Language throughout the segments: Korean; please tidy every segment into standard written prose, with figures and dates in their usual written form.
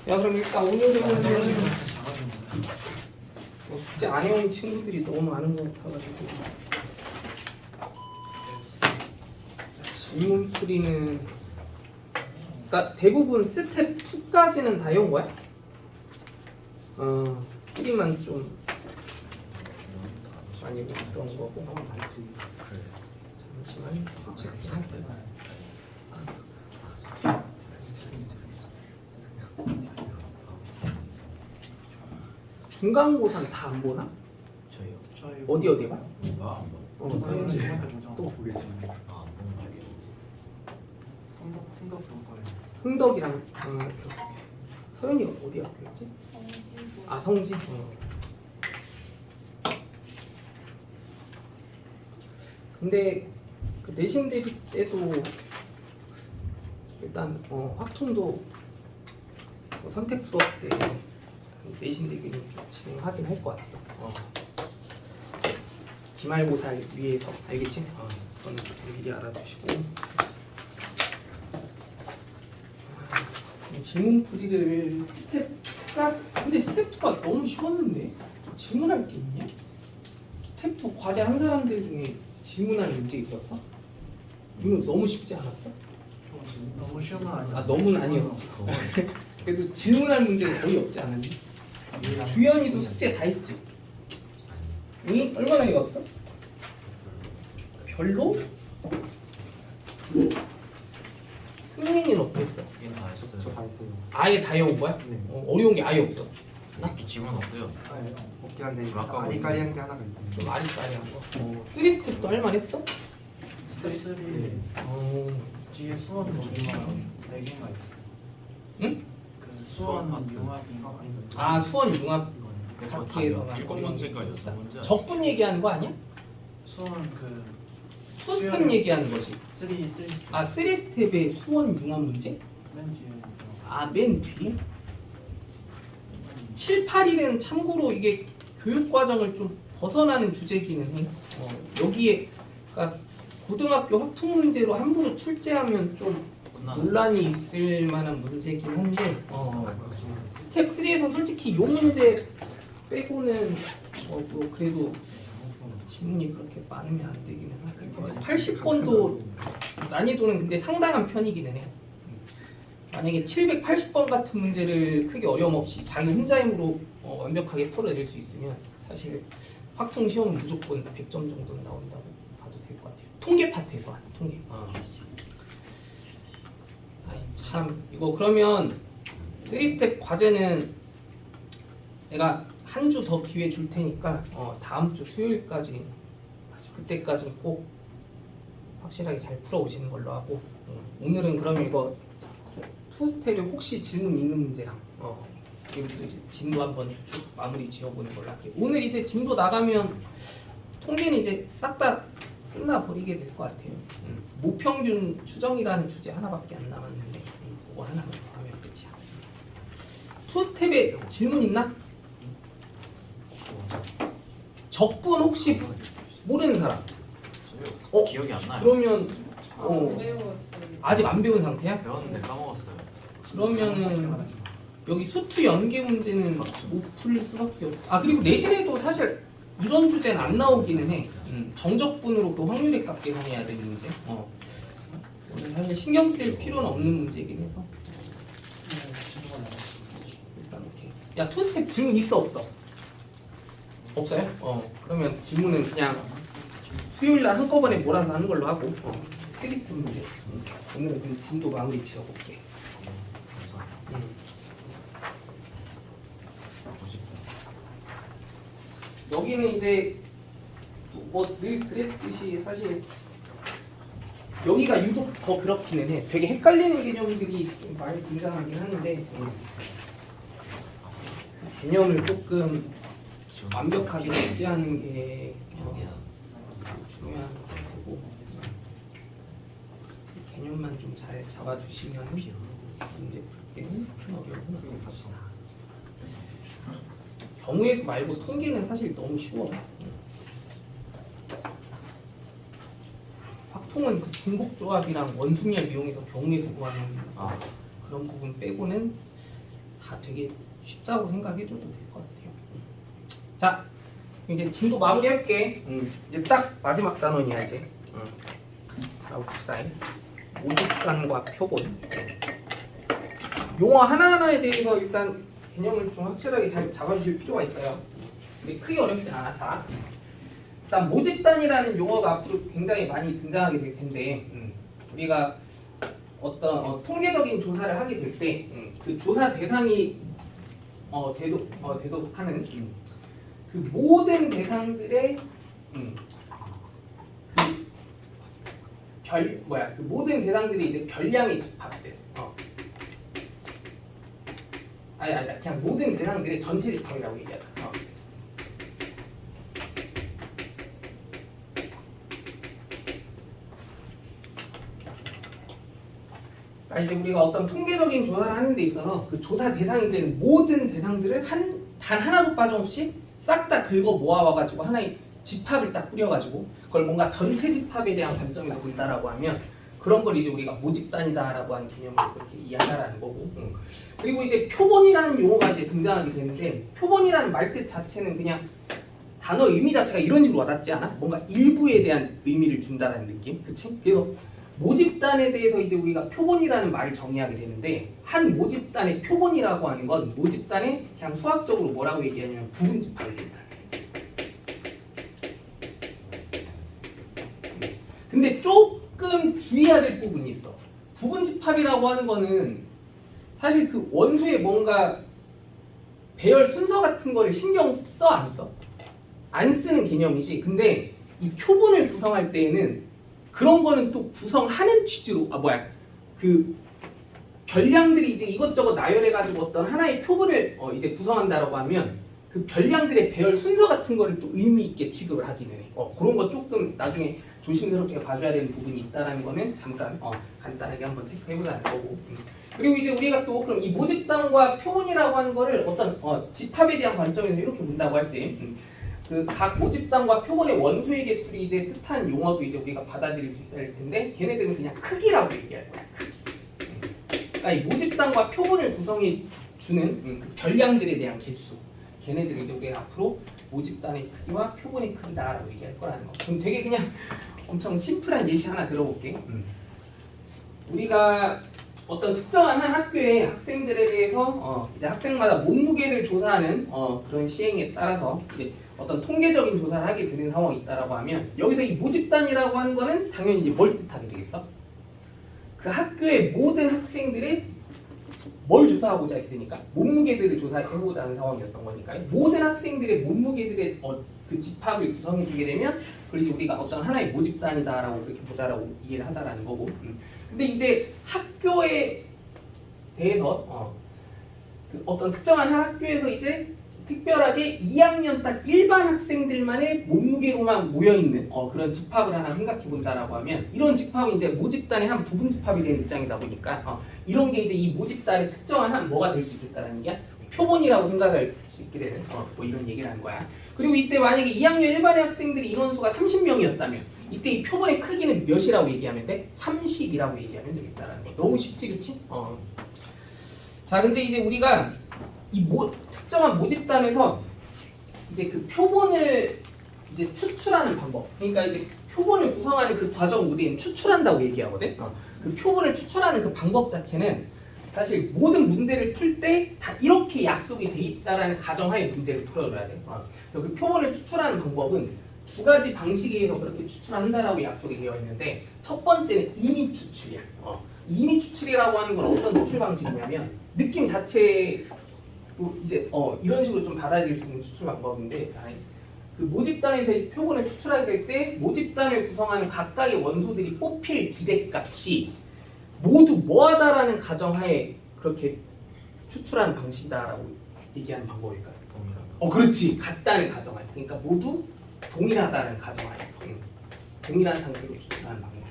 야 그럼 일단 오늘은 뭐 숙제 안 해온 친구들이 너무 많은 것 같아가지고 질문풀이는 그러니까 대부분 스텝 2까지는 다 해온 거야? 3만 좀 아니고 그런 거고 잠시만 체크 할게요. 중간고사는 다 안 보나? 저요. 어디 봐? 또 보겠지만. 흥덕 거예요. 흥덕이랑 오케이. 서연이 어디 학교였지? 아 성지. 근데 그 내신 대비 때도 일단 확통도 뭐 선택 수업 때 내신 대비는 쭉 진행하긴 할 것 같아요. 기말고사를 위해서 알겠지? 그거는 미리 알아두시고 질문풀이를 스텝 근데 스텝 2가 너무 쉬웠는데 질문할 게 있냐? 스텝 2 과제 한 사람들 중에 질문할 문제 있었어? 이거 너무 쉽지 않았어? 너무 쉬운 건 아니야. 아 너무는 아니었지. 그래도 질문할 문제는 거의 없지 않았니? 주연이도 숙제 다 했지? 응? 얼마나 읽었어? 별로? 승민이는 어땠어? 얘는 다 했어요. 저 다 했어요. 아예 다 해온 거야? 네. 어려운 게 아예 없었어. 딱히 질문 없고요. 없긴 한데 아까 아리까리한 게 하나가 있거든요. 좀 아리까리한 거. 3스텝도 할 만했어? 네. 뒤에 수원 종이만 4개가 있어. 응? 그 수원 융합 이거 아 수원 융합 그래서 학회에서 다 7문제인가 6문제. 적분 얘기하는 거 아니야? 수원 그 2스텝 얘기하는 거지. 3 아 3스텝의 수원 융합 문제? 맨 뒤에 아 맨 뒤에? 7, 8일은 참고로 이게 교육과정을 좀 벗어나는 주제기는 해. 여기에 그러니까 고등학교 확통 문제로 함부로 출제하면 좀 논란이 있을 만한 문제긴 한데 스텝 3에서 솔직히 요 문제 빼고는 뭐 그래도 질문이 그렇게 많으면 안 되기는 하고 80번도 난이도는 근데 상당한 편이기는 해요. 만약에 780번 같은 문제를 크게 어려움 없이 자기 혼자 힘으로 완벽하게 풀어낼 수 있으면 사실 확통 시험은 무조건 100점 정도는 나온다고 봐도 될 것 같아요. 통계 파트에서 통계. 아이 참 이거 그러면 3스텝 과제는 내가 한 주 더 기회 줄 테니까 다음 주 수요일까지 그때까지는 꼭 확실하게 잘 풀어 오시는 걸로 하고 오늘은 그러면 이거 2스텝에 혹시 질문 있는 문제랑 그리고 또 이제 진도 한번 쭉 마무리 지어보는 걸로 할게요. 오늘 이제 진도 나가면 통계는 이제 싹 다 끝나버리게 될 것 같아요. 모평균 추정이라는 주제 하나밖에 안 남았는데 그거 하나만 더 하면 끝이야. 2스텝에 질문 있나? 적분 혹시 모르는 사람? 기억이 안 나요. 그러면 아직 안 배운 상태야? 배웠는데 까먹었어요. 그러면은 여기 수투 연계 문제는 못 풀릴 수밖에 없고 그리고 내신에도 사실 이런 주제는 안 나오기는 해. 정적분으로 그 확률에 값 계산해야 되는 문제. 오늘 사실 신경 쓸 필요는 없는 문제이긴 해서 일단 오케이. 야 2스텝 질문 있어 없어? 없어요? 그러면 질문은 그냥 수요일날 한꺼번에 몰아서 하는 걸로 하고 3스텝 문제. 오늘은 그럼 진도 마무리 지어볼게. 여기는 이제 뭐 늘 그랬듯이 사실 여기가 유독 더 그렇기는 해. 되게 헷갈리는 개념들이 좀 많이 등장하긴 하는데 그 개념을 조금 완벽하게 숙지하는 게 중요한 거고 그 개념만 좀 잘 잡아주시면 문제 풀기는 어려움은 없을 것이다. 경우의 수 말고 통계는 사실 너무 쉬워. 확통은 그 중복 조합이랑 원순열 이용해서 경우의 수 구하는 그런 부분 빼고는 다 되게 쉽다고 생각해줘도 될 것 같아요. 자, 이제 진도 마무리할게. 이제 딱 마지막 단원이야 이제. 자, 봅시다. 모집단과 표본. 용어 하나하나에 대해서 일단 개념을 좀 확실하게 잘 잡아주실 필요가 있어요. 근데 크게 어렵진 않아. 자, 일단 모집단이라는 용어가 앞으로 굉장히 많이 등장하게 될 텐데, 우리가 어떤 통계적인 조사를 하게 될 때 그 조사 대상이 대독하는 그 모든 대상들의 그 모든 대상들이 이제 별량의 집합들. 아니 그냥 모든 대상들의 전체 집합이라고 얘기하자. 이제 우리가 어떤 통계적인 조사를 하는 데 있어서 그 조사 대상이 되는 모든 대상들을 단 하나도 빠짐없이 싹 다 긁어 모아와가지고 하나의 집합을 딱 뿌려가지고 그걸 뭔가 전체 집합에 대한 관점에서 본다라고 하면 그런 걸 이제 우리가 모집단이다라고 하는 개념으로 그렇게 이해한다라는 거고. 그리고 이제 표본이라는 용어가 이제 등장하게 되는데 표본이라는 말뜻 자체는 그냥 단어 의미 자체가 이런 식으로 와닿지 않아? 뭔가 일부에 대한 의미를 준다라는 느낌, 그치? 그래서 모집단에 대해서 이제 우리가 표본이라는 말을 정의하게 되는데 한 모집단의 표본이라고 하는 건 모집단의 그냥 수학적으로 뭐라고 얘기하냐면 부분 집합을 얘기한다. 근데 조금 주의해야 될 부분이 있어. 부분 집합이라고 하는 거는 사실 그 원소에 뭔가 배열 순서 같은 거를 신경 써 안 써? 안 쓰는 개념이지. 근데 이 표본을 구성할 때에는 그런 거는 또 구성하는 취지로 그 별량들이 이제 이것저것 나열해가지고 어떤 하나의 표본을 이제 구성한다라고 하면 그 별량들의 배열 순서 같은 거를 또 의미 있게 취급을 하기는 해. 그런 거 조금 나중에 조심스럽게 봐줘야 되는 부분이 있다라는 거는 잠깐 간단하게 한번 체크해보자는 거고. 그리고 이제 우리가 또 그럼 이 모집단과 표본이라고 하는 거를 어떤 집합에 대한 관점에서 이렇게 본다고 할 때. 그 각 모집단과 표본의 원소의 개수를 이제 뜻하는 용어도 이제 우리가 받아들일 수 있어야 할 텐데 걔네들은 그냥 크기라고 얘기할 거야. 크기. 그러니까 이 모집단과 표본을 구성해 주는 그 별량들에 대한 개수. 걔네들은 이제 우리가 앞으로 모집단의 크기와 표본의 크기다라고 얘기할 거라는 거. 그럼 되게 그냥 엄청 심플한 예시 하나 들어볼게. 우리가 어떤 특정한 한 학교의 학생들에 대해서 이제 학생마다 몸무게를 조사하는 그런 시행에 따라서 이제 어떤 통계적인 조사를 하게 되는 상황이 있다라고 하면 여기서 이 모집단이라고 하는 거는 당연히 이제 뭘 뜻하게 되겠어? 그 학교의 모든 학생들의 뭘 조사하고자 했으니까 몸무게들을 조사해보자 하는 상황이었던 거니까요. 모든 학생들의 몸무게들의 그 집합을 구성해주게 되면 그걸 이제 우리가 어떤 하나의 모집단이다라고 그렇게 보자라고 이해를 하자라는 거고. 근데 이제 학교에 대해서 그 어떤 특정한 한 학교에서 이제 특별하게 2학년 딱 일반 학생들만의 몸무게로만 모여있는 그런 집합을 하나 생각해본다라고 하면 이런 집합은 이제 모집단의 한 부분 집합이 되는 입장이다 보니까 이런 게 이제 이 모집단의 특정한 한 뭐가 될 수 있겠다라는 게 표본이라고 생각할 수 있게 되는 뭐 이런 얘기를 하는 거야. 그리고 이때 만약에 2학년 일반의 학생들의 인원수가 30명이었다면 이때 이 표본의 크기는 몇이라고 얘기하면 돼? 30이라고 얘기하면 되겠다라는 거. 너무 쉽지, 그치? 자, 근데 이제 우리가 이 특정한 모집단에서 이제 그 표본을 이제 추출하는 방법, 그러니까 이제 표본을 구성하는 그 과정 우리는 추출한다고 얘기하거든. 그 표본을 추출하는 그 방법 자체는 사실 모든 문제를 풀 때 다 이렇게 약속이 돼 있다라는 가정하에 문제를 풀어줘야 돼. 그 표본을 추출하는 방법은 두 가지 방식에 의해서 그렇게 추출한다라고 약속이 되어 있는데 첫 번째는 임의 추출이야. 임의 추출이라고 하는 건 어떤 추출 방식이냐면 느낌 자체 이제 이런 식으로 좀 받아들일 수 있는 추출 방법인데, 자, 그 모집단에서 표본을 추출하게 될 때 모집단을 구성하는 각각의 원소들이 뽑힐 기대값이 모두 뭐하다라는 가정하에 그렇게 추출하는 방식이다라고 얘기하는 방법일까요? 동일하다. 그렇지. 같다는 가정하에. 그러니까 모두 동일하다는 가정하에. 동일한 상태로 추출하는 방법.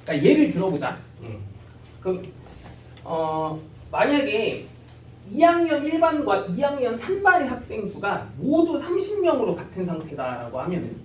그러니까 예를 들어보자. 그럼 만약에 2학년 1반과 2학년 3반의 학생 수가 모두 30명으로 같은 상태다라고 하면은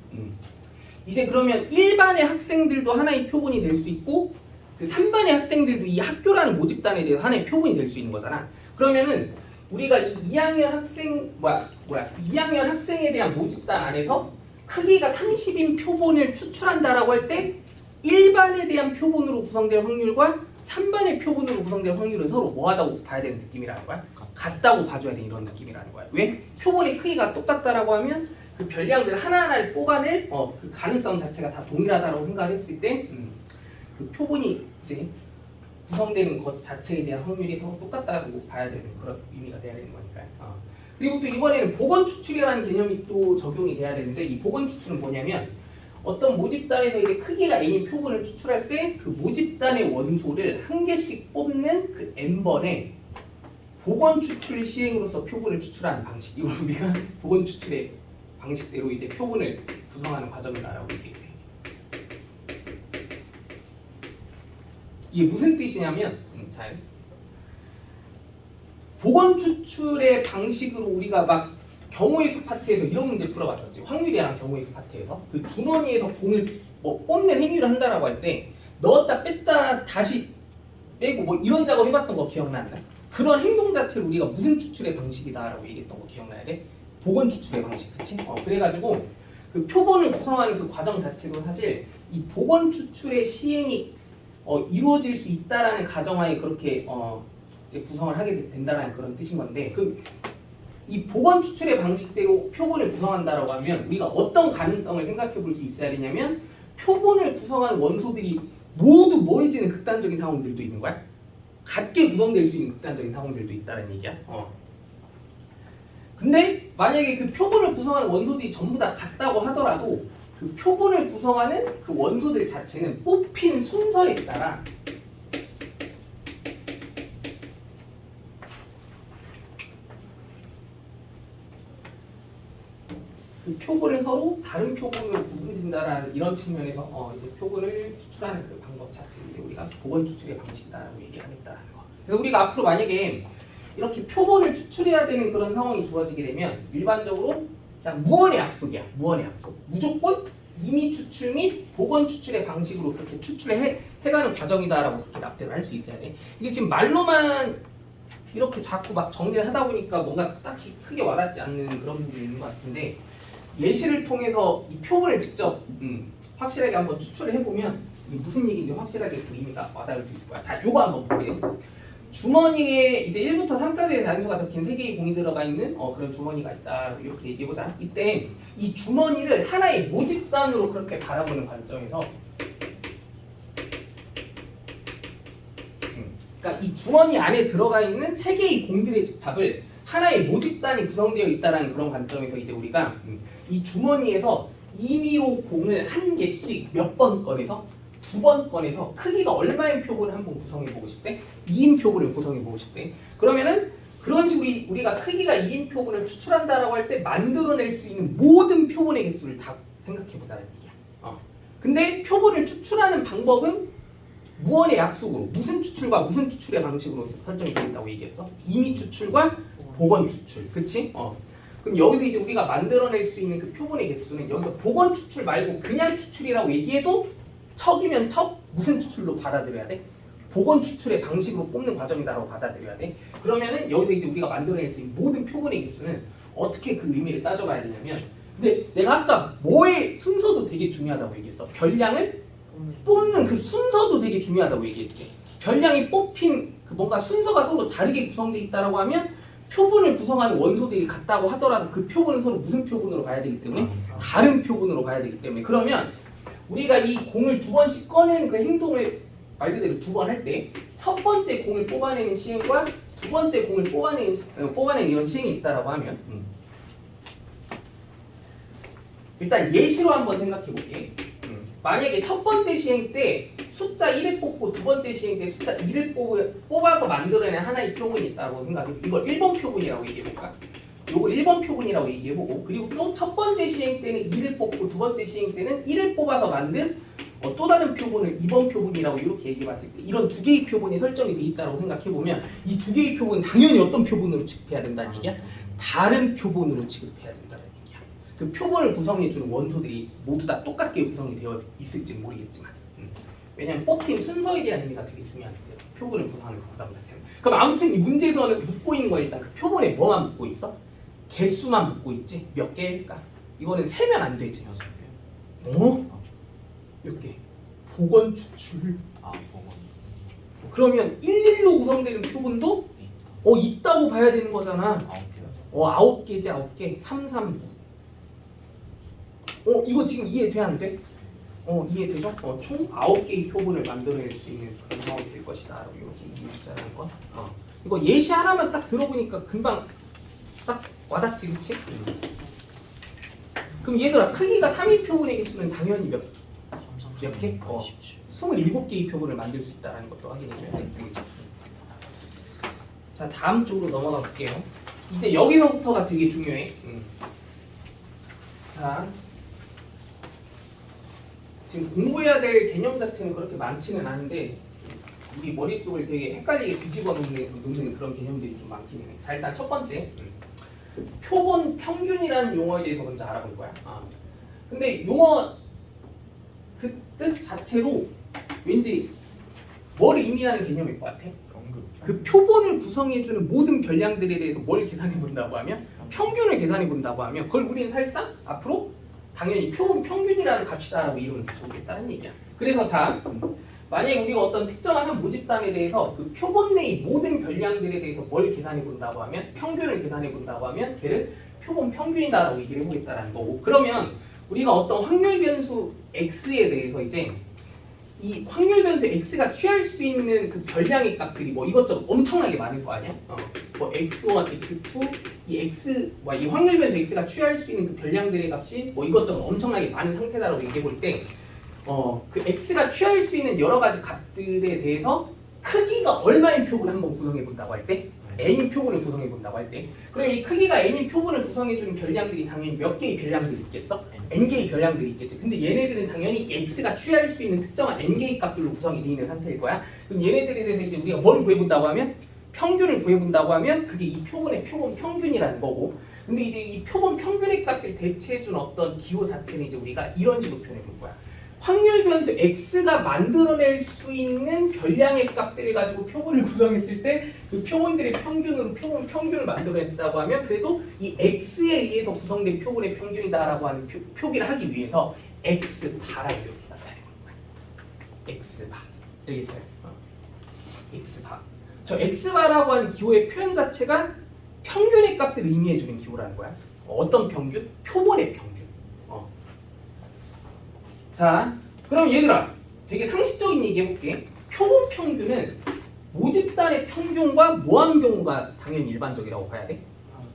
이제 그러면 1반의 학생들도 하나의 표본이 될 수 있고 그 3반의 학생들도 이 학교라는 모집단에 대해서 하나의 표본이 될 수 있는 거잖아. 그러면은 우리가 이 2학년 학생 2학년 학생에 대한 모집단 안에서 크기가 30인 표본을 추출한다라고 할 때 1반에 대한 표본으로 구성될 확률과 3반의 표본으로 구성될 확률은 서로 뭐하다고 봐야 되는 느낌이라는 거야? 같다고 봐줘야 되는 이런 느낌이라는 거야. 왜? 표본의 크기가 똑같다라고 하면 그 별량들 하나하나를 뽑아낼 그 가능성 자체가 다 동일하다라고 생각했을 때 그 표본이 이제 구성되는 것 자체에 대한 확률이 서로 똑같다고 봐야 되는 그런 의미가 돼야 되는 거니까요. 그리고 또 이번에는 보건 추출이라는 개념이 또 적용이 돼야 되는데 이 보건 추출은 뭐냐면 어떤 모집단에서 이제 크기가 n인 표본을 추출할 때 그 모집단의 원소를 한 개씩 뽑는 그 n번의 보건 추출 시행으로서 표본을 추출하는 방식. 이걸 우리가 보건 추출의 방식대로 이제 표본을 구성하는 과정이다라고 얘기해요. 이게 무슨 뜻이냐면 잘 보건 추출의 방식으로 우리가 막 경우의 수 파트에서 이런 문제 풀어봤었지. 확률이랑 경우의 수 파트에서 그 주머니에서 공을 뭐 뽑는 행위를 한다라고 할 때 넣었다 뺐다 다시 빼고 뭐 이런 작업 해봤던 거 기억나나? 그런 행동 자체를 우리가 무슨 추출의 방식이다라고 얘기했던 거 기억나야 돼? 보건 추출의 방식, 그치? 그래가지고 그 표본을 구성하는 그 과정 자체도 사실 이 보건 추출의 시행이 이루어질 수 있다라는 가정하에 그렇게 이제 구성을 하게 된다라는 그런 뜻인 건데 이 보건 추출의 방식대로 표본을 구성한다라고 하면 우리가 어떤 가능성을 생각해 볼 수 있어야 되냐면 표본을 구성하는 원소들이 모두 뭐해지는 극단적인 상황들도 있는 거야. 같게 구성될 수 있는 극단적인 상황들도 있다는 얘기야. 근데 만약에 그 표본을 구성하는 원소들이 전부 다 같다고 하더라도 그 표본을 구성하는 그 원소들 자체는 뽑힌 순서에 따라 그 표본을 서로 다른 표본으로 구분진다라는 이런 측면에서 이제 표본을 추출하는 그 방법 자체를 이제 우리가 보건 추출의 방식이다라고 얘기하겠다라는 거. 그래서 우리가 앞으로 만약에 이렇게 표본을 추출해야 되는 그런 상황이 주어지게 되면 일반적으로 그냥 무언의 약속이야. 무언의 약속. 무조건 임의 추출 및 보건 추출의 방식으로 그렇게 추출해가는 과정이다라고 그렇게 납득을 할 수 있어야 돼. 이게 지금 말로만 이렇게 자꾸 막 정리를 하다 보니까 뭔가 딱히 크게 와닿지 않는 그런 부분이 있는 것 같은데 예시를 통해서 이 표본을 직접 확실하게 한번 추출을 해보면 이게 무슨 얘기인지 확실하게 그 의미가 와닿을 수 있을 거야. 자, 요거 한번 볼게요. 주머니에 이제 1부터 3까지의 단수가 적힌 3개의 공이 들어가 있는 그런 주머니가 있다. 이렇게 얘기해보자. 이때 이 주머니를 하나의 모집단으로 그렇게 바라보는 관점에서 그러니까 이 주머니 안에 들어가 있는 3개의 공들의 집합을 하나의 모집단이 구성되어 있다는 그런 관점에서 이제 우리가 이 주머니에서 임의로 공을 한 개씩 몇 번 꺼내서 2번 꺼내서 크기가 얼마인 표본을 한번 구성해보고 싶대? 2인 표본을 구성해보고 싶대. 그러면은 그런 식으로 우리가 크기가 2인 표본을 추출한다라고 할 때 만들어낼 수 있는 모든 표본의 개수를 다 생각해보자는 얘기야. 근데 표본을 추출하는 방법은 무언의 약속으로 무슨 추출과 무슨 추출의 방식으로 설정이 되어 있다고 얘기했어? 임의 추출과 보건 추출, 그치? 그럼 여기서 이제 우리가 만들어낼 수 있는 그 표본의 개수는 여기서 보건 추출 말고 그냥 추출이라고 얘기해도 척이면 척 무슨 추출로 받아들여야 돼? 보건 추출의 방식으로 뽑는 과정이다라고 받아들여야 돼. 그러면은 여기서 이제 우리가 만들어낼 수 있는 모든 표본의 개수는 어떻게 그 의미를 따져봐야 되냐면 근데 내가 아까 뭐의 순서도 되게 중요하다고 얘기했어. 별량을 뽑는 그 순서도 되게 중요하다고 얘기했지. 별량이 뽑힌 그 뭔가 순서가 서로 다르게 구성되어 있다라고 하면 표본을 구성하는 원소들이 같다고 하더라도 그 표본은 서로 무슨 표본으로 봐야 되기 때문에 다른 표본으로 봐야 되기 때문에 그러면 우리가 이 공을 2번씩 꺼내는 그 행동을 말 그대로 2번 할 때 첫 번째 공을 뽑아내는 시행과 두 번째 공을 뽑아내는 이런 시행이 있다라고 하면 일단 예시로 한번 생각해 볼게. 만약에 첫 번째 시행 때 숫자 1을 뽑고 두 번째 시행 때 숫자 2를 뽑아서 만들어낸 하나의 표본이 있다고 생각해. 이걸 1번 표본이라고 얘기해볼까? 요걸 1번 표본이라고 얘기해보고 그리고 또 첫 번째 시행 때는 2를 뽑고 두 번째 시행 때는 1을 뽑아서 만든 또 다른 표본을 2번 표본이라고 이렇게 얘기해봤을 때 이런 두 개의 표본이 설정이 돼 있다고 생각해보면 이 두 개의 표본은 당연히 어떤 표본으로 취급해야 된다는 얘기야? 다른 표본으로 취급해야 된다는 얘기야. 그 표본을 구성해주는 원소들이 모두 다 똑같게 구성이 되어 있을지 모르겠지만 왜냐면 뽑힌 순서에 대한 의미가 되게 중요하기 때문에 표본을 구성하는 과정 자체는. 그럼 아무튼 이 문제에서는 묻고 있는 거 일단 그 표본에 뭐만 묻고 있어? 개수만 묻고 있지. 몇 개일까? 이거는 세면 안 되지. 6개. 어? 몇 개? 복원 추출. 아, 보건. 그러면 11로 구성되는 표본도 있다고 봐야 되는 거잖아. 9개라서. 9개지 9개. 3, 3, 9. 이거 지금 이해돼 안 돼? 이해되죠? 총 9개의 표본을 만들어낼 수 있는 그런 상황이 될 것이다. 이렇게 이해주자는 거. 이거 예시 하나만 딱 들어보니까 금방 딱 와닿지, 그치? 그럼 얘들아, 크기가 3의 표본의 개수는 당연히 몇 개? 27개의 표본을 만들 수 있다는 것도 확인해줘야 돼. 알겠지? 자, 다음 쪽으로 넘어가 볼게요. 이제 여기서부터가 되게 중요해. 자, 지금 공부해야 될 개념 자체는 그렇게 많지는 않은데 우리 머릿속을 되게 헷갈리게 뒤집어 놓는 그런 개념들이 좀 많긴 해. 자, 일단 첫 번째, 표본 평균이라는 용어에 대해서 먼저 알아볼 거야. 근데 용어 그 뜻 자체로 왠지 뭘 의미하는 개념일 것 같아? 그 표본을 구성해주는 모든 변량들에 대해서 뭘 계산해 본다고 하면 평균을 계산해 본다고 하면 그걸 우리는 사실상 앞으로 당연히 표본 평균이라는 값이다라고 이름을 붙여보겠다는 얘기야. 그래서 자, 만약에 우리가 어떤 특정한 한 모집단에 대해서 그 표본 내의 모든 변량들에 대해서 뭘 계산해 본다고 하면 평균을 계산해 본다고 하면 걔를 표본 평균이다라고 얘기를 해보겠다라는 거고, 그러면 우리가 어떤 확률 변수 x에 대해서 이제 이 확률 변수 x가 취할 수 있는 그 변량의 값들이 뭐 이것저것 엄청나게 많을 거 아니야? 뭐 x1, x2, 이 확률 변수 x가 취할 수 있는 그 변량들의 값이 뭐 이것저것 엄청나게 많은 상태다라고 얘기해 볼 때, 그 x가 취할 수 있는 여러 가지 값들에 대해서 크기가 얼마인 표본을 한번 구성해 본다고 할 때, n인 표본을 구성해 본다고 할 때, 그럼 이 크기가 n인 표본을 구성해 주는 변량들이 당연히 몇 개의 변량들이 있겠어? n개의 변량들이 있겠지. 근데 얘네들은 당연히 x가 취할 수 있는 특정한 n개의 값들로 구성이 되어 있는 상태일 거야. 그럼 얘네들에 대해서 이제 우리가 뭘 구해 본다고 하면 평균을 구해 본다고 하면 그게 이 표본의 표본 평균이라는 거고, 근데 이제 이 표본 평균의 값을 대체해 준 어떤 기호 자체는 이제 우리가 이런 식으로 표현해 볼 거야. 확률 변수 x가 만들어낼 수 있는 변량의 값들을 가지고 표본을 구성했을 때 그 표본들의 평균으로 표본 평균을 만들어냈다고 하면 그래도 이 x에 의해서 구성된 표본의 평균이다라고 하는 표기를 하기 위해서 x바라고 이렇게 나타내는 거야. x바. 알겠어요? x바. 저 x바라고 하는 기호의 표현 자체가 평균의 값을 의미해주는 기호라는 거야. 어떤 평균? 표본의 평균. 자, 그럼 얘들아, 되게 상식적인 얘기 해볼게. 표본 평균은 모집단의 평균과 뭐한 경우가 당연히 일반적이라고 봐야 돼?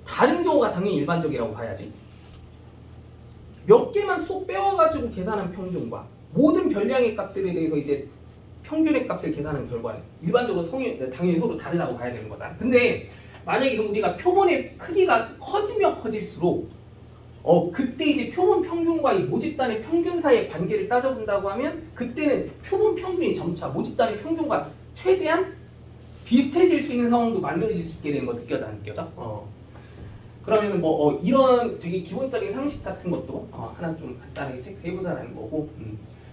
다른 경우가 당연히 일반적이라고 봐야지. 몇 개만 쏙 빼와가지고 계산한 평균과 모든 변량의 값들에 대해서 이제 평균의 값을 계산한 결과는 일반적으로 당연히 서로 다르다고 봐야 되는 거잖아. 근데 만약에 우리가 표본의 크기가 커지면 커질수록 그때 이제 표본 평균과 이 모집단의 평균 사이의 관계를 따져본다고 하면 그때는 표본 평균이 점차 모집단의 평균과 최대한 비슷해질 수 있는 상황도 만들어질 수 있게 되는 거 느껴져 안 느껴져? 그러면 뭐 이런 되게 기본적인 상식 같은 것도 하나 좀 간단하게 체크해보자라는 거고.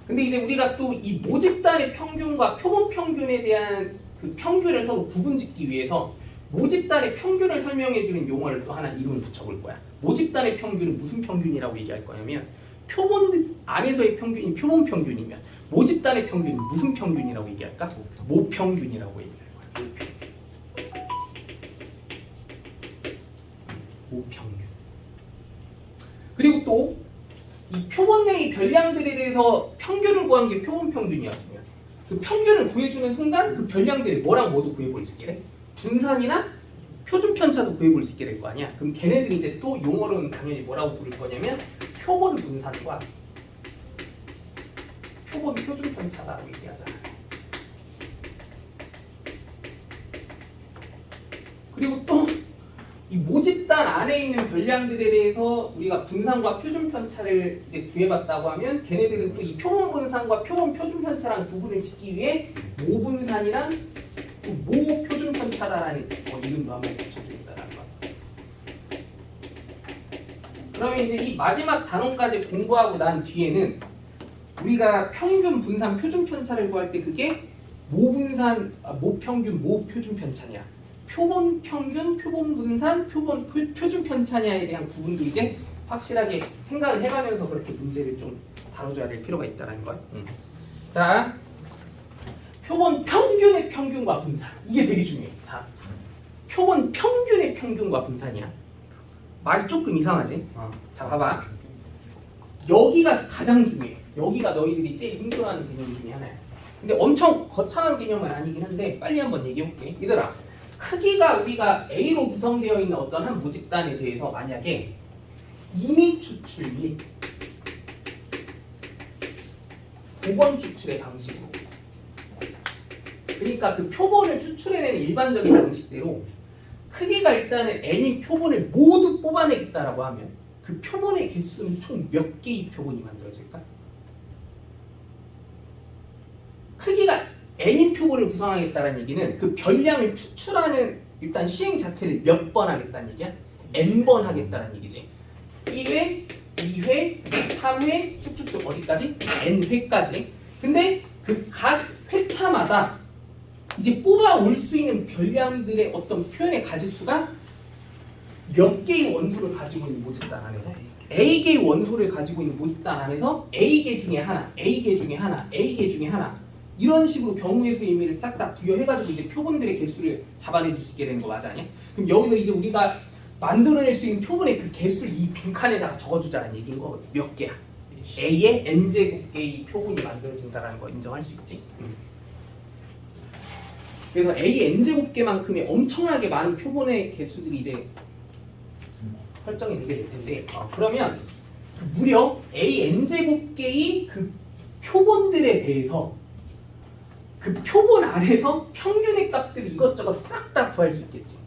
근데 이제 우리가 또 이 모집단의 평균과 표본 평균에 대한 그 평균을 서로 구분짓기 위해서 모집단의 평균을 설명해주는 용어를 또 하나 이름을 붙여볼 거야. 모집단의 평균은 무슨 평균이라고 얘기할 거냐면 표본 안에서의 평균이 표본 평균이면 모집단의 평균은 무슨 평균이라고 얘기할까? 모평균이라고 얘기할 거야. 모평균. 그리고 또 이 표본 내의 변량들에 대해서 평균을 구한 게 표본 평균이었으면 그 평균을 구해주는 순간 그 변량들이 뭐랑 모두 구해볼 수 있게 돼? 분산이나 표준 편차도 구해볼 수 있게 될 거 아니야. 그럼 걔네들이 이제 또 용어로는 당연히 뭐라고 부를 거냐면 표본 분산과 표본 표준 편차라고 얘기하잖아. 그리고 또 이 모집단 안에 있는 변량들에 대해서 우리가 분산과 표준 편차를 이제 구해봤다고 하면 걔네들은 또 이 표본 분산과 표본 표준 편차랑 구분을 짓기 위해 모분산이랑 모표준 편차다라는 이름도 한번 붙여주겠다라는 거야. 그러면 이제 이 마지막 단원까지 공부하고 난 뒤에는 우리가 평균, 분산, 표준 편차를 구할 때 그게 모분산, 모평균, 모표준 편차냐, 표본 평균, 표본 분산, 표준 편차냐에 대한 구분도 이제 확실하게 생각을 해가면서 그렇게 문제를 좀 다뤄줘야 될 필요가 있다는 거야. 자, 표본 평균의 평균과 분산, 이게 되게 중요해. 자, 표본 평균의 평균과 분산이야. 말이 조금 이상하지? 자, 봐봐. 여기가 가장 중요해. 여기가 너희들이 제일 힘들어하는 개념 중에 하나야. 근데 엄청 거창한 개념은 아니긴 한데 빨리 한번 얘기해볼게. 얘들아, 크기가 우리가 A로 구성되어 있는 어떤 한 모집단에 대해서 만약에 이미 추출 및 복원 추출의 방식으로, 그러니까 그 표본을 추출해내는 일반적인 방식대로 크기가 일단은 n인 표본을 모두 뽑아내겠다라고 하면 그 표본의 개수는 총 몇 개의 표본이 만들어질까? 크기가 n인 표본을 구성하겠다는 얘기는 그 별량을 추출하는 일단 시행 자체를 몇 번 하겠다는 얘기야? n번 하겠다는 얘기지. 1회, 2회, 3회 쭉쭉쭉 어디까지? n회까지. 근데 그 각 회차마다 이제 뽑아올 수 있는 별량들의 어떤 표현의 가지수가 몇 개의 원소를 가지고 있는 모집단 안에서 A개의 원소를 가지고 있는 모집단 안에서 A개 중에 하나, A개 중에 하나, A개 중에 하나, 이런 식으로 경우의 수 의미를 싹 다 부여해가지고 이제 표본들의 개수를 잡아내줄 수 있게 되는 거 맞아, 아니야? 그럼 여기서 이제 우리가 만들어낼 수 있는 표본의 그 개수를 이 빈칸에다가 적어주자는 얘기인 거. 몇 개야? A의 n제곱 개의 표본이 만들어진다는 거 인정할 수 있지? 그래서 A의 n제곱 개만큼의 엄청나게 많은 표본의 개수들이 이제 설정이 되게 될 텐데, 그러면 무려 A n제곱 개의 그 표본들에 대해서 그 표본 안에서 평균의 값들을 이것저것 싹 다 구할 수 있겠지.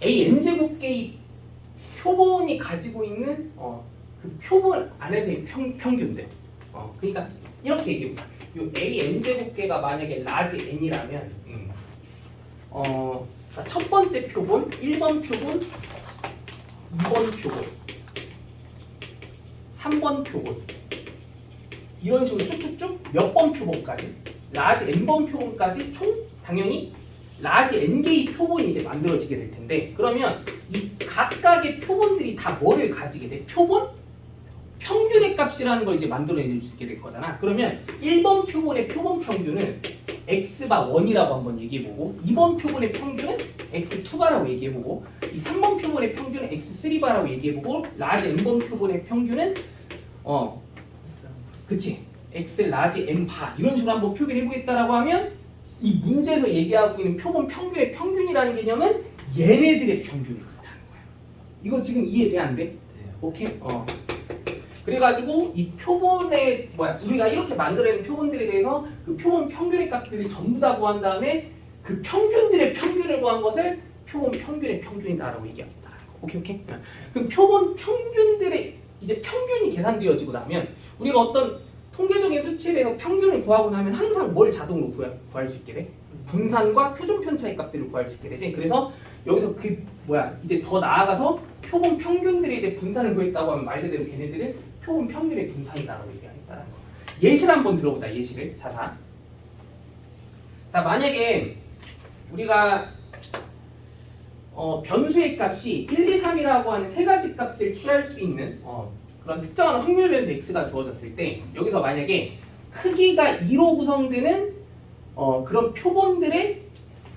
A n제곱 개의 표본이 가지고 있는 그 표본 안에서의 평균들. 그러니까 이렇게 얘기해보자. 요 A n제곱 개가 만약에 라지 n이라면 첫 번째 표본, 1번 표본, 2번 표본, 3번 표본, 이런 식으로 쭉쭉쭉 몇 번 표본까지, 라지 n번 표본까지 총 당연히 라지 n개의 표본이 이제 만들어지게 될 텐데, 그러면 이 각각의 표본들이 다 뭐를 가지게 돼? 표본? 평균의 값이라는 걸 이제 만들어낼 수 있게 될 거잖아. 그러면 1번 표본의 표본 평균은 x바 1이라고 한번 얘기해보고, 2번 표본의 평균은 x2바라고 얘기해보고, 이 3번 표본의 평균은 x3바라고 얘기해보고, 라지 n번 표본의 평균은 그치, x 라지 n바, 이런 식으로 한번 표기해보겠다라고 하면 이 문제에서 얘기하고 있는 표본 평균의 평균이라는 개념은 얘네들의 평균이 그렇다는 거야. 이거 지금 이해돼 안 돼? 오케이? 그래가지고 이 표본의 우리가 이렇게 만들어낸 표본들에 대해서 그 표본 평균의 값들을 전부 다 구한 다음에 그 평균들의 평균을 구한 것을 표본 평균의 평균이다라고 얘기합니다. 오케이? 그럼 표본 평균들의 이제 평균이 계산되어지고 나면 우리가 어떤 통계적인 수치에 대해서 평균을 구하고 나면 항상 뭘 자동으로 구할 수 있게 돼? 분산과 표준 편차의 값들을 구할 수 있게 되지. 그래서 여기서 이제 더 나아가서 표본 평균들이 이제 분산을 구했다고 하면 말 그대로 걔네들은 표본 평균의 분산이다라고 얘기하겠다는 거. 예시를 한번 들어보자. 예시를. 자, 만약에 우리가 변수의 값이 1, 2, 3이라고 하는 세 가지 값을 취할 수 있는 그런 특정한 확률 변수 x가 주어졌을 때, 여기서 만약에 크기가 2로 구성되는 그런 표본들의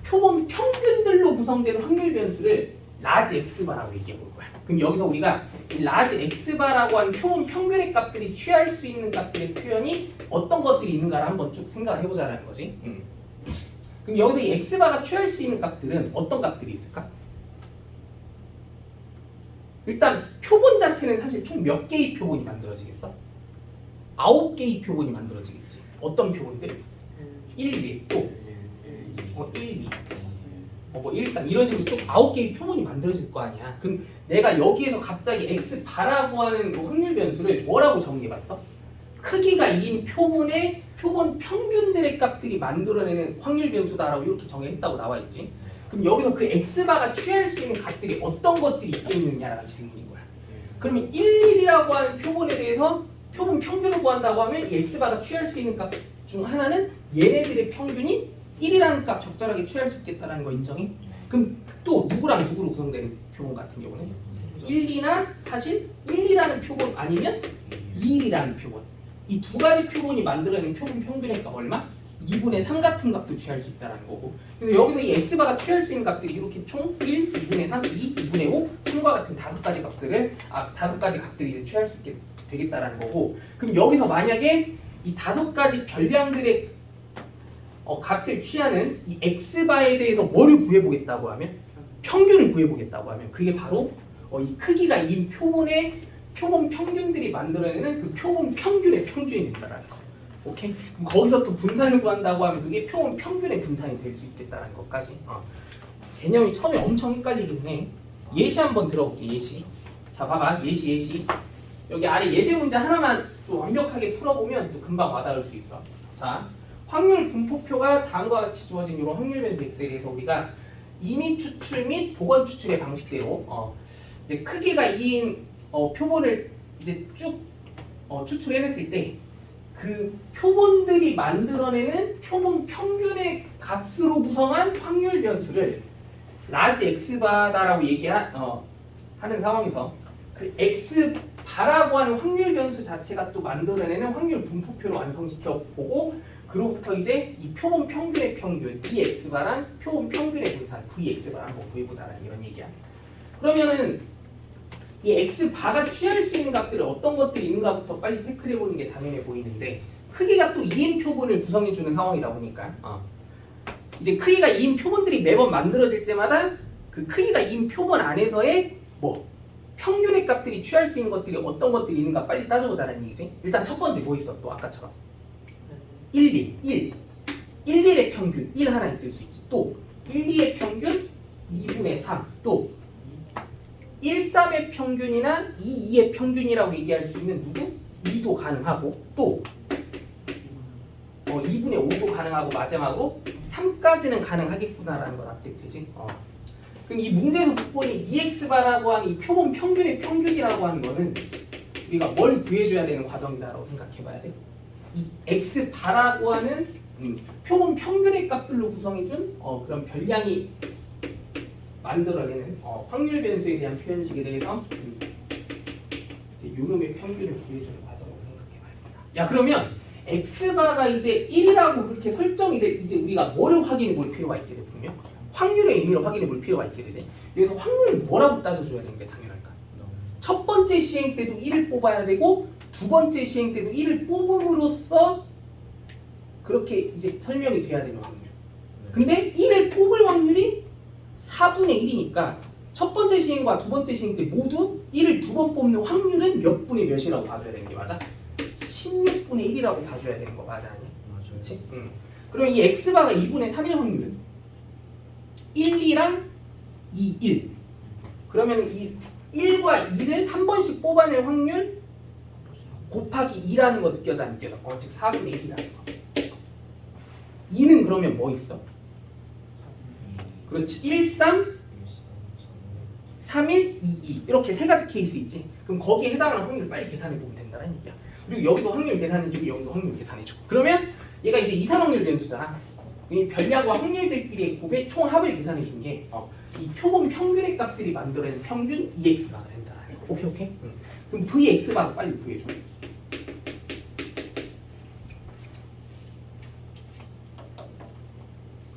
표본 평균들로 구성되는 확률 변수를 라지 x바라고 얘기해 볼 거야. 그럼 여기서 우리가 이 라지 x바라고 하는 표본 평균의 값들이 취할 수 있는 값들의 표현이 어떤 것들이 있는가를 한번 쭉 생각을 해보자라는 거지. 그럼 여기서 이 x바가 취할 수 있는 값들은 어떤 값들이 있을까? 일단 표본 자체는 사실 총 몇 개의 표본이 만들어지겠어? 9개의 표본이 만들어지겠지. 어떤 표본들? 1, 1, 또 1, 2, 1, 3 이런 식으로 쭉 9개의 표본이 만들어질 거 아니야. 그럼 내가 여기에서 갑자기 x바라고 하는 확률 변수를 뭐라고 정의해봤어? 크기가 2인 표본의 표본 평균들의 값들이 만들어내는 확률 변수다라고 이렇게 정의했다고 나와있지. 그럼 여기서 그 x바가 취할 수 있는 값들이 어떤 것들이 있겠느냐라는 질문인 거야. 그러면 1, 1이라고 하는 표본에 대해서 표본 평균을 구한다고 하면 이 x바가 취할 수 있는 값 중 하나는 얘네들의 평균이 1이라는 값 적절하게 취할 수 있겠다는 거 인정해? 그럼 또 누구랑 누구로 구성되는 표본 같은 경우는 1, 2나 사실 1, 2라는 표본 아니면 2, 1이라는 표본. 이 두 가지 표본이 만들어내는 표본 평균의 값 얼마? 2분의 3 같은 값도 취할 수 있다는 거고. 그래서 여기서 이 x바가 취할 수 있는 값들이 이렇게 총 1, 2분의 3, 2, 2분의 5, 3과 같은 다섯 가지 값들이 이제 취할 수 있게 되겠다라는 거고. 그럼 여기서 만약에 이 다섯 가지 별량들의 값을 취하는 이 x바에 대해서 뭐를 구해보겠다고 하면 평균을 구해보겠다고 하면 그게 바로 이 크기가 2인 표본의 표본 평균들이 만들어내는 그 표본 평균의 평균이 된다라는 거. 오케이? 그럼 거기서 또 분산을 구한다고 하면 그게 표본 평균의 분산이 될 수 있겠다는 것까지. 개념이 처음에 엄청 헷갈리긴 해. 예시 한번 들어볼게. 예시. 자, 봐봐. 예시. 여기 아래 예제 문제 하나만 좀 완벽하게 풀어보면 또 금방 와닿을 수 있어. 자, 확률 분포표가 다음과 같이 주어진 이런 확률 변수 엑셀에 대해서 우리가 임의 추출 및 복원 추출의 방식대로 이제 크기가 2인 표본을 이제 쭉 추출해냈을 때 그 표본들이 만들어내는 표본 평균의 값으로 구성한 확률 변수를 라지 x바다라고 하는 상황에서 그 x바라고 하는 확률 변수 자체가 또 만들어내는 확률 분포표를 완성시켜 보고 그로부터 이제 이 표본 평균의 평균 dx바랑 표본 평균의 분산 vx바를 한번 구해보자라는 이런 얘기야. 그러면은 이 x바가 취할 수 있는 값들이 어떤 것들이 있는가부터 빨리 체크해 보는 게 당연해 보이는데 크기가 또 2인 표본을 구성해 주는 상황이다 보니까 이제 크기가 2인 표본들이 매번 만들어질 때마다 그 크기가 2인 표본 안에서의 평균의 값들이 취할 수 있는 것들이 어떤 것들이 있는가 빨리 따져보자는 얘기지. 일단 첫 번째 뭐 있어? 또 아까처럼 1, 1의 평균 1 하나 있을 수 있지. 또 1, 2의 평균 2분의 3. 또 1, 3의 평균이나 2, 2의 평균이라고 얘기할 수 있는 누구? 2도 가능하고 또 2분의 5도 가능하고 마지막으로 3까지는 가능하겠구나라는 건 납득되지? 그럼 이 문제에서 묻고는 2x바라고 하는 이 표본 평균의 평균이라고 하는 거는 우리가 뭘 구해줘야 되는 과정이다라고 생각해봐야 돼. 이 x바라고 하는 표본 평균의 값들로 구성해준 그런 별량이 만들어내는 확률 변수에 대한 표현식에 대해서 이제 요놈의 평균을 구해주는 과정으로 생각해봐야 된다. 야 그러면 x바가 이제 1이라고 그렇게 설정이 돼 이제 우리가 뭐를 확인해 볼 필요가 있게 돼 보면 확률의 의미를 확인해 볼 필요가 있게 되지. 여기서 확률을 뭐라고 따져줘야 되는 게 당연할까? 첫 번째 시행 때도 1을 뽑아야 되고 두 번째 시행 때도 1을 뽑음으로써 그렇게 이제 설명이 돼야 되는 확률. 근데 1을 뽑을 확률이 4분의 1이니까 첫 번째 시행과 두 번째 시행 때 모두 1을 두 번 뽑는 확률은 몇 분의 몇이라고 봐줘야 되는 게 맞아? 16분의 1이라고 봐줘야 되는 거 맞아 아니야? 맞아요. 그렇지? 그럼 이 x바가 2분의 3일 확률은 1, 2랑 2, 1. 그러면 이 1과 2를 한 번씩 뽑아낼 확률 곱하기 2라는 거 느껴져 안 느껴져? 즉 4분의 1이라는 거. 2는 그러면 뭐 있어? 그렇지. 1, 3, 3일, 2, 2 이렇게 세 가지 케이스 있지. 그럼 거기에 해당하는 확률을 빨리 계산해 보면 된다는 얘기야. 그리고 여기도 확률 계산해주고 여기도 확률 계산해주고. 그러면 얘가 이제 이산 확률 변수잖아. 이 별량과 확률들끼리의 곱의 총합을 계산해 준 게 이 표본 평균의 값들이 만들어내는 평균 EX바가 된다는 거. 오케이. 그럼 VX바도 빨리 구해줘.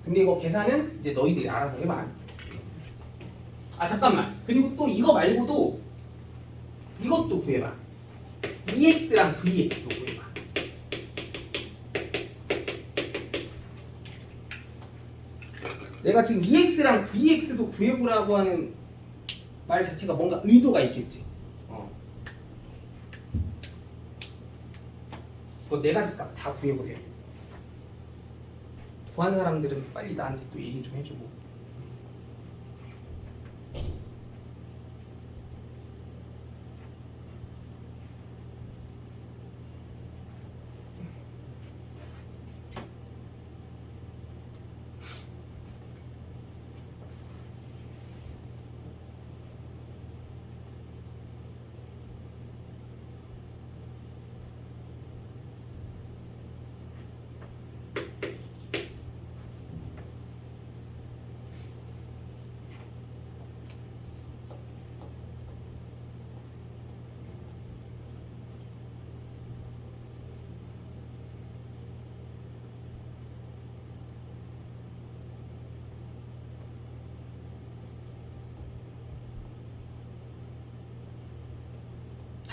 근데 이거 계산은 이제 너희들이 알아서 해봐. 아 잠깐만. 그리고 또 이거 말고도 이것도 구해봐. EX랑 VX도 구해봐. 내가 지금 EX랑 VX도 구해보라고 하는 말 자체가 뭔가 의도가 있겠지. 이거 네 가지 값 다 구해보세요. 구한 사람들은 빨리 나한테 또 얘기 좀 해주고.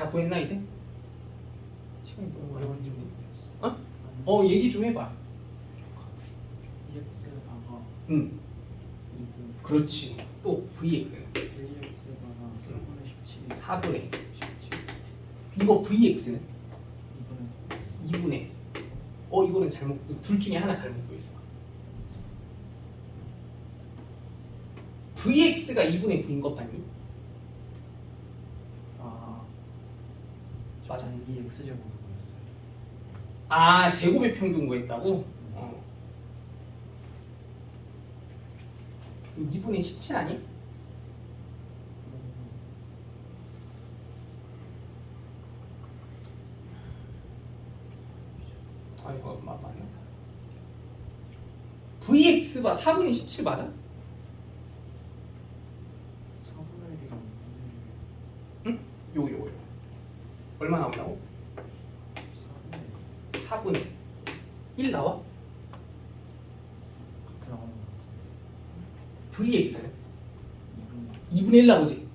다 구했나 이제? 시간이 너무 어려운지 많이 모르겠어. 얘기 좀 해봐. EX에다가 응, 2분 그렇지. 또 VX는 1EX에다가 4분의 17 4분의 17 이거 VX는 2분의 2분의 이거는 잘못 둘 중에 하나 잘못 구했어. VX가 2분의 9인 것 같니? 맞아. 저는 이 X제곱으로 보였어요. 아, 제곱의 평균 구했다고? 2분의 17 아니? 아 이거 맞나? VX가 4분의 17 맞아? 4분의 1이랑 응? 요거 얼마 나오냐고? 4분의 4분의 1 나와? 그렇게 나오는 것 같은데 VX는 2분의 2분의 1 나오지?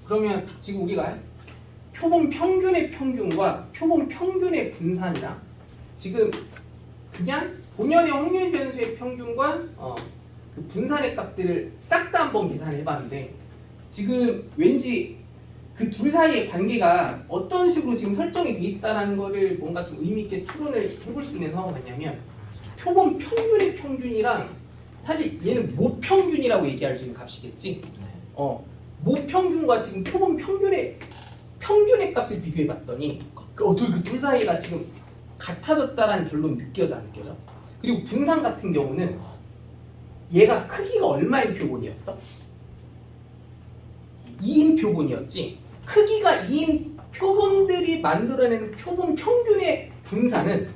그러면 지금 우리가 표본 평균의 평균과 표본 평균의 분산이랑 지금 그냥 본연의 확률 변수의 평균과 그 분산의 값들을 싹 다 한번 계산해 봤는데 지금 왠지 그 둘 사이의 관계가 어떤 식으로 지금 설정이 돼 있다는 거를 뭔가 좀 의미 있게 추론을 해볼 수 있는 상황이 뭐냐면 표본 평균의 평균이랑 사실 얘는 모평균이라고 얘기할 수 있는 값이겠지. 모평균과 지금 표본 평균의 값을 비교해 봤더니 그둘 사이가 지금 같아졌다라는 결론 느껴져 안 느껴져? 그리고 분산 같은 경우는 얘가 크기가 얼마인 표본이었어? 2인 표본이었지. 크기가 2인 표본들이 만들어내는 표본 평균의 분산은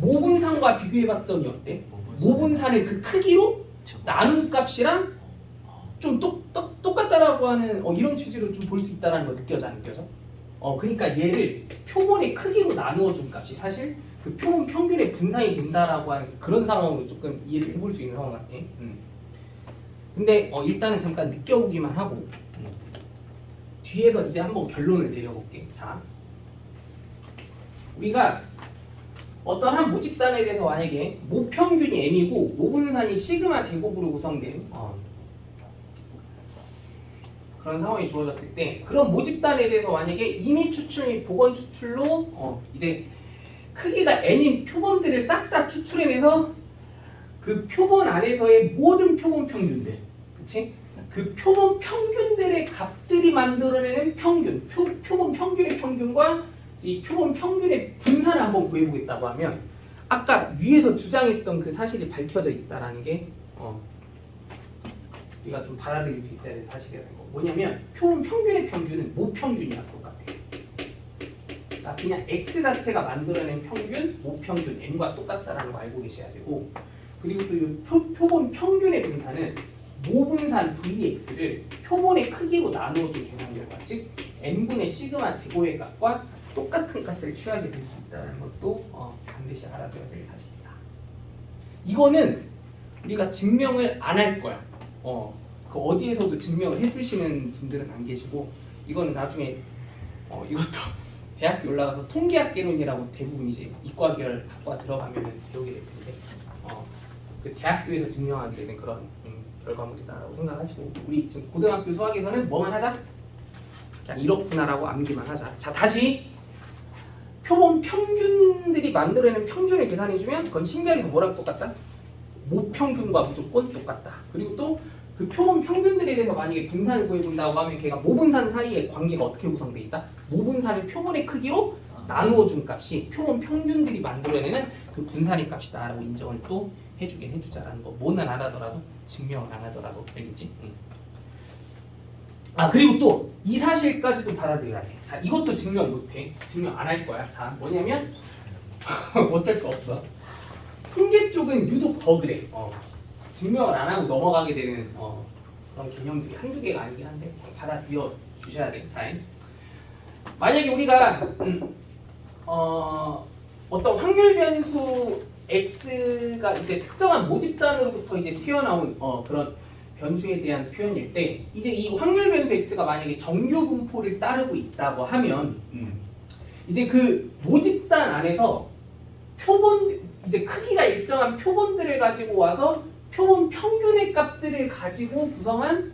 모분산과 비교해 봤더니 어때? 모분산의 그 크기로 나눈 값이랑 좀 똑같다라고 하는 이런 취지로 좀 볼 수 있다는 거 느껴져 안 느껴져? 그러니까 얘를 표본의 크기로 나누어 준 값이 사실 그 표본 평균의 분산이 된다라고 하는 그런 상황으로 조금 이해를 해볼 수 있는 상황 같아. 근데 일단은 잠깐 느껴보기만 하고 뒤에서 이제 한번 결론을 내려볼게. 자, 우리가 어떤 한 모집단에 대해서 만약에 모평균이 m이고 모분산이 시그마 제곱으로 구성된 그런 상황이 주어졌을 때 그런 모집단에 대해서 만약에 임의 추출 및 복원 추출로 이제 크기가 n인 표본들을 싹 다 추출해내서 그 표본 안에서의 모든 표본 평균들, 그치? 그 표본 평균들의 값들이 만들어내는 평균, 표본 평균의 평균과 이 표본 평균의 분산을 한번 구해보겠다고 하면 아까 위에서 주장했던 그 사실이 밝혀져 있다라는 게 우리가 좀 받아들일 수 있어야 되는 사실이라는 거. 뭐냐면 표본 평균의 평균은 모평균이랑 똑같아. 그러니까 그냥 x 자체가 만들어낸 평균, 모평균 n과 똑같다라는 거 알고 계셔야 되고, 그리고 또 이 표본 평균의 분산은 모분산 vx를 표본의 크기로 나누어준 계산 결과, 즉 n분의 시그마 제곱의 값과 똑같은 값을 취하게 될 수 있다는 것도 반드시 알아둬야 될 사실이다. 이거는 우리가 증명을 안 할 거야. 그 어디에서도 증명을 해주시는 분들은 안 계시고, 이거는 나중에 이것도 대학교 올라가서 통계학개론이라고 대부분 이제 이과 계열 학과 들어가면은 배우게 될 텐데, 그 대학교에서 증명하게 되는 그런 결과물이다라고 생각하시고, 우리 지금 고등학교 수학에서는 뭐만 하자? 그냥 이렇구나라고 암기만 하자. 자, 다시 표본 평균들이 만들어내는 평균을 계산해주면 그건 신기하게 뭐랑 똑같다? 모평균과 무조건 똑같다. 그리고 또 그 표본 평균들에 대해서 만약에 분산을 구해본다고 하면 걔가 모분산 사이의 관계가 어떻게 구성돼 있다? 모분산을 표본의 크기로 나누어 준 값이 표본 평균들이 만들어내는 그 분산의 값이다 라고 인정을 또 해주긴 해주자라는 거. 뭐는 안 하더라도 증명을 안 하더라도. 알겠지? 그리고 또 이 사실까지도 받아들여야 돼. 자, 이것도 증명 못해. 증명 안 할 거야. 자, 뭐냐면 어쩔 수 없어. 통계 쪽은 유독 더 그래. 증명을 안 하고 넘어가게 되는 그런 개념들이 한두 개가 아니긴 한데 받아들여 주셔야 돼. 자, 만약에 우리가 어떤 확률 변수 x가 이제 특정한 모집단으로부터 이제 튀어나온 그런 변수에 대한 표현일 때 이제 이 확률 변수 x가 만약에 정규 분포를 따르고 있다고 하면 이제 그 모집단 안에서 표본 이제 크기가 일정한 표본들을 가지고 와서 표본 평균의 값들을 가지고 구성한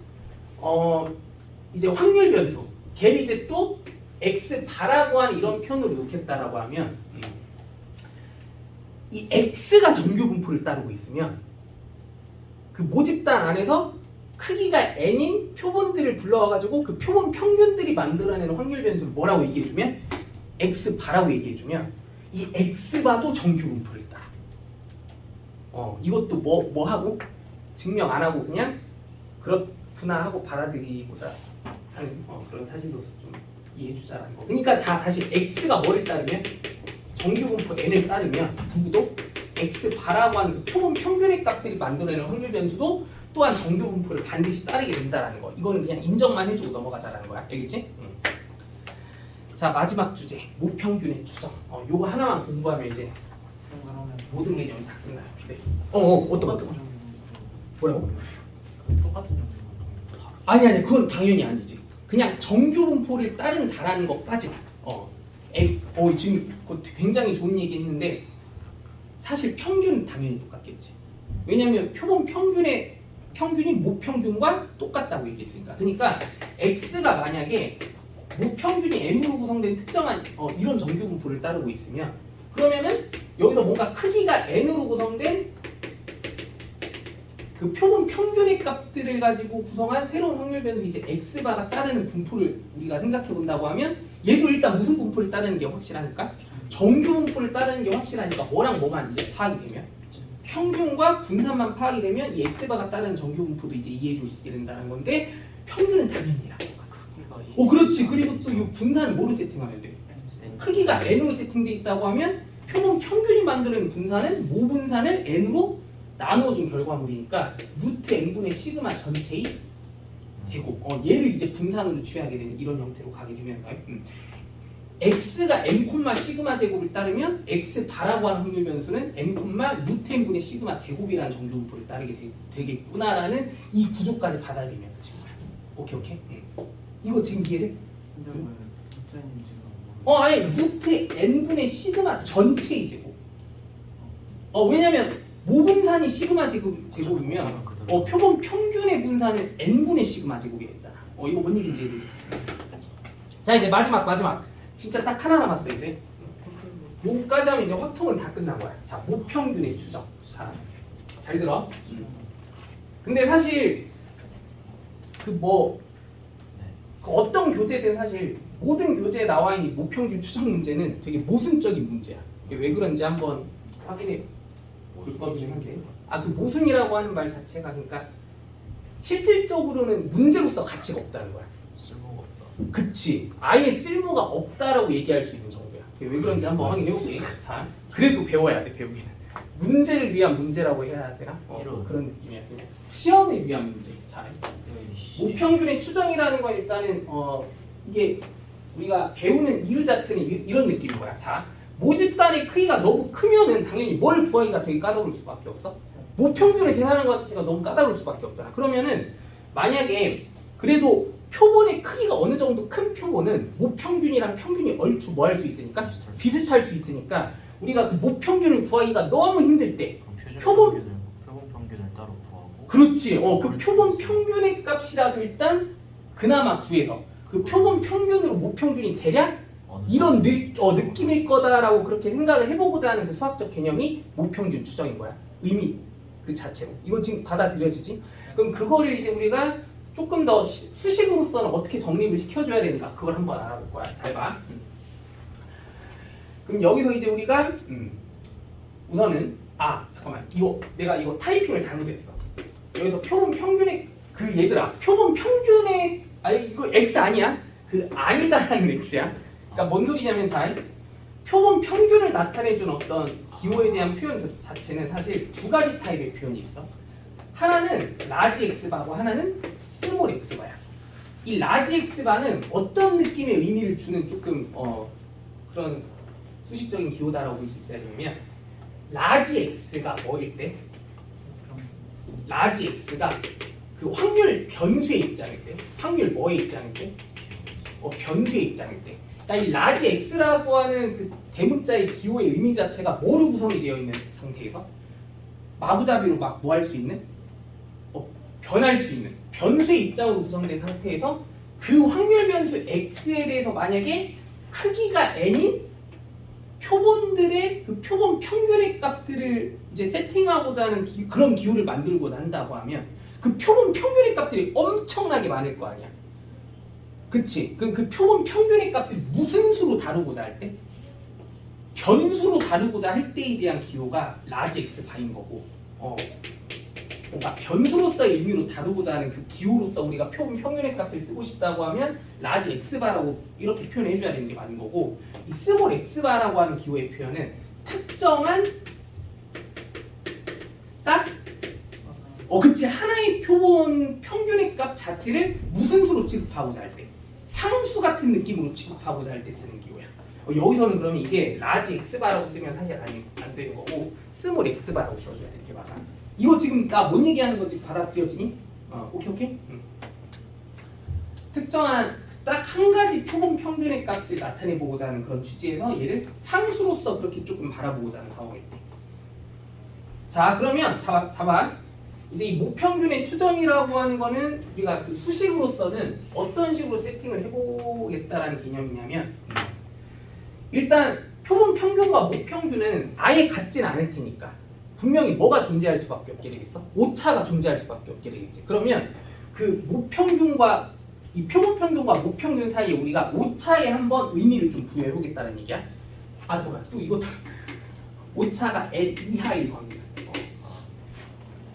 이제 확률 변수 걔를 이제 또 x 바라고 하는 이런 표현으로 놓겠다라고 하면 이 x가 정규 분포를 따르고 있으면 그 모집단 안에서 크기가 n인 표본들을 불러와가지고 그 표본 평균들이 만들어내는 확률 변수를 뭐라고 얘기해주면 x 바라고 얘기해주면 이 x 바도 정규 분포를 따라. 이것도 뭐 하고 증명 안 하고 그냥 그렇구나 하고 받아들이고자 하는 그런 사실로서 좀 이해해주자라는 거. 그러니까 자 다시 x가 뭐를 따르면 정규 분포 n을 따르면 누구도 x 바라고 하는 그 표본 평균의 값들이 만들어내는 확률 변수도 또한 정규 분포를 반드시 따르게 된다라는 거. 이거는 그냥 인정만 해주고 넘어가자라는 거야. 알겠지? 자 마지막 주제 모평균의 추정. 요거 하나만 공부하면 이제 그러면 모든 개념이 다 끝나요. 네. 어떤 거? 뭐라고? 똑같은 정도. 아니 그건 당연히 아니지. 그냥 정규 분포를 따른다라는 것까지만. 지금 그거 굉장히 좋은 얘기했는데 사실 평균은 당연히 똑같겠지. 왜냐면 표본 평균이 모평균과 똑같다고 얘기했으니까. 그러니까 x가 만약에 모평균이 m으로 구성된 특정한 이런 정규 분포를 따르고 있으면 그러면은 여기서 뭔가 크기가 n으로 구성된 그 표본 평균의 값들을 가지고 구성한 새로운 확률 변수 이제 x바가 따르는 분포를 우리가 생각해 본다고 하면 얘도 일단 무슨 분포를 따르는 게 확실하니까 정규 분포를 따르는 게 확실하니까 뭐랑 뭐만 이제 파악이 되면 평균과 분산만 파악이 되면 이 x바가 따르는 정규 분포도 이제 이해해 줄 수 있게 된다는 건데 평균은 당연히라고. 그렇지. 그리고 또 이 분산을 뭐로 세팅하면 돼? 크기가 n으로 세팅돼 있다고 하면 표본 평균이 만드는 분산은 모분산을 n으로 나누어준 결과물이니까 루트 n분의 시그마 전체의 제곱. 얘를 이제 분산으로 취하게 되는 이런 형태로 가게 되면서 x가 n, 시그마 제곱을 따르면 x 바라고 하는 확률 변수는 n, 루트 n분의 시그마 제곱이라는 정규 분포를 따르게 되겠구나라는 이 구조까지 받아들이면 그치? 오케이. 이거 지금 이해돼? 근데 왜 문자인지가 아니 루트 n분의 시그마 전체의 제곱. 왜냐면 모분산이 시그마 제곱이면 표본 평균의 분산은 n분의 시그마 제곱이랬잖아. 이거 뭔 얘기인지 이해되지? 자 이제 마지막 진짜 딱 하나 남았어 이제. 요까지 하면 이제 확통은 다 끝난 거야. 자 모평균의 추정. 자 잘 들어. 근데 사실 그 어떤 교재든 사실 모든 교재에 나와 있는 모평균 추정 문제는 되게 모순적인 문제야. 이게 왜 그런지 한번 확인해 볼 거긴 한데, 그 모순이라고 하는 말 자체가 그러니까 실질적으로는 문제로서 가치가 없다는 거야. 쓸모가 없다. 그치. 아예 쓸모가 없다라고 얘기할 수 있는 정도야. 왜 그런지 한번 확인해 볼게. 자, 그래도 배워야 돼 배우기는. 문제를 위한 문제라고 해야 되나? 그런 느낌이야. 시험을 위한 문제. 자. 모평균의 추정이라는 건 일단은 이게 우리가 배우는 이유 자체는 이런 느낌인 거야. 자, 모집단의 크기가 너무 크면은 당연히 뭘 구하기가 되게 까다로울 수밖에 없어. 모평균을 계산하는 것 자체가 너무 까다로울 수밖에 없잖아. 그러면은 만약에 그래도 표본의 크기가 어느 정도 큰 표본은 모평균이랑 평균이 얼추 뭐 할 수 있으니까 비슷할 수 있으니까 우리가 그 모평균을 구하기가 너무 힘들 때 표본 평균을 따로 구하고. 그렇지. 그 표본 평균의 값이라도 일단 그나마 구해서 그 표본 평균으로 모평균이 대략 이런 느낌일 거다라고 그렇게 생각을 해보고자 하는 그 수학적 개념이 모평균 추정인 거야. 의미 그 자체로. 이거 지금 받아들여지지? 그럼 그거를 이제 우리가 조금 더 수식으로서는 어떻게 정립을 시켜줘야 되는가 그걸 한번 알아볼 거야. 잘 봐. 그럼 여기서 이제 우리가 우선은 잠깐만 내가 이거 타이핑을 잘못했어. 여기서 표본 평균의 얘들아 표본 평균의 이거 x 아니야? 아니다라는 x야. 그러니까 뭔 소리냐면 표본 평균을 나타내준 어떤 기호에 대한 표현 자체는 사실 두 가지 타입의 표현이 있어. 하나는 라지 x바고 하나는 스몰 x바야. 이 라지 x바는 어떤 느낌의 의미를 주는 조금 그런 수식적인 기호다라고 볼 수 있어야 되냐면 라지 x가 뭐일 때? 라지 x가 그 확률 변수의 입장일 때, 확률 뭐의 입장일 때, 변수의 입장일 때. 그러니까 이 라지 x라고 하는 그 대문자의 기호의 의미 자체가 뭐로 구성이 되어 있는 상태에서 마구잡이로 막 뭐 할 수 있는, 변할 수 있는 변수의 입장으로 구성된 상태에서 그 확률 변수 x에 대해서 만약에 크기가 n인 표본들의 그 표본 평균의 값들을 이제 세팅하고자 하는 그런 기호를 만들고자 한다고 하면 그 표본 평균의 값들이 엄청나게 많을 거 아니야. 그치? 그럼 그 표본 평균의 값을 무슨 수로 다루고자 할 때? 변수로 다루고자 할 때에 대한 기호가 라지 x 바인 거고, 그러니까 변수로서의 의미로 다루고자 하는 그 기호로서 우리가 표본 평균의 값을 쓰고 싶다고 하면 라지 x바라고 이렇게 표현해 줘야 되는 게 맞는 거고, 이 스몰 x바라고 하는 기호의 표현은 특정한 딱 그치, 하나의 표본 평균의 값 자체를 무슨 수로 취급하고자 할 때, 상수 같은 느낌으로 취급하고자 할 때 쓰는 기호야. 여기서는 그러면 이게 라지 x바라고 쓰면 사실 안 되는 거고 스몰 x바라고 써줘야 되는 게 맞아. 이거 지금 나 뭔 얘기하는 거지 받아들여지니? 오케이? 특정한 딱 한 가지 표본 평균의 값을 나타내보고자 하는 그런 취지에서 얘를 상수로서 그렇게 조금 바라보고자 하는 상황일 때. 자, 그러면 잡아. 이제 이 모평균의 추정이라고 하는 거는 우리가 그 수식으로서는 어떤 식으로 세팅을 해보겠다라는 개념이냐면, 일단 표본 평균과 모평균은 아예 같진 않을 테니까 분명히 뭐가 존재할 수밖에 없게 되겠어? 오차가 존재할 수밖에 없게 되겠지. 그러면 그 모평균과 이 표본 평균과 모평균 사이에 우리가 오차에 한번 의미를 좀 부여해 보겠다는 얘기야. 잠깐, 또 이것도 오차가 L 이하일 겁니다.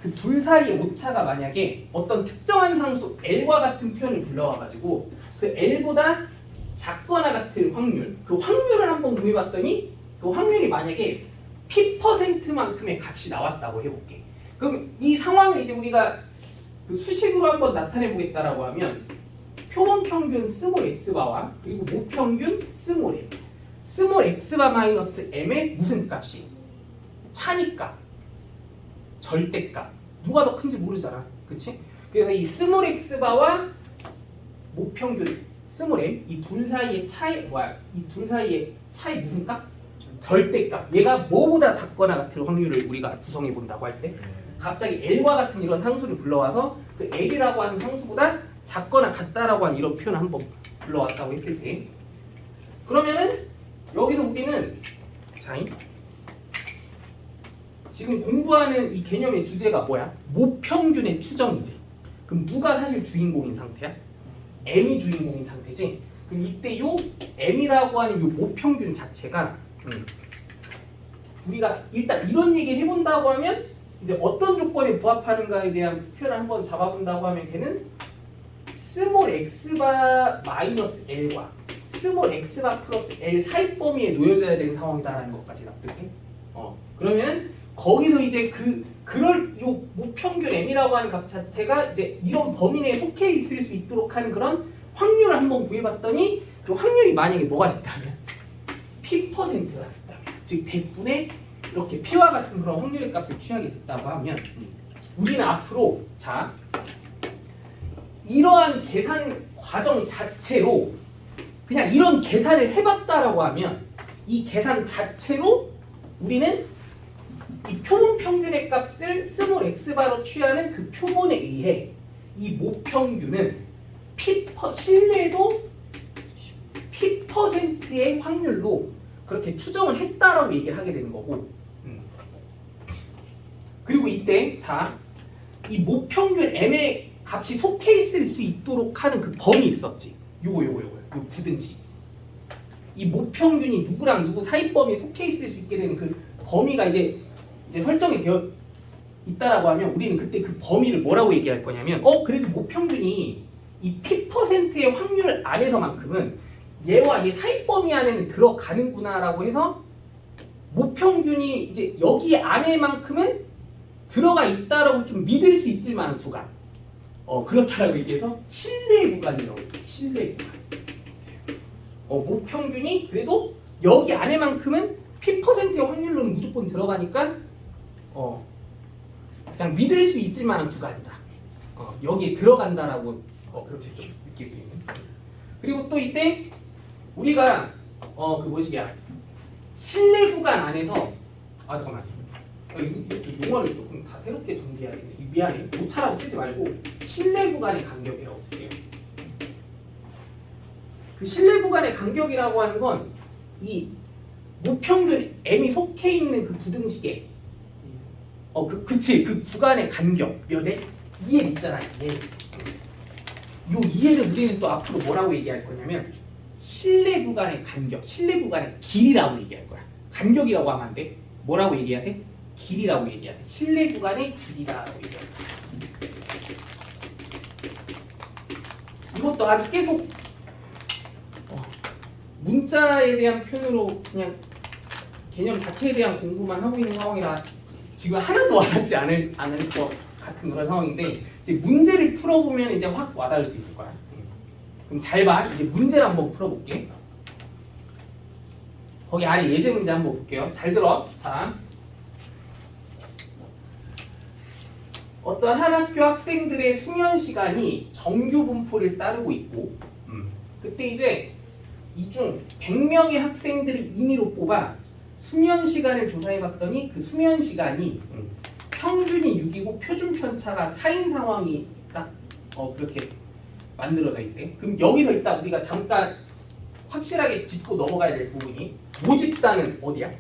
그 둘 사이의 오차가 만약에 어떤 특정한 상수 L과 같은 표현을 불러와가지고 그 L보다 작거나 같은 확률, 그 확률을 한번 구해봤더니 그 확률이 만약에 P%만큼의 값이 나왔다고 해볼게. 그럼 이 상황을 이제 우리가 그 수식으로 한번 나타내 보겠다라고 하면 표본 평균 스몰 x바와 그리고 모평균 스몰 m, 스몰 x바 마이너스 m의 무슨 값이? 차니까 절대값. 누가 더 큰지 모르잖아. 그치? 그래서 이 스몰 x바와 모평균 스몰 m, 이 둘 사이의 차이 이 둘 사이의 차이 무슨 값? 절대값. 얘가 뭐보다 작거나 같을 확률을 우리가 구성해 본다고 할 때 갑자기 L과 같은 이런 상수를 불러와서 그 L이라고 하는 상수보다 작거나 같다라고 하는 이런 표현을 한번 불러왔다고 했을 때, 그러면은 여기서 우리는 지금 공부하는 이 개념의 주제가 뭐야? 모평균의 추정이지. 그럼 누가 사실 주인공인 상태야? M이 주인공인 상태지. 그럼 이때 요 M이라고 하는 요 모평균 자체가 우리가 일단 이런 얘기를 해본다고 하면 이제 어떤 조건에 부합하는가에 대한 표현을 한번 잡아본다고 하면 걔는 스몰 x바 마이너스 l과 스몰 x바 플러스 l 사이 범위에 놓여져야 되는 상황이다라는 것까지 납득해? 그러면 거기서 이제 그럴 요 모평균 m이라고 하는 값 자체가 이제 이런 범위 내에 속해 있을 수 있도록 하는 그런 확률을 한번 구해봤더니 그 확률이 만약에 뭐가 됐다면 P%가 됐다면, 즉 100분의 이렇게 P와 같은 그런 확률의 값을 취하게 됐다고 하면 우리는 앞으로 이러한 계산 과정 자체로 그냥 이런 계산을 해봤다라고 하면 이 계산 자체로 우리는 이 표본 평균의 값을 스몰 x바로 취하는 그 표본에 의해 이 모평균은 신뢰도 P%의 확률로 그렇게 추정을 했다라고 얘기를 하게 되는 거고, 그리고 이때 이 모평균 m의 값이 속해 있을 수 있도록 하는 그 범위 있었지. 요거 부등식. 이 모평균이 누구랑 누구 사이 범위에 속해 있을 수 있게 되는 그 범위가 이제 설정이 되어 있다라고 하면 우리는 그때 그 범위를 뭐라고 얘기할 거냐면 그래도 모평균이 이 P%의 확률 안에서만큼은 얘와 얘 사이 범위 안에는 들어가는구나라고 해서 모평균이 이제 여기 안에만큼은 들어가 있다라고 좀 믿을 수 있을 만한 구간. 그렇다라고 얘기해서 신뢰의 구간이라고 해요. 신뢰의 구간. 모평균이 그래도 여기 안에만큼은 P%의 확률로는 무조건 들어가니까 그냥 믿을 수 있을 만한 구간이다. 여기에 들어간다라고 그렇게 좀 느낄 수 있는. 그리고 또 이때 우리가 그 뭐시기야 실내 구간 안에서 잠깐만 이 용어를 조금 다 새롭게 정리해야겠네. 미안해. 모차라고 쓰지 말고 실내 구간의 간격이라고 쓸게요. 그 실내 구간의 간격이라고 하는 건 이 무평균 m이 속해 있는 그 부등식에 그치 그 구간의 간격 몇에 2L 있잖아. 2L. 요 2L을 우리는 또 앞으로 뭐라고 얘기할 거냐면 실내 구간의 간격, 실내 구간의 길이라고 얘기할 거야. 간격이라고 하면 안 돼. 뭐라고 얘기해야 돼? 길이라고 얘기해야 돼. 실내 구간의 길이라고 얘기해야 돼. 이것도 아직 계속 문자에 대한 표현으로 그냥 개념 자체에 대한 공부만 하고 있는 상황이라 지금 하나도 와닿지 않을 것 같은 그런 상황인데 이제 문제를 풀어보면 이제 확 와닿을 수 있을 거야. 그럼 잘 봐. 이제 문제를 한번 풀어볼게. 거기 아래 예제 문제 한번 볼게요. 잘 들어. 자, 어떤 한 학교 학생들의 수면 시간이 정규 분포를 따르고 있고, 그때 이제 이 중 100명의 학생들을 임의로 뽑아 수면 시간을 조사해봤더니 그 수면 시간이 평균이 6이고 표준 편차가 4인 상황이 딱 그렇게 만들어져 있대. 그럼 여기서 일단 우리가 잠깐 확실하게 짚고 넘어가야 될 부분이 모집단은 어디야?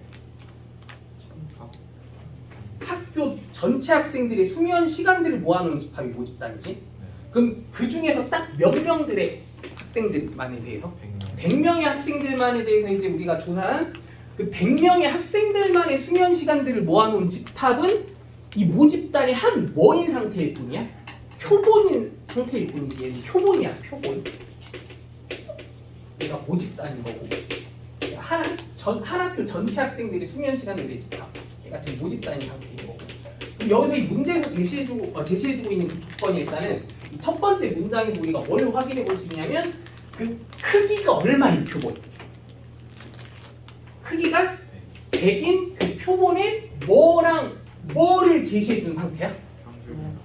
학교 전체 학생들의 수면 시간들을 모아놓은 집합이 모집단이지. 그럼 그 중에서 딱 몇 명들의 학생들만에 대해서 100명의 학생들만에 대해서 이제 우리가 조사한 그 100명의 학생들만의 수면 시간들을 모아놓은 집합은 이 모집단이 한 뭐인 상태일 뿐이야? 표본인 상태일 뿐이지. 얘는 표본이야, 표본. 얘가 모집단인 거고. 한 학교 전체 학생들의 수면 시간들의 집합. 얘가 지금 모집단인 상태인 거고. 그럼 여기서 이 문제에서 제시해두고 있는 그 조건이 일단은 이 첫 번째 문장에서 우리가 뭘 확인해 볼 수 있냐면 그 크기가 얼마인 표본. 크기가 100인 그 표본에 뭐를 제시해 준 상태야?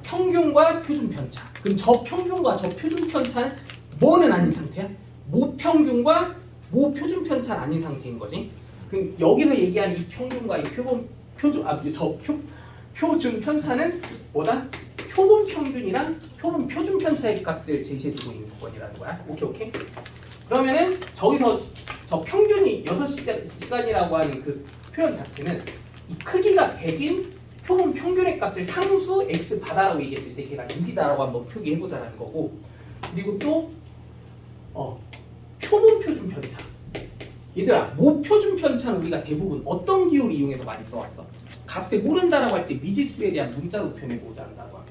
평균과 표준 편차. 그럼 저 평균과 저 표준 편차는 뭐는 아닌 상태야? 모평균과 모표준 편차는 아닌 상태인 거지. 그럼 여기서 얘기하는 이 평균과 이 표준 편차는 뭐다? 표본 평균이랑 표본 표준 편차의 값을 제시해주고 있는 조건이라는 거야. 오케이. 그러면은 저기서 저 평균이 6시간이라고 하는 그 표현 자체는 이 크기가 100인 표본 평균의 값을 상수 x 바다라고 얘기했을 때 걔가 6이다라고 한번 표기해보자라는 거고, 그리고 또 표본 표준 편차. 얘들아, 모표준 편차는 우리가 대부분 어떤 기호를 이용해서 많이 써왔어? 값을 모른다라고 할 때 미지수에 대한 문자로 표현해보자 한다고 하면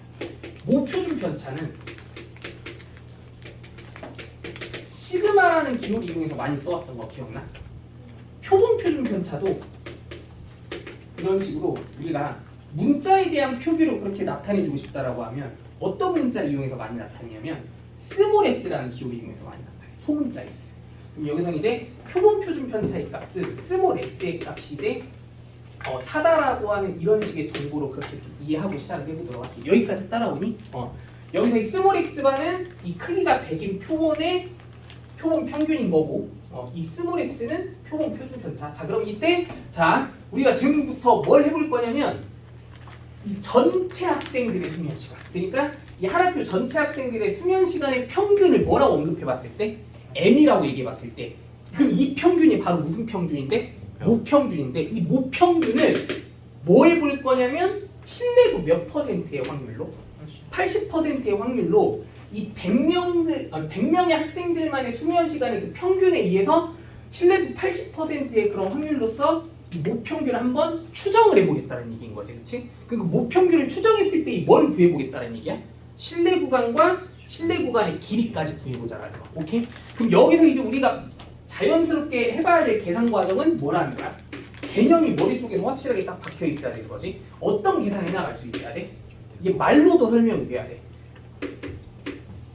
모표준 편차는 시그마라는 기호를 이용해서 많이 써왔던 거 기억나? 표본 표준 편차도 이런 식으로 우리가 문자에 대한 표기로 그렇게 나타내주고 싶다라고 하면 어떤 문자를 이용해서 많이 나타내냐면 스몰 s라는 기호를 이용해서 많이 나타내. 소문자 s. 그럼 여기서는 이제 표본 표준 편차의 값은 스몰 s의 값이 이제 4다라고 하는 이런 식의 정보로 그렇게 좀 이해하고 시작을 해보도록 할게요. 여기까지 따라오니? 여기서 이 스몰 x바는 이 크기가 100인 표본의 표본 평균인 거고, 이 스몰 s는 표본 표준 편차. 자, 그럼 이때 우리가 지금부터 뭘 해볼 거냐면 이 전체 학생들의 수면 시간. 그러니까 이 한 학교 전체 학생들의 수면 시간의 평균을 뭐라고 언급해봤을 때 m이라고 얘기해봤을 때 그럼 이 평균이 바로 무슨 평균인데? 모평균인데 이 모평균을 뭐 해볼 거냐면 신뢰도 몇 %의 확률로? 80%의 확률로 이 100명의 학생들만의 수면 시간의 그 평균에 의해서 신뢰도 80%의 그런 확률로서 이 모평균을 한번 추정을 해보겠다는 얘기인 거지, 그렇지? 그 모평균을 추정했을 때 뭘 구해보겠다는 얘기야? 신뢰 구간과 신뢰 구간의 길이까지 구해보자라는 거. 오케이? 그럼 여기서 이제 우리가 자연스럽게 해봐야 될 계산 과정은 뭐라는 거야? 개념이 머릿속에 확실하게 딱 박혀 있어야 되는 거지. 어떤 계산을 해나갈 수 있어야 돼? 이게 말로도 설명이 돼야 돼.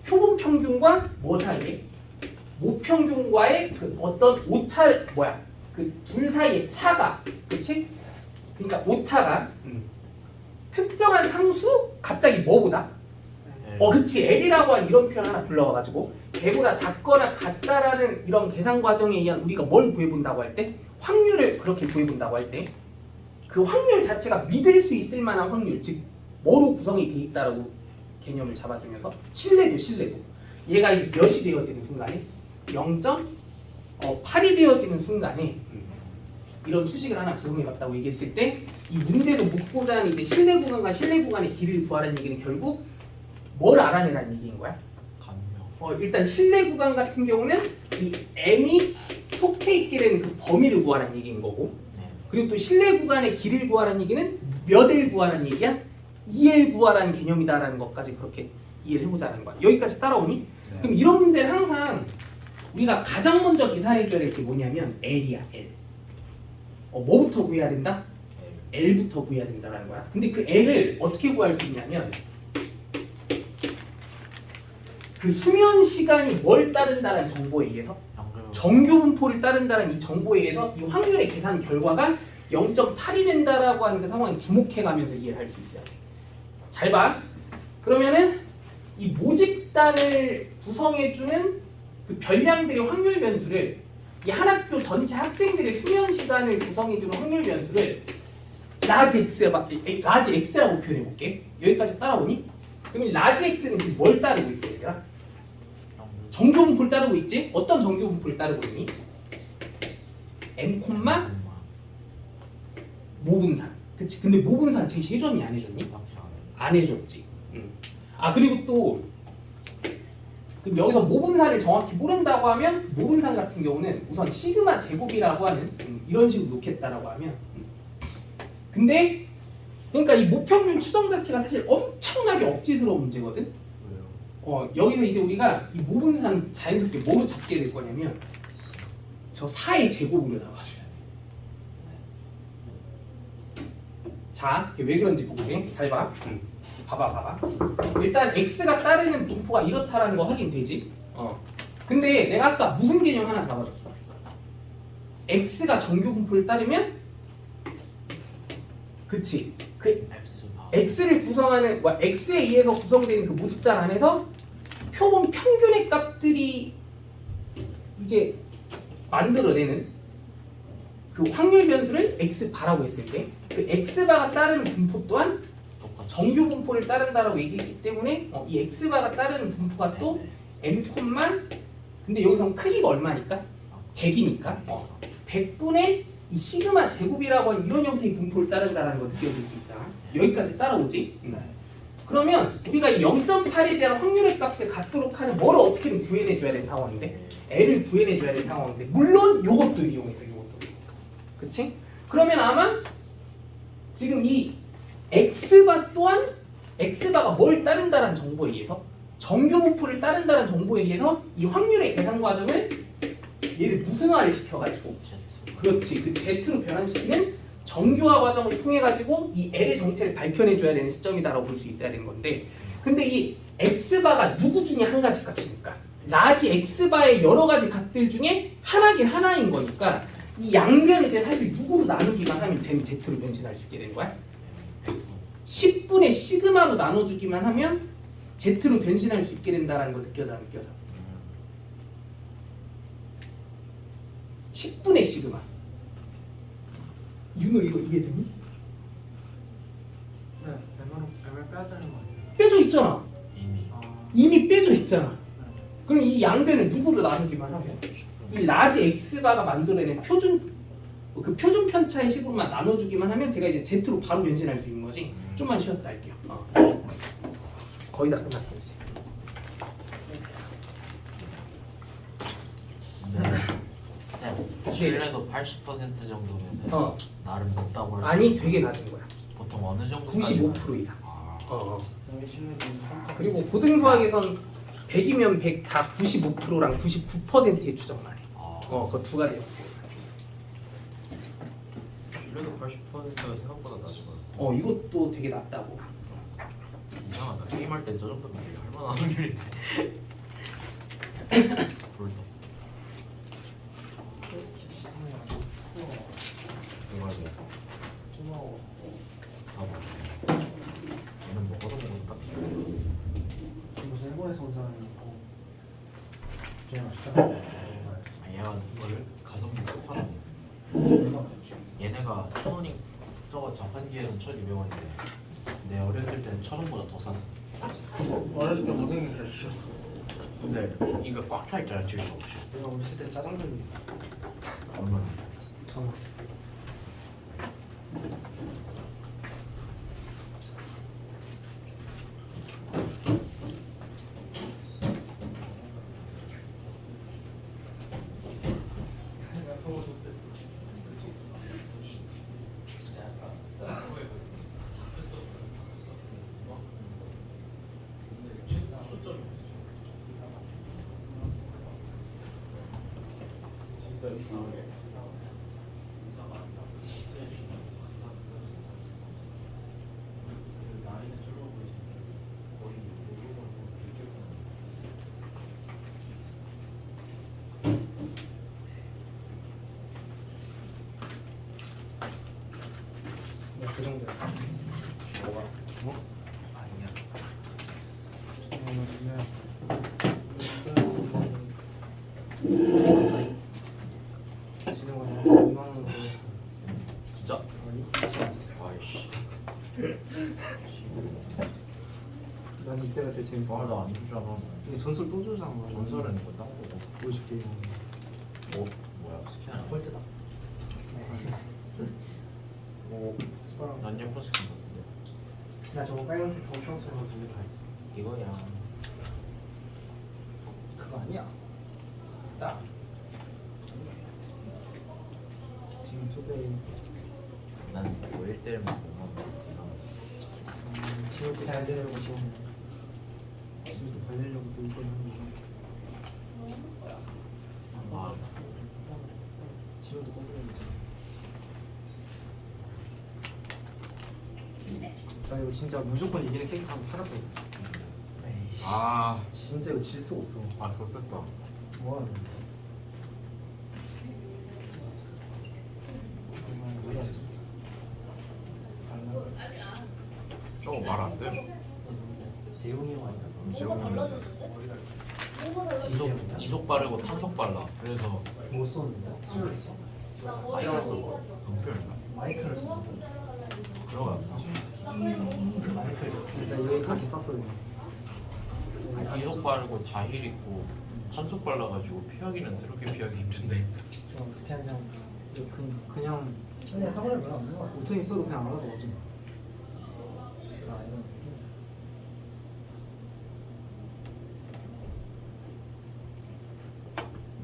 표본 평균과 뭐 사이에? 모평균과의 그 어떤 오차 그 둘 사이의 차가, 그렇지? 그러니까 오차가 특정한 상수 갑자기 뭐보다? 그치. L이라고 한 이런 표현 하나 불러와가지고 걔보다 작거나 같다라는 이런 계산 과정에 의한 우리가 뭘 구해본다고 할 때 확률을 그렇게 구해본다고 할 때 그 확률 자체가 믿을 수 있을 만한 확률, 즉 뭐로 구성이 돼 있다라고 개념을 잡아주면서 신뢰도 얘가 이제 몇이 되어지는 순간에 0.8이 되어지는 순간에 이런 수식을 하나 구성해봤다고 얘기했을 때 이 문제도 묻고자 하는 이제 신뢰 구간과 신뢰 구간의 길이를 구하라는 얘기는 결국 뭘 알아내라는 얘기인 거야? 감명. 일단 신뢰 구간 같은 경우는 이 m이 속해 있게 되는 그 범위를 구하라는 얘기인 거고, 네. 그리고 또 신뢰 구간의 길이를 구하라는 얘기는 몇 L 구하라는 얘기야? 2L 구하라는 개념이다라는 것까지 그렇게 이해를 해보자는 거야. 여기까지 따라오니? 네. 그럼 이런 문제는 항상 우리가 가장 먼저 계산해줘야 될 게 뭐냐면 L이야, L. 뭐부터 구해야 된다? L부터 구해야 된다는 거야. 근데 그 L을 어떻게 구할 수 있냐면 그 수면 시간이 뭘 따른다는 정보에 의해서 정규 분포를 따른다는 이 정보에 의해서 이 확률의 계산 결과가 0.8이 된다라고 하는 그 상황에 주목해가면서 이해를 할 수 있어요. 잘 봐. 그러면은 이 모집단을 구성해주는 그 별량들의 확률 변수를 이 한 학교 전체 학생들의 수면 시간을 구성해주는 확률 변수를 라지 X라고 표현해볼게. 여기까지 따라오니? 그러면 라지 X는 지금 뭘 따르고 있어 얘들아? 정규 분포를 따르고 있지? 어떤 정규 분포를 따르고 있니? n, 모분산. 그치? 근데 모분산 제시해줬니? 안 해줬니? 안 해줬지. 그리고 또 그럼 여기서 모분산을 정확히 모른다고 하면 그 모분산 같은 경우는 우선 시그마 제곱이라고 하는 이런 식으로 놓겠다라고 하면 근데 그러니까 이 모평균 추정 자체가 사실 엄청나게 억지스러운 문제거든. 여기서 이제 우리가 이 모분산 자연스럽게 뭐로 잡게 될 거냐면 저 4의 제곱으로 잡아줘야 돼. 자, 이게 왜 그런지 볼게. 잘 봐. 봐봐. 일단 x가 따르는 분포가 이렇다라는 거 확인되지? 근데 내가 아까 무슨 개념 하나 잡아줬어? x가 정규 분포를 따르면 그치? 그 x를 구성하는 x에 의해서 구성되는 그 모집단 안에서 표본 평균의 값들이 이제 만들어내는 그 확률 변수를 x바라고 했을 때 그 x바가 따르는 분포 또한 정규 분포를 따른다라고 얘기했기 때문에 이 x바가 따르는 분포가 또 m 근데 여기서 크기가 얼마니까? 100이니까 100분의 이 시그마 제곱이라고 하는 이런 형태의 분포를 따른다는 거 느껴질 수 있잖아. 여기까지 따라오지? 그러면 우리가 이 0.8에 대한 확률의 값을 갖도록 하는 뭐를 어떻게든 구해내줘야 되는 상황인데 L을 구해내줘야 되는 상황인데 물론 요것도 이용해서 요것도 그치? 그러면 아마 지금 이 X바 또한 X바가 뭘 따른다는 정보에 의해서 정규 분포를 따른다는 정보에 의해서 이 확률의 계산 과정을 얘를 무슨화를 시켜가지고 그렇지 그 Z로 변환시키는 정규화 과정을 통해 가지고 이 L의 정체를 밝혀내줘야 되는 시점이다라고 볼 수 있어야 되는 건데 근데 이 X바가 누구 중에 한 가지 값이니까 라지 X바의 여러 가지 값들 중에 하나긴 하나인 거니까 이 양변을 이제 사실 누구로 나누기만 하면 쟤는 Z로 변신할 수 있게 되는 거야. 10분의 시그마로 나눠주기만 하면 Z로 변신할 수 있게 된다는 거 느껴져 안 느껴져? 10분의 시그마. 윤호 이거 이해되니? 네, MR 빼야 되는 거 아니에요? 빼져 있잖아. 이미 이미 빼져 있잖아. 그럼 이 양변을 누구로 나누기만 하면 이 라지 X바가 만들어낸 그 표준 편차의 식으로만 나눠주기만 하면 제가 이제 Z로 바로 변신할 수 있는 거지. 좀만 쉬었다 할게요. 거의 다 끝났어 이제. 신뢰도 80% 정도면 나름 높다고 할 수 아니 되게 낮은 거야. 보통 어느 정도 95% 이상. 열심히 그리고 고등수학에선 100이면 100 다 95%랑 99%의 추정을 해. 그 두 가지. 신뢰도 80%가 생각보다 낮은 이것도 되게 낮다고. 이상하다. 게임할 땐 저 정도면 할만한 확률인데. 볼때 맞아. 고마워. 다 맞아. 얘는 먹어도 딱. 진짜 맛있다. 얘가 이걸 가성비 똑하다. 얘네가 1,000원이 저거 자판기에는 1,200원인데 내 어렸을 때는 1,000원보다 더 쌌어. 어렸을 때 모든 게 그랬어. 근데 이거 꽉 차 있잖아 질 수 없이. 내가 어렸을 때 짜장면 얼마나? 전 그 정도야. 뭐가? 뭐? 아니야. 진영아 나 2만 원으로 보냈어. 진짜? 아니? 아이씨. 난 이때가 제일 재밌어. 아나안 주잖아. 근데 전설 또 주잖아. 전설은 이거 딴 거고. 보여줄게. 뭐 뭐야 스킨 아니야? 꼴찌다. 뭐, 스파랑. 난 예쁜 스킨 같은데. 나 저거 빨간색 검정색으로 두개 다 있어. 이거야. 그거 아니야? 딱. 지금 초대. 난 고1 때만 보면 지금도 잘 되려고 지금. 지금도 발리려고 놀고 있는 거. 아 지금도 꺼버려야지. 나 이거 진짜 무조건 이기는 캐릭터 한번 찾았거든. 에이, 아, 진짜 이거 질 수가 없어. 아 그거 썼다. 뭐하는 거야? 정말 뭐야? 저거 말 안 돼? 재용이 형 아니야? 재홍이는 이속 바르고 탄속 발라. 그래서 못 썼는데? 술을 써? 마이크를 써. 은표인가? 마이크를 썼는데? 들어갔어. 마이크를 썼어. 나 여기 그렇게 썼어 그냥. 이속 바르고 자힐 있고 탄속 발라가지고 피하기는 그렇게 피하기 힘든데. 저 어떻게 하냐? 이거 그냥 근데 사고를 별로 없는 것 같아. 오토인 써도 그냥 알아서 오지. 아 이런 느낌.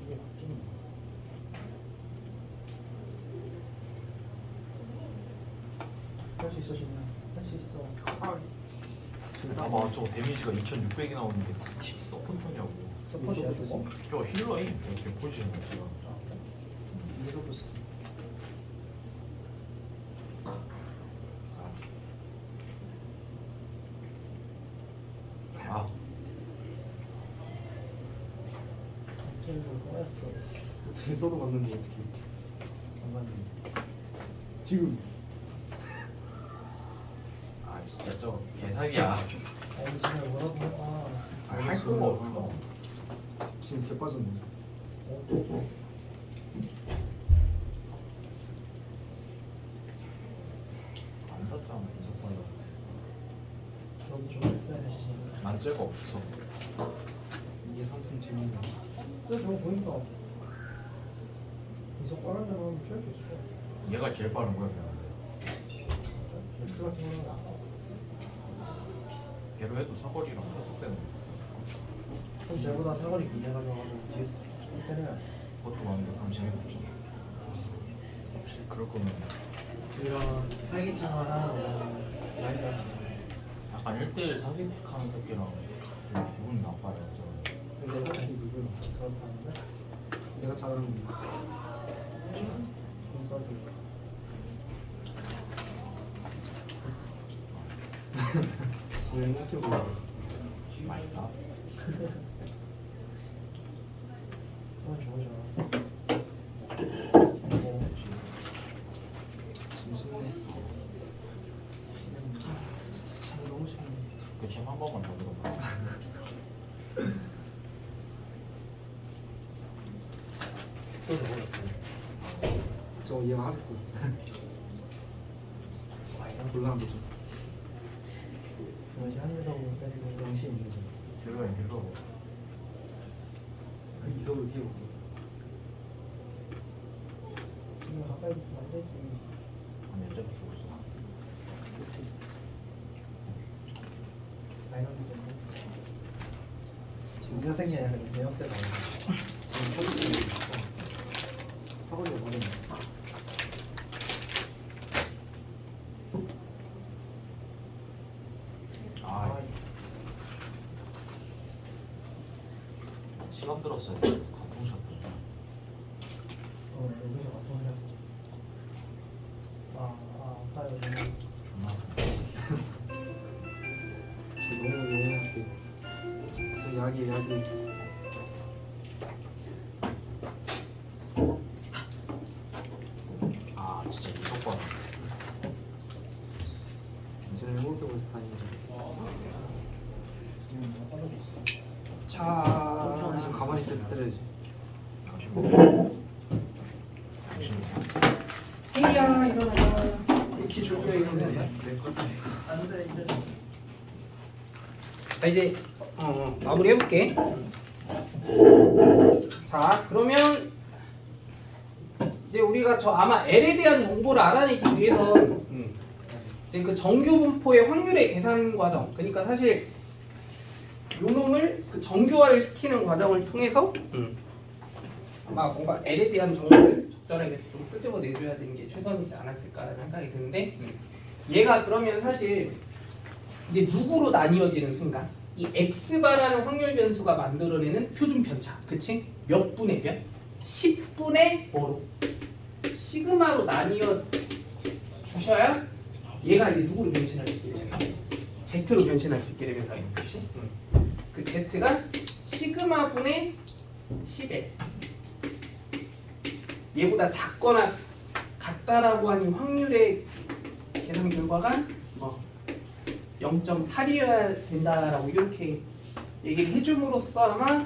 이게 바뀌는 거야. 할수 있어 지금. 할 수 있어. 봐봐 저거 데미지가 2600이 나오는데 스틱 서포터냐고. 서포트야 또. 저거 힐러임. 이렇게 보이시는 거 지금. 이해서 보시. 아 갑자기 그걸 꺼냈어. 오토인 써도 맞는데 어떻게? 안 맞네. 지금. 아 진짜 저 개사기야. 아니 지금 뭐라 보니까. 할 거가 없어. 지금 개 빠졌네. 안 떴잖아 이속 발라서. 너도 좀 했어야지 지금. 만죄가 없어. 이게 삼성 재미가. 근데 저거 보니까 이속 빠른 대로 하면 피할 수 있을 것 같아. 얘가 제일 빠른 거야 그냥. 엑스 같은 거는 걔로 해도 사거리랑 계속되는 거. 좀 쟤보다 사거리 기대 가져가고 뒤에서 좀 때려야 돼. 그것도 많은데 그럼 재미없잖아. 그럴 거면 이런 사기창을 하는 라이브를 약간 1대1 사기하는 새끼랑 좀 기분이 나빠요. 근데 사람이 누구야? 그렇다는데 내가 잘하는 거. 좀 써줘. 지금 이렇게 보여. 맛있다. 그건 좋아져. 지금 쉽네. 진짜 너무 쉽네. 그침한 번만 더 들어봐. 얘가 하겠어. 곤란한 거죠. 그것이 한대성 때리고 정신 있는 거죠. 결론이 이거 이석을 피해 볼게. 이거 가까이 붙으면 안 되지. 아니 어차피 죽었어. 아이언이 때문에. 지금 선생님이 아니라 대학생 아니야. 지금 사거리가 많네. 아 시간 들었어요. 감동샷. 여기서 맞춰 해야지. 아파요. 존나 아픈데. 지금 너무 용해할게. 그래서 약이. 아 진짜 미쳤구나. 지금 해볼게 벌써 다행이다. 떨어졌어. 자, 지금 가만히 있을 때 때려야지. 당신 뭐? 당신 헤이야 일어나. 이렇게 조교해 있는데. 안돼 이제. 자 이제 마무리 해볼게. 자 그러면 이제 우리가 저 아마 L에 대한 정보를 알아내기 위해서 이제 그 정규 분포의 확률의 계산 과정, 그러니까 사실 요 놈을 그 정규화를 시키는 과정을 통해서 아마 뭔가 L에 대한 정보를 적절하게 좀 끄집어 내줘야 되는 게 최선이지 않았을까라는 생각이 드는데 얘가 그러면 사실 이제 누구로 나뉘어지는 순간 이 x바라는 확률 변수가 만들어내는 표준 편차, 그치? 몇 분의 몇? 10분의 뭐로? 시그마로 나뉘어 주셔야 얘가 이제 누구로 변신할 수 있게 되면서 z로 변신할 수 있게 되면서, 그치? 그 z가 시그마 분의 10에 얘보다 작거나 같다라고 하는 확률의 계산 결과가 0.8이어야 된다라고 이렇게 얘기를 해줌으로써 아마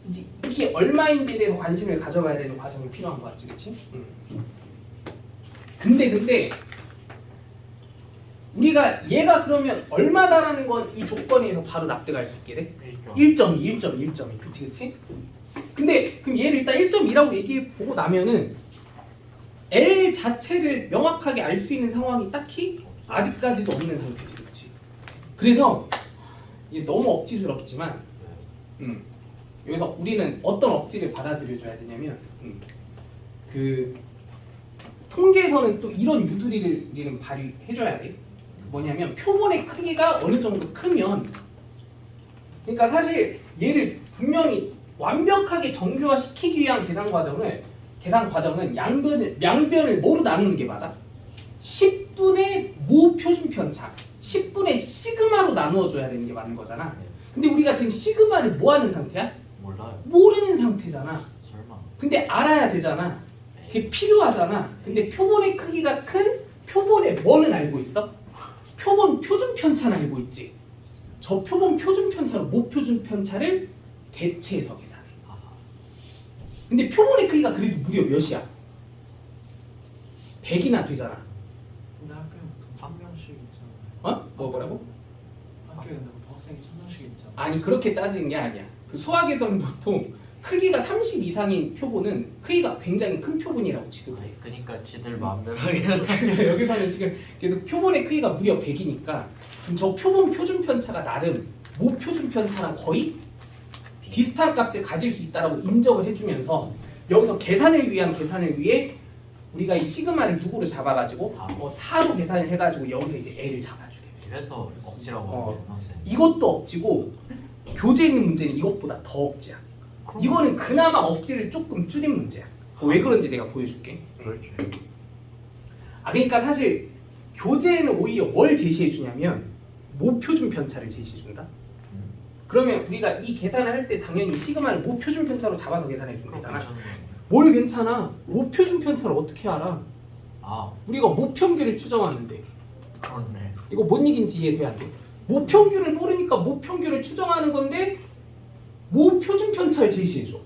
이제 이게 얼마인지에 대해서 관심을 가져봐야 되는 과정이 필요한 것 같지, 그치? 근데 우리가 얘가 그러면 얼마다라는 건 이 조건에서 바로 납득할 수 있게 돼? 1.2, 그치? 근데 그럼 얘를 일단 1.2라고 얘기해 보고 나면은 L 자체를 명확하게 알 수 있는 상황이 딱히 아직까지도 없는 상태지, 그치? 그래서 이게 너무 억지스럽지만 여기서 우리는 어떤 억지를 받아들여줘야 되냐면 그 통계에서는 또 이런 유두리를 우리는 발휘해줘야 돼. 뭐냐면 표본의 크기가 어느 정도 크면, 그러니까 사실 얘를 분명히 완벽하게 정규화 시키기 위한 계산 과정은 양변을 뭐로 나누는 게 맞아? 10분의 모 표준 편차, 10분의 시그마로 나누어 줘야 되는 게 맞는 거잖아. 근데 우리가 지금 시그마를 뭐 하는 상태야? 몰라요. 모르는 상태잖아. 설마. 근데 알아야 되잖아. 그게 필요하잖아. 근데 표본의 크기가 큰 표본의 뭐는 알고 있어? 표본 표준 편차는 알고 있지. 저 표본 표준 편차로 모 표준 편차를 대체해서 계산해. 근데 표본의 크기가 그래도 무려 몇이야? 100이나 되잖아. 근데 학교에 보통 1명씩 있잖아. 뭐라고? 학교에 근데 보통 학생이 1000명씩 있잖아. 아니 그렇게 따지는 게 아니야. 그 수학에서는 보통 크기가 30 이상인 표본은 크기가 굉장히 큰 표본이라고 취급해. 아니 그니까 지들 마음대로 하게. 여기서는 지금 계속 표본의 크기가 무려 100이니까 그럼 저 표본 표준 편차가 나름 모 표준 편차랑 거의 비슷한 값을 가질 수 있다라고 인정을 해주면서 여기서 계산을 위해 우리가 이 시그마를 누구로 잡아가지고 4로 계산을 해가지고 여기서 이제 L을 잡아주게 돼. 그래서 억지라고 하는 거지. 이것도 억지고 교재에 있는 문제는 이것보다 더 억지야. 이거는 그나마 억지를 조금 줄인 문제야. 왜 그런지 내가 보여줄게. 그렇지. 그러니까 사실 교재에는 오히려 뭘 제시해 주냐면 모 표준 편차를 제시해 준다. 그러면 우리가 이 계산을 할 때 당연히 시그마를 모 표준 편차로 잡아서 계산해 주는 거잖아. 뭘 괜찮아? 모 표준 편차를 어떻게 알아? 우리가 모 평균을 추정하는데 그렇네. 이거 뭔 얘기인지 이해돼 안 돼? 모 평균을 모르니까 모 평균을 추정하는 건데 모 표준 편차를 제시해 줘.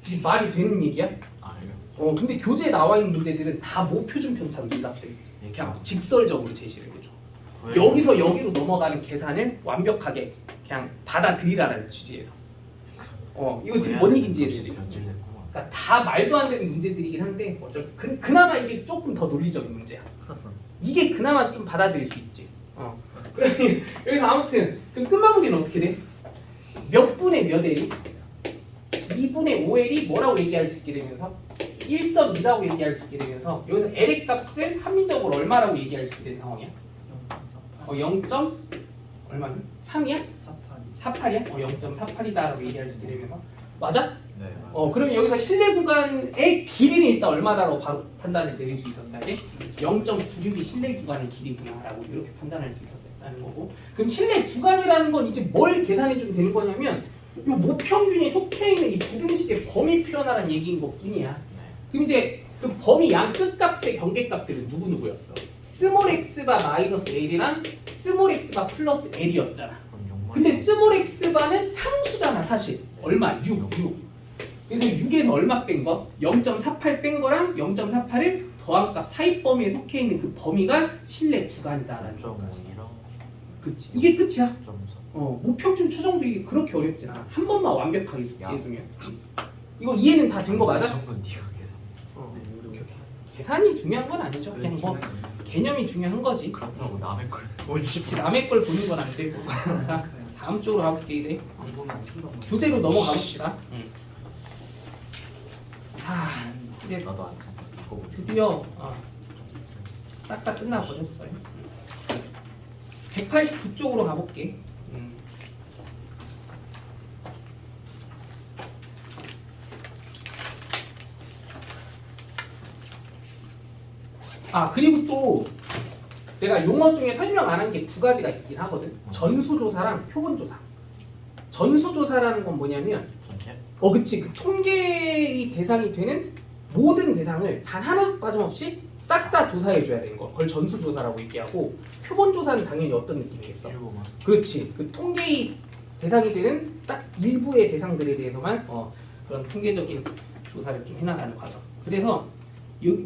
이게 말이 되는 얘기야? 아니요. 근데 교재에 나와 있는 문제들은 다 모표준 편차로 이 값을 그냥 직설적으로 제시를 해줘. 여기서 여기로 넘어가는 계산을 완벽하게 그냥 받아들이라는 취지에서. 이거 지금 뭔 얘기인지 이해되지? 그러니까 다 말도 안 되는 문제들이긴 한데 그나마 이게 조금 더 논리적인 문제야. 이게 그나마 좀 받아들일 수 있지. 그래 여기서 아무튼 그럼 끝마무리는 어떻게 돼? 몇 분의 몇 L이 2분의 5L이 뭐라고 얘기할 수 있게 되면서 1.2라고 얘기할 수 있게 되면서 여기서 L의 값을 합리적으로 얼마라고 얘기할 수 있게 되는 상황이야? 0. 얼마니? 3이야? 48이야? 0.48이다라고 얘기할 수 있게 되면서 맞아? 네. 그러면 여기서 실내 구간의 길이는 일단 얼마다라고 바로 판단을 내릴 수 있었어야 돼? 0.96이 실내 구간의 길이구나라고 이렇게 판단할 수 있었다는 거고. 그럼 실내 구간이라는 건 이제 뭘 계산해 주면 되는 거냐면 이 모평균에 속해 있는 이 부등식의 범위 표현하라는 얘기인 것뿐이야. 그럼 이제 그 범위 양 끝값의 경계값들은 누구였어? 스몰 x바 마이너스 l이랑 스몰 x바 플러스 l이었잖아. 근데 스몰 x바는 상수잖아 사실. 얼마? 6. 그래서 6에서 얼마 뺀 거? 0.48 뺀 거랑 0.48을 더한 값 사이 범위에 속해 있는 그 범위가 실내 구간이다라는 거지. 그치. 이게 끝이야. 모평균 추정도 이게 그렇게 어렵진 않아. 한 번만 완벽하게 숙지해두면. 이거 이해는 다 된 거 맞아? 정도는 네가 계산. 계산이 중요한 건 아니죠. 그냥 뭐 개념이 중요한 거지. 그렇다고 남의 걸 그치, 남의 걸 보는 건 안 되고. 자, 다음 쪽으로 가볼게 이제. 안 보면 안 쓴단 말이야. 교재로 넘어가 봅시다. 자, 이제 나도 안 쓴다. 이거 드디어 싹 다 끝나버렸어요. 189쪽으로 가볼게. 그리고 또 내가 용어 중에 설명 안 한 게 두 가지가 있긴 하거든. 전수조사랑 표본조사. 전수조사라는 건 뭐냐면 전체? 그치. 그 통계의 대상이 되는 모든 대상을 단 하나도 빠짐없이 싹 다 조사해 줘야 되는 거. 그걸 전수조사라고 얘기하고, 표본조사는 당연히 어떤 느낌이겠어? 일부만. 그렇지. 그 통계의 대상이 되는 딱 일부의 대상들에 대해서만 그런 통계적인 조사를 좀 해나가는 과정. 그래서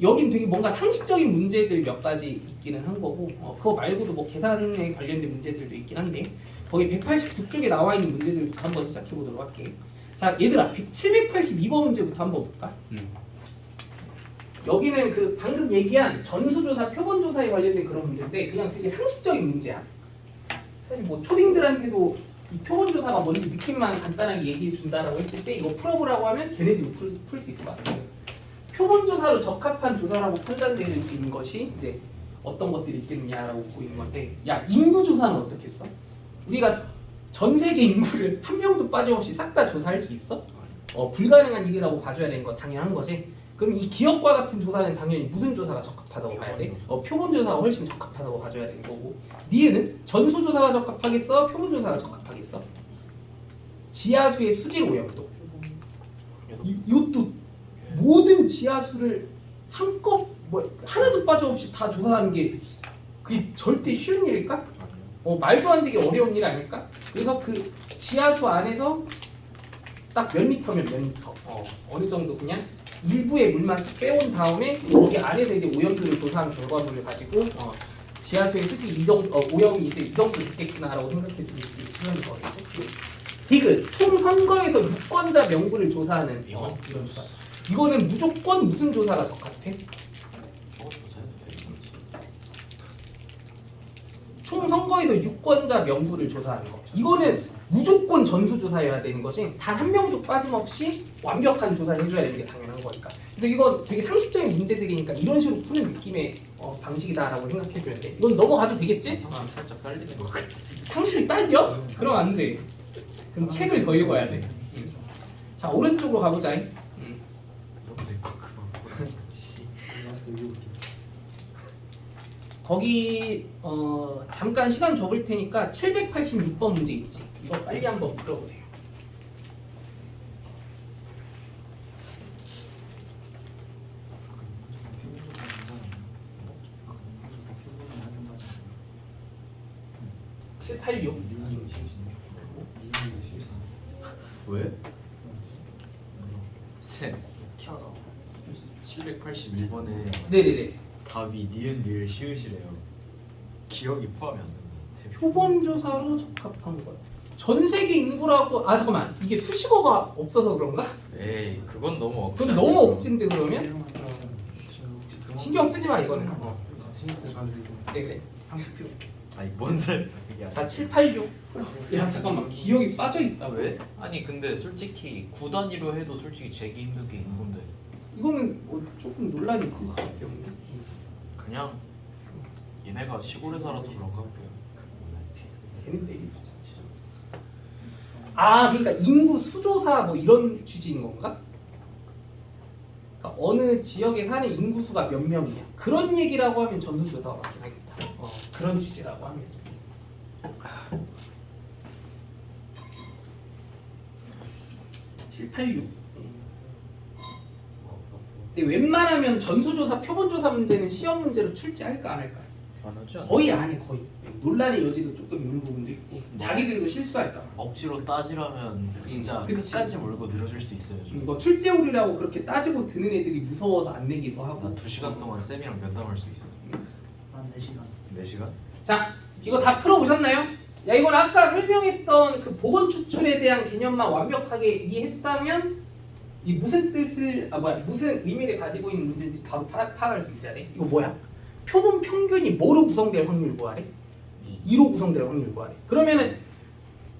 여긴 되게 뭔가 상식적인 문제들 몇 가지 있기는 한 거고, 그거 말고도 뭐 계산에 관련된 문제들도 있긴 한데, 거기 189쪽에 나와 있는 문제들부터 한번 시작해 보도록 할게. 자, 얘들아, 782번 문제부터 한번 볼까? 여기는 그 방금 얘기한 전수조사, 표본조사에 관련된 그런 문제인데 그냥 되게 상식적인 문제야. 사실 뭐 초딩들한테도 이 표본조사가 뭔지 느낌만 간단하게 얘기해 준다라고 했을 때 이거 풀어보라고 하면 걔네들도 풀 수 있을 것 같아요. 표본조사로 적합한 조사라고 판단될 수 있는 것이 이제 어떤 것들이 있겠느냐라고 보이는 건데, 야, 인구조사는 어떻게 했어? 우리가 전 세계 인구를 한 명도 빠짐없이 싹 다 조사할 수 있어? 불가능한 일이라고 봐줘야 되는 거 당연한 거지. 그럼 이 기업과 같은 조사는 당연히 무슨 조사가 적합하다고 봐야 돼? 표본조사가 훨씬 적합하다고 봐줘야 되는 거고, 니은 전수조사가 적합하겠어? 표본조사가 적합하겠어? 지하수의 수질 오염도. 이것도 모든 지하수를 하나도 빠짐없이 다 조사하는 게 그게 절대 쉬운 일일까? 말도 안 되게 어려운 일 아닐까? 그래서 그 지하수 안에서 딱 몇 리터면 몇 리터, 어느 정도 그냥 일부의 물만 빼온 다음에 여기 안에서 이제 오염들을 조사한 결과물을 가지고 지하수의 수질 오염이 이제 이 정도 됐겠구나라고 생각해 주실 수 있는 거겠지. 디귿 총 선거에서 유권자 명부를 조사하는 이런 조사. 이거는 무조건 무슨 조사가 적합해? 저거 조사해도 돼. 총 선거에서 유권자 명부를 조사하는 거. 이거는 무조건 전수조사해야 되는 것이 단 한 명도 빠짐없이 완벽한 조사를 해줘야 되는 게 당연한 거니까. 그래서 이거 되게 상식적인 문제들이니까 이런 식으로 푸는 느낌의 방식이다라고 생각해줘야 돼. 이건 넘어가도 되겠지? 상식이 살짝 딸리는 것 같아. 상식이 딸려? 그럼 안 돼. 그럼 책을 더 읽어야 돼. 자, 오른쪽으로 가보자. 너도 내거 그만. 알았어, 이거 볼게. 거기 잠깐 시간 줘볼 테니까 786번 문제 있지. 이거 빨리 한번 풀어보세요. 조사 표본을 하는 거잖아. 786. 니은 실수. 왜? 셋. 켜라. 781번에 네네네. 답이 니은 리을 시읒이래요. 기억이 포함이 안 된다. 표본 조사로 적합한 것. 전 세계 인구라고 잠깐만 이게 수식어가 없어서 그런가? 에이 그건 너무 억지. 그럼 너무 억진데 그러면? 신경 쓰지 마 이거는. 신스 가지고 네 그래. 30kg. 아니 뭔 소리? 자 786. 야 잠깐만 기억이 빠져 있다. 왜? 아니 근데 솔직히 9단위로 해도 솔직히 재기 힘들게 인건데 이거는 뭐 조금 논란이 있을 수밖에 없네. 그냥 얘네가 시골에 살아서 그런가 보요. 걔는 내리주자. 그러니까 인구 수조사 뭐 이런 취지인 건가? 그러니까 어느 지역에 사는 인구수가 몇 명이냐 그런 얘기라고 하면 전수조사가 맞긴 하겠다. 그런 취지라고 하면. 786. 근데 웬만하면 전수조사, 표본조사 문제는 시험 문제로 출제할까 안 할까? 안 하죠? 거의 안 해, 거의. 논란의 여지도 조금 있는 부분도 있고 자기들도 실수할까 봐. 억지로 따지라면 진짜 그치. 끝까지 몰고 늘어질 수 있어요. 뭐 출제오류라고 그렇게 따지고 드는 애들이 무서워서 안 내기도 하고. 나 2시간 동안 쌤이랑 면담할 수 있어. 한 4시간. 4시간? 자, 이거 다 풀어보셨나요? 야, 이건 아까 설명했던 그 보건 추출에 대한 개념만 완벽하게 이해했다면 이 무슨 뜻을 무슨 의미를 가지고 있는 문제인지 바로 파악할 수 있어야 돼. 이거 뭐야? 표본 평균이 뭐로 구성될 확률을 구하래? 2로 구성될 확률을 구하래. 그러면은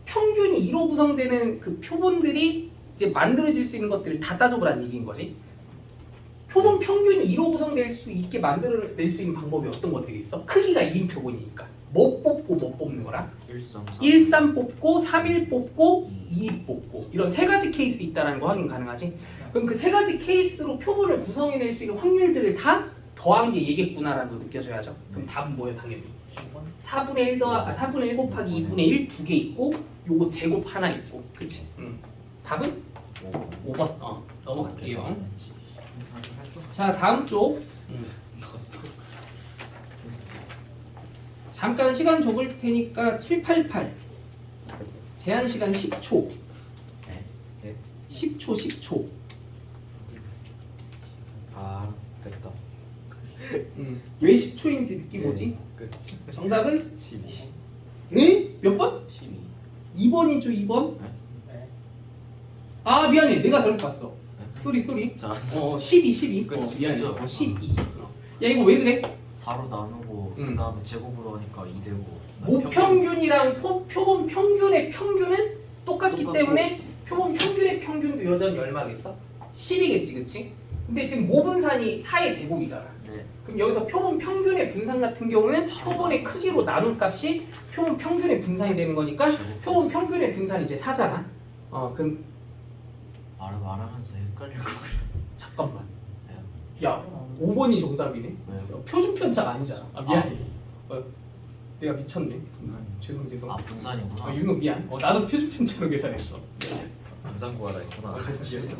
평균이 2로 구성되는 그 표본들이 이제 만들어질 수 있는 것들을 다 따져보라는 얘기인 거지. 표본 평균이 2로 구성될 수 있게 만들어낼 수 있는 방법이 어떤 것들이 있어? 크기가 2인 표본이니까 뭐 뽑고 뭐 뽑는 거라? 13 뽑고 31 뽑고 2 뽑고 이런 세 가지 케이스 있다는 거 확인 가능하지? 그럼 그 세 가지 케이스로 표본을 구성해낼 수 있는 확률들을 다 더한 게 얘겠구나라는 거 느껴져야죠. 그럼 답은 뭐예요 당연히? 4분의 1 4분의 1 곱하기 2분의 1 두 개 있고 요거 제곱 하나 있고 그치? 답은? 5번 넘어갈게요. 자 다음 쪽 잠깐 시간 줘볼 테니까 788 제한 시간 10초 네? 10초 아 됐다. 왜 10초인지 느낌 오지? 끝. 정답은? 12. 에? 몇 번? 12. 2번이죠 2번? 네. 미안해 내가 잘못 봤어 쏘리 자 12 그치, 미안해 그쵸. 12 야 이거 왜 그래? 4로 나누고 응. 그 다음에 제곱으로 하니까 2 되고 모평균이랑 표본 평균의 평균은 똑같기 똑같고. 때문에 표본 평균의 평균도 여전히 얼마겠어? 10이겠지 그치? 근데 지금 모분산이 4의 제곱이잖아. 네. 그럼 여기서 표본 평균의 분산 같은 경우는 표본의 크기로 나눈 값이 표본 평균의 분산이 되는 거니까 표본 평균의 분산이 이제 4잖아. 그럼 말하면서 헷갈릴 것 같아. 잠깐만. 네. 야 5번이 정답이네. 왜요? 표준 편차가 아니잖아. 미안해. 내가 미쳤네. 죄송. 아 분산이구나. 윤호 미안. 나도 표준 편차로 계산했어. 분산 구하라 했구나. 죄송.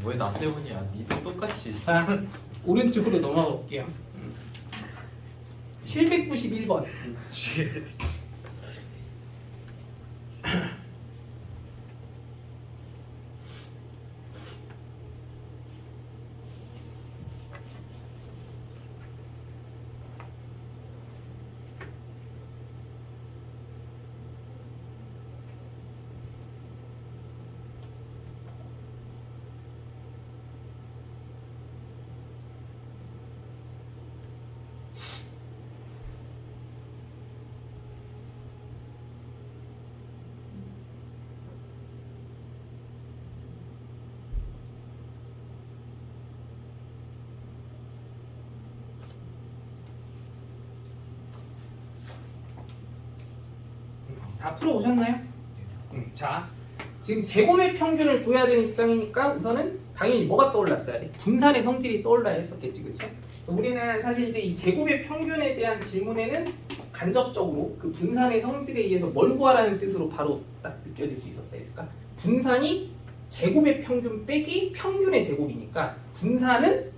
왜 나 때문이야? 니도 똑같이. 자 오른쪽으로 넘어가 볼게요. 791번. 다 풀어오셨나요? 자, 지금 제곱의 평균을 구해야 되는 입장이니까 우선은 당연히 뭐가 떠올랐어야 돼? 분산의 성질이 떠올라야 했었겠지, 그치? 우리는 사실 이제 이 제곱의 평균에 대한 질문에는 간접적으로 그 분산의 성질에 의해서 뭘 구하라는 뜻으로 바로 딱 느껴질 수 있었을까? 분산이 제곱의 평균 빼기 평균의 제곱이니까 분산은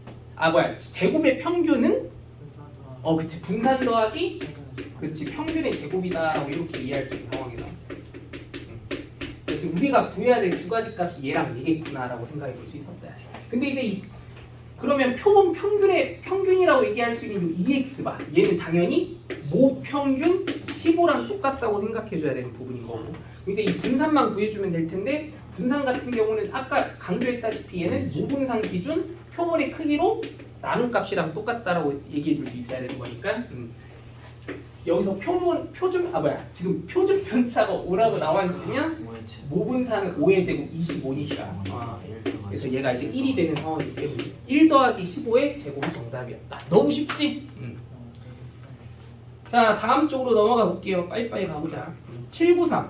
제곱의 평균은 그치 분산 더하기 그치 평균의 제곱이다라고 이렇게 이해할 수 있는 상황이다. 지금 우리가 구해야 될 두 가지 값이 얘랑 얘겠구나라고 생각해 볼 수 있었어야 돼. 근데 이제 그러면 표본 평균이라고 얘기할 수 있는 이 EX바 얘는 당연히 모평균 15랑 똑같다고 생각해줘야 되는 부분인 거고 이제 이 분산만 구해주면 될 텐데 분산 같은 경우는 아까 강조했다시피 얘는 모분산 기준 표본의 크기로 나눈 값이랑 똑같다라고 얘기해줄 수 있어야 되는 거니까 여기서 지금 표준 편차가 5라고 나와 있으면 모분산은 5의 제곱 25니까 그래서 얘가 이제 1이 되는 상황이기 때문에 1 더하기 15의 제곱이 정답이었다. 너무 쉽지? 자 다음 쪽으로 넘어가 볼게요. 빨리빨리 가보자. 793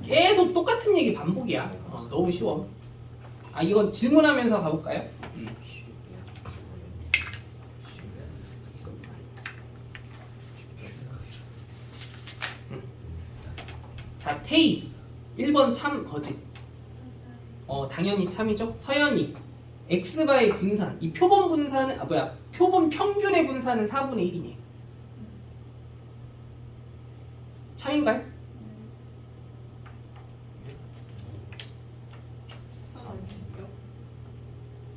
계속 똑같은 얘기 반복이야. 너무 쉬워. 이건 질문하면서 가볼까요? 자 태희 1번 참 거짓. 당연히 참이죠. 서연이 x바의 분산 이 표본 분산은 표본 평균의 분산은 4분의 1이니 참인가요?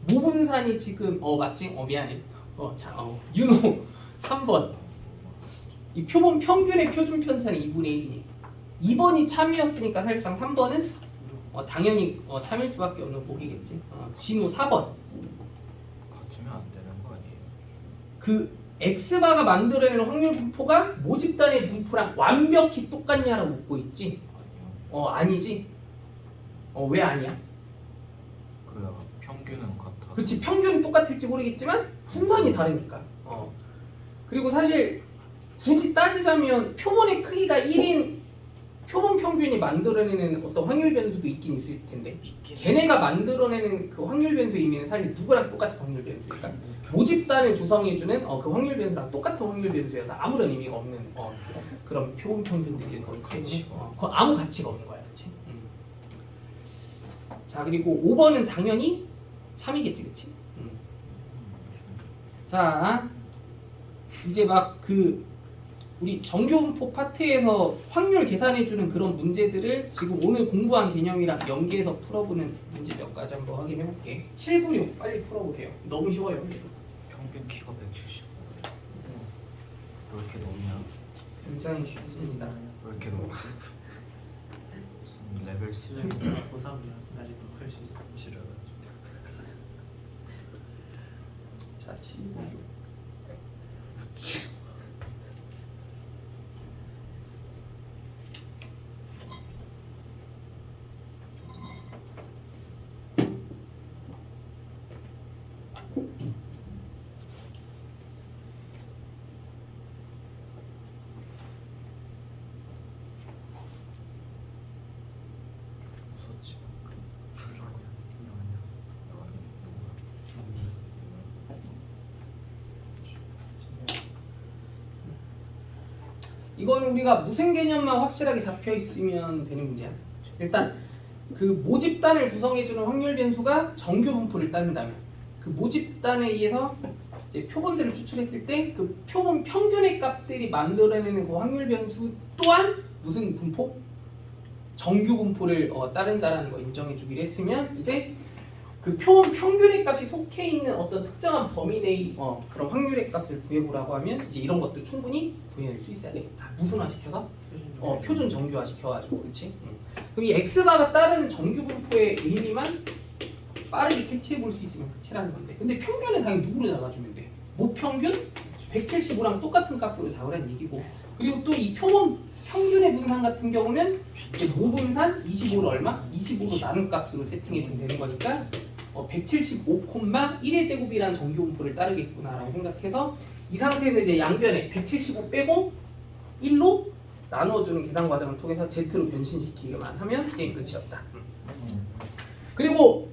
모분산이 지금 맞지? 미안해. 윤호 3번 이 표본 평균의 표준 편차는 2분의 1이니 2번이 참이었으니까 사실상 3번은 당연히 참일 수밖에 없는 보기겠지. 진우 4번 같으면 안 되는 거 아니에요? 그 x바가 만들어내는 확률 분포가 모집단의 분포랑 완벽히 똑같냐라고 묻고 있지. 아니요. 아니지. 왜 아니야? 그 평균은 같아. 그치 평균은 똑같을지 모르겠지만 분산이 다르니까. 그리고 사실 굳이 따지자면 표본의 크기가 1인 표본 평균이 만들어내는 어떤 확률 변수도 있긴 있을 텐데 걔네가 만들어내는 그 확률 변수의 의미는 사실 누구랑 똑같은 확률 변수일까? 모집단을 구성해주는 그 확률 변수랑 똑같은 확률 변수여서 아무런 의미가 없는 그런 표본 평균들인 거기 때문에 아무 가치가 없는 거야, 그렇지? 자 그리고 5번은 당연히 참이겠지, 그렇지? 자 이제 막 우리 정교분포 파트에서 확률 계산해주는 그런 문제들을 지금 오늘 공부한 개념이랑 연계해서 풀어보는 문제 몇 가지 한번 확인해볼게. 796 빨리 풀어보세요. 너무 쉬워요. 평균 키가 175. 왜 이렇게 높냐? 굉장히 쉽습니다. 왜 이렇게 높아? 무슨 레벨 수준이 고3이야. 날이 더 클 수 있어. 지려가지고. 자 796 무섭지. 이건 우리가 무슨 개념만 확실하게 잡혀 있으면 되는 문제야. 일단 그 모집단을 구성해주는 확률 변수가 정규 분포를 따른다면 그 모집단에 의해서 이제 표본들을 추출했을 때 그 표본 평균의 값들이 만들어내는 그 확률 변수 또한 무슨 분포? 정규 분포를 따른다라는 거 인정해주기로 했으면 이제 그 표본 평균의 값이 속해 있는 어떤 특정한 범위 내의 그런 확률의 값을 구해보라고 하면 이제 이런 것도 충분히 구해낼 수 있어야 되겠다. 무슨화 시켜서? 표준 정규화 시켜가지고, 그렇지? 그럼 이 x바가 따르는 정규 분포의 의미만 빠르게 캐치해볼 수 있으면 끝이라는 건데, 근데 평균은 당연히 누구로 잡아주면 돼? 모평균 175랑 똑같은 값으로 잡으라는 얘기고, 그리고 또 이 표본 평균의 분산 같은 경우는 모분산 25를 얼마? 25로 나눈 값으로 세팅해주면 되는 거니까 175,1의 제곱이라는 정규 분포를 따르겠구나라고 생각해서 이 상태에서 이제 양변에 175 빼고 1로 나누어주는 계산 과정을 통해서 Z로 변신시키기만 하면 게임 끝이었다. 그리고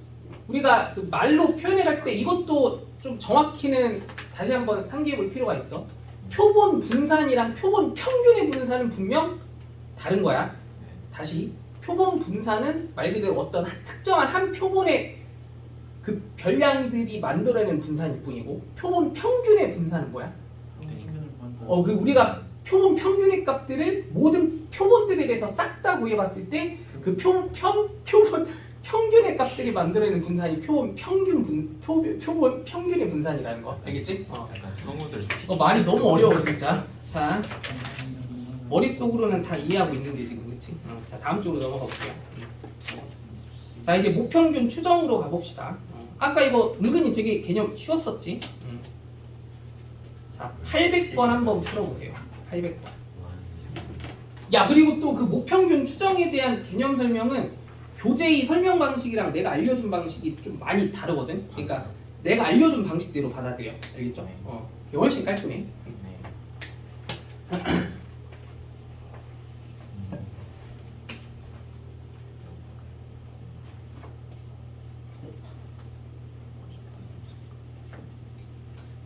우리가 그 말로 표현해갈 때 이것도 좀 정확히는 다시 한번 상기해 볼 필요가 있어. 표본 분산이랑 표본 평균의 분산은 분명 다른 거야. 다시 표본 분산은 말 그대로 어떤 특정한 한 표본의 그 별량들이 만들어내는 분산일 뿐이고 표본 평균의 분산은 뭐야? 그 우리가 표본 평균의 값들을 모든 표본들에 대해서 싹 다 구해봤을 때 그 표본 평균의 값들이 만들어내는 분산이 표본 평균의 분산이라는 거 알겠지? 약간 성우들 스피킹 말이 너무 어려워 진짜. 자 머릿속으로는 다 이해하고 있는데 지금 그렇지? 자 다음 쪽으로 넘어가 볼게요. 자 이제 모평균 추정으로 가봅시다. 아까 이거 은근히 되게 개념 쉬웠었지? 자 800번 한번 풀어보세요. 800번. 야 그리고 또 그 모평균 추정에 대한 개념 설명은 교재의 설명 방식이랑 내가 알려준 방식이 좀 많이 다르거든. 그러니까 내가 알려준 방식대로 받아들여. 알겠죠? 이게 훨씬 깔끔해. 네.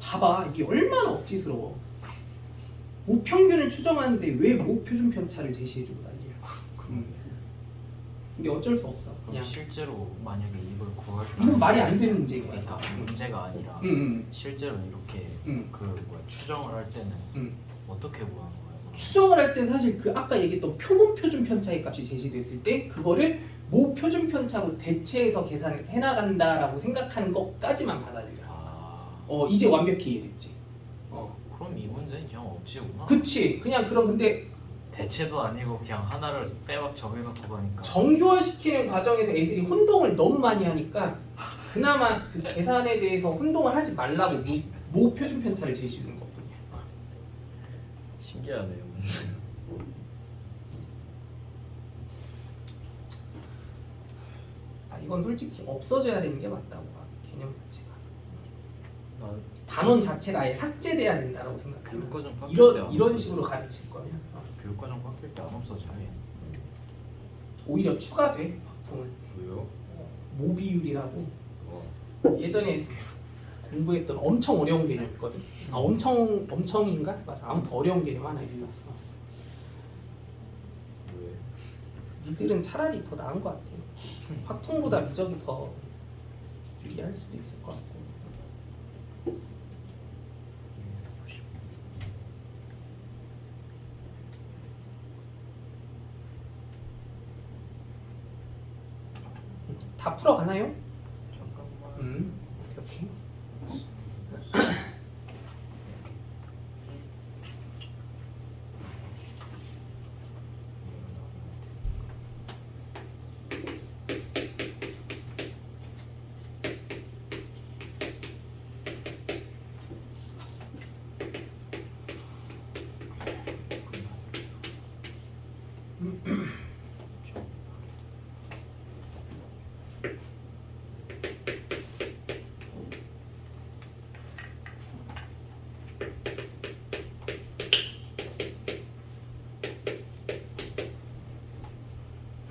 봐봐 이게 얼마나 억지스러워. 모평균을 추정하는데 왜 모표준 편차를 제시해주고 난리야. 근데 어쩔 수 없어. 그럼 그냥 실제로 만약에 이걸 구할 이건 말이 안 되는 문제인 거야. 그러니까 문제가 아니라 실제로 이렇게 그 뭐야 추정을 할 때는 어떻게 구하는 거예요? 추정을 할 땐 사실 그 아까 얘기했던 표본 표준 편차의 값이 제시됐을 때 그거를 모 표준 편차로 대체해서 계산을 해나간다라고 생각하는 것까지만 받아들여. 이제 완벽히 이해됐지. 그럼 이 문제는 그냥 억지구나. 그치. 그냥 그런 근데 대체도 아니고 그냥 하나를 빼박 정해놓고 가니까. 정교화시키는 과정에서 애들이 혼동을 너무 많이 하니까 그나마 그 계산에 대해서 혼동을 하지 말라고 모 표준 편차를 제시하는 것뿐이야. 신기하네요 문제. 이건 솔직히 없어져야 되는 게 맞다고 봐. 개념 자체가. 나 단원 자체가 아예 삭제돼야 된다고 생각해. 교육과정 바뀔 때 안 이런 없어져. 식으로 가르칠 거면 교육과정 바뀔 때 안 없어지네. 오히려 추가돼. 보통은 왜요? 모비율이라고 어. 예전에 공부했던 엄청 어려운 개념이거든. 엄청인가? 맞아. 아무튼 어려운 개념 하나 있었어. 왜? 니들은 차라리 더 나은 것 같아. 확통보다 미적이 더 유리할 수도 있을 것 같고. 다 풀어가나요? 잠깐만. 오케이.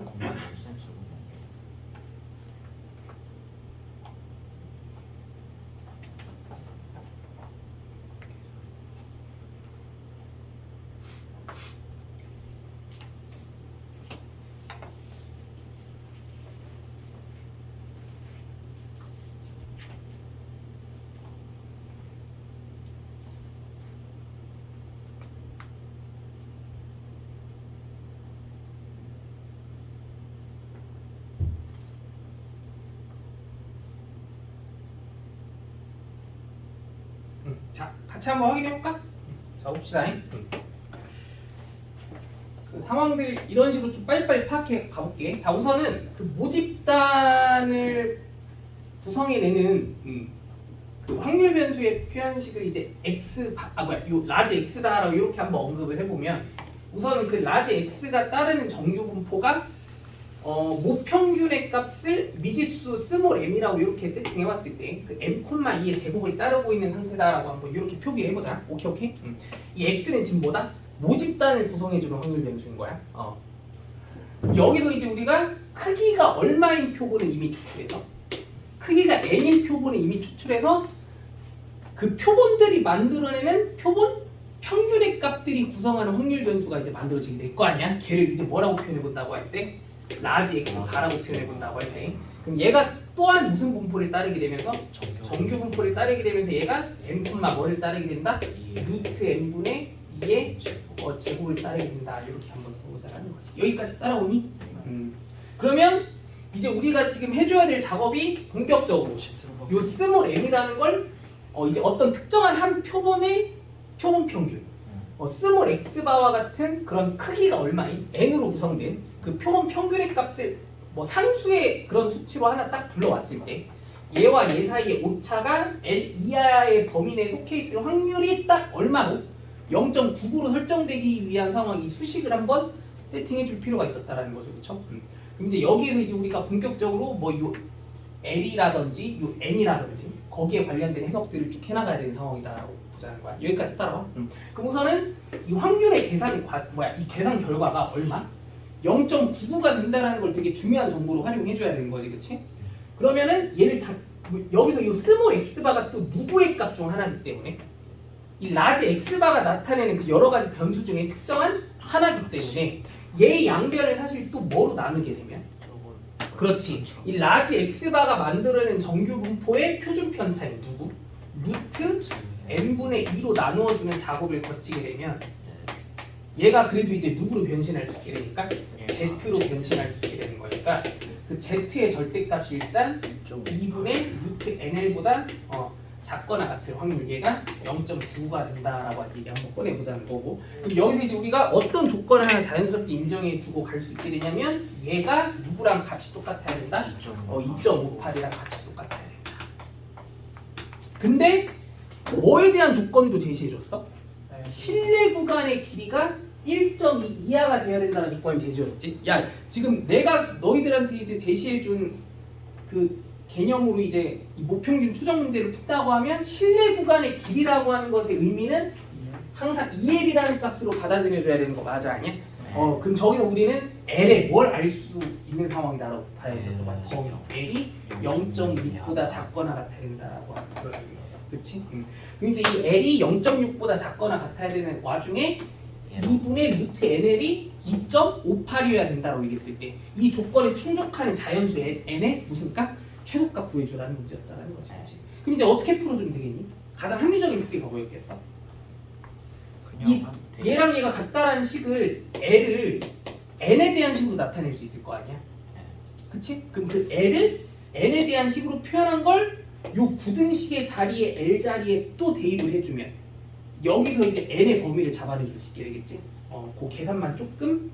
공간 센스고. 자, 같이 한번 확인해볼까? 자, 봅시다. 그 상황들 이런 식으로 좀 빨리빨리 파악해 가볼게. 자, 우선은 그 모집단을 구성해내는 그 확률 변수의 표현식을 이제 요 라지 x다라고 이렇게 한번 언급을 해보면 우선은 그 라지 x가 따르는 정규 분포가 모평균의 값을 미지수 스몰 m이라고 이렇게 세팅해봤을 때 그 m,2의 제곱을 따르고 있는 상태다라고 한번 이렇게 표기해보자. 오케이? 이 x는 지금 뭐다? 모집단을 구성해주는 확률 변수인 거야. 여기서 이제 우리가 크기가 얼마인 표본을 이미 추출해서 크기가 n인 표본을 이미 추출해서 그 표본들이 만들어내는 표본 평균의 값들이 구성하는 확률 변수가 이제 만들어지게 될 거 아니야? 걔를 이제 뭐라고 표현해본다고 할 때? 라지 x다라고 표현해본다고 할 때 그럼 얘가 또한 무슨 분포를 따르게 되면서 정규 분포를 따르게 되면서 얘가 m, 뭐를 따르게 된다? 루트 m분의 2의 제곱을 따르게 된다. 이렇게 한번 써보자라는 거지. 여기까지 따라오니? 그러면 이제 우리가 지금 해줘야 될 작업이 본격적으로 요 스몰 m이라는 걸 이제 어떤 특정한 한 표본의 표본 평균 스몰 x바와 같은 그런 크기가 얼마인 n으로 구성된 그 표본 평균의 값을 뭐 산수의 그런 수치로 하나 딱 불러왔을 때 얘와 얘 사이의 오차가 L 이하의 범위 내에 속해 있을 확률이 딱 얼마로 0.99로 설정되기 위한 상황이 수식을 한번 세팅해 줄 필요가 있었다라는 거죠. 그렇죠? 그럼 이제 여기에서 이제 우리가 본격적으로 뭐 요 L이라든지 요 N이라든지 거기에 관련된 해석들을 쭉 해나가야 되는 상황이다라고 보자는 거야. 여기까지 따라와. 그럼 우선은 이 확률의 계산 이 계산 결과가 얼마? 0.99가 된다는 걸 되게 중요한 정보로 활용해 줘야 되는 거지, 그렇지? 그러면은 얘를 다 여기서 이 스몰 x바가 또 누구의 값 중 하나이기 때문에 이 라지 x바가 나타내는 그 여러 가지 변수 중에 특정한 하나이기 때문에 얘의 양변을 사실 또 뭐로 나누게 되면 그렇지. 이 라지 x바가 만들어낸 정규 분포의 표준 편차인 누구? 루트 n분의 2로 나누어주는 작업을 거치게 되면 얘가 그래도 이제 누구로 변신할 수 있게 되니까 z로 변신할 수 있게 되는 거니까 그 z의 절대값이 일단 2분의 루트 nl보다 작거나 같을 확률 얘가 0.9가 된다라고 얘기 한번 꺼내보자는 거고 그럼 여기서 이제 우리가 어떤 조건을 하나 자연스럽게 인정해 주고 갈 수 있게 되냐면 얘가 누구랑 값이 똑같아야 된다? 2.58이랑 값이 똑같아야 된다. 근데 뭐에 대한 조건도 제시해 줬어? 실내 구간의 길이가 1.2 이하가 돼야 된다는 조건을 제시해줬지. 야 지금 내가 너희들한테 이제 제시해준 그 개념으로 이제 이 모평균 추정 문제를 푼다고 하면 실내 구간의 길이라고 하는 것의 의미는 항상 2L이라는 값으로 받아들여줘야 되는 거 맞아 아니야? 그럼 저기서 우리는 L에 뭘 알 수 있는 상황이다라고 봐야 했었던 거야. 범위 L이 0.6보다 작거나 같아야 된다라고 하는 그런 의미였어. 그치? 그럼 이제 이 L이 0.6보다 작거나 같아야 되는 와중에 2분의 루트 NL이 2.58이어야 된다라고 얘기했을 때 이 조건에 충족하는 자연수 N의 무슨 값? 최소값 구해주라는 문제였다라는 거지. 그치? 그럼 이제 어떻게 풀어주면 되겠니? 가장 합리적인 풀이가 뭐였겠어? 얘랑 얘가 같다라는 식을 L을 N에 대한 식으로 나타낼 수 있을 거 아니야? 그치? 그럼 그 L을 N에 대한 식으로 표현한 걸 요 굳은 식의 자리에 L 자리에 또 대입을 해주면 여기서 이제 N의 범위를 잡아내 줄 수 있게 되겠지? 그 계산만 조금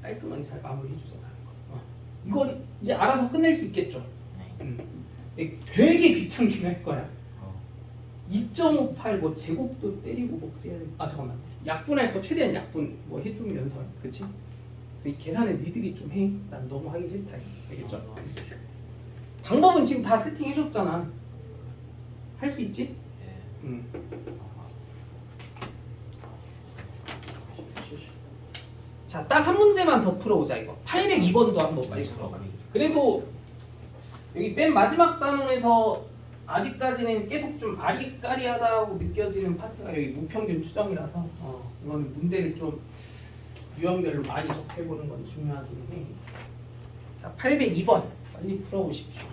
깔끔하게 잘 마무리해 주자라는 거. 이건 이제 알아서 끝낼 수 있겠죠? 근데 되게 귀찮긴 할 거야. 2.58 뭐 제곱도 때리고 뭐 그래야 돼. 잠깐만. 약분할 거 최대한 약분 뭐 해주면서 그치? 이 계산은 니들이 좀 해. 난 너무 하기 싫다. 알겠죠? 방법은 지금 다 세팅해줬잖아. 할 수 있지? 자, 딱 한 문제만 더 풀어보자 이거. 802번도 한번 빨리 풀어봐. 그래도 여기 맨 마지막 단원에서 아직까지는 계속 좀 아리까리하다고 느껴지는 파트가 여기 무평균 추정이라서 이건 문제를 좀 유형별로 많이 접해보는 건 중요하긴 해. 자, 802번 빨리 풀어보십시오.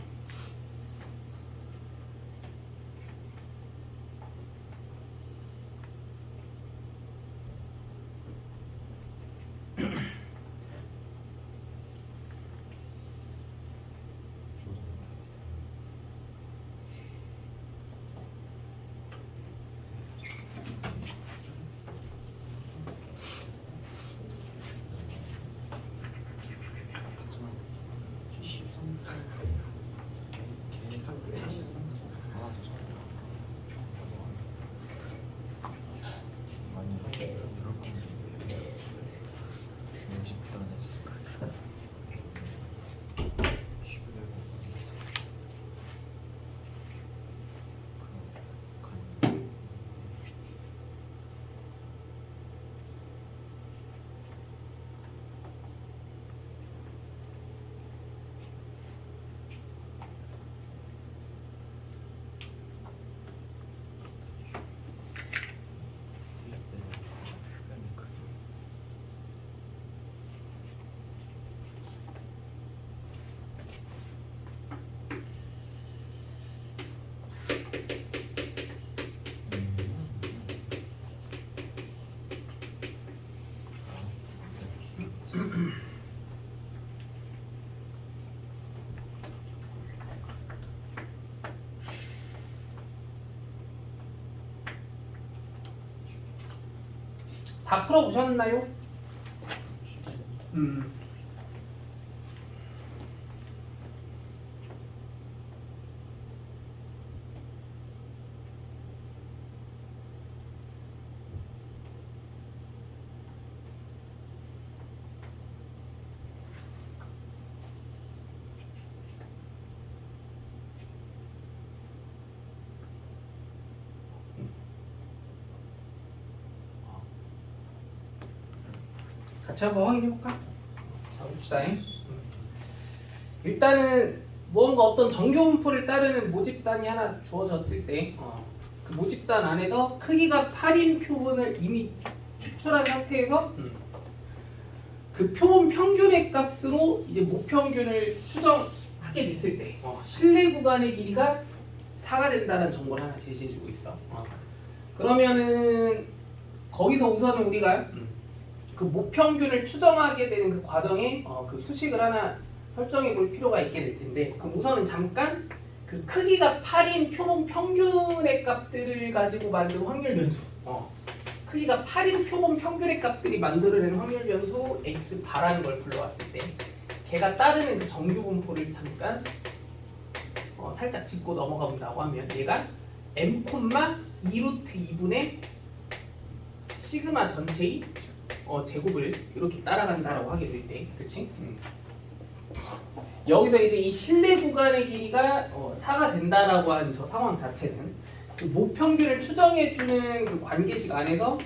다 풀어보셨나요? 같이 한번 확인해볼까? 자, 봅시다. 일단은 무언가 어떤 정교분포를 따르는 모집단이 하나 주어졌을 때 그 모집단 안에서 크기가 8인 표본을 이미 추출한 상태에서 그 표본 평균의 값으로 이제 모평균을 추정하게 됐을 때 실내 구간의 길이가 4가 된다는 정보를 하나 제시해주고 있어. 그러면은 거기서 우선은 우리가 그 모평균을 추정하게 되는 그 과정에 그 수식을 하나 설정해 볼 필요가 있게 될 텐데, 그럼 우선은 잠깐 그 크기가 8인 표본 평균의 값들을 가지고 만든 확률 변수, 크기가 8인 표본 평균의 값들이 만들어내는 확률 변수 x 바라는 걸 불러왔을 때 걔가 따르는 그 정규 분포를 잠깐 살짝 짚고 넘어가 본다고 하면 얘가 m, 2루트 2분의 시그마 전체의 제곱을 이렇게 따라간다라고 하게 될 때, 그치? 여기서 이제 이 실내 구간의 길이가 4가 된다라고 하는 저 상황 자체는 그 모평균을 추정해주는 그 관계식 안에서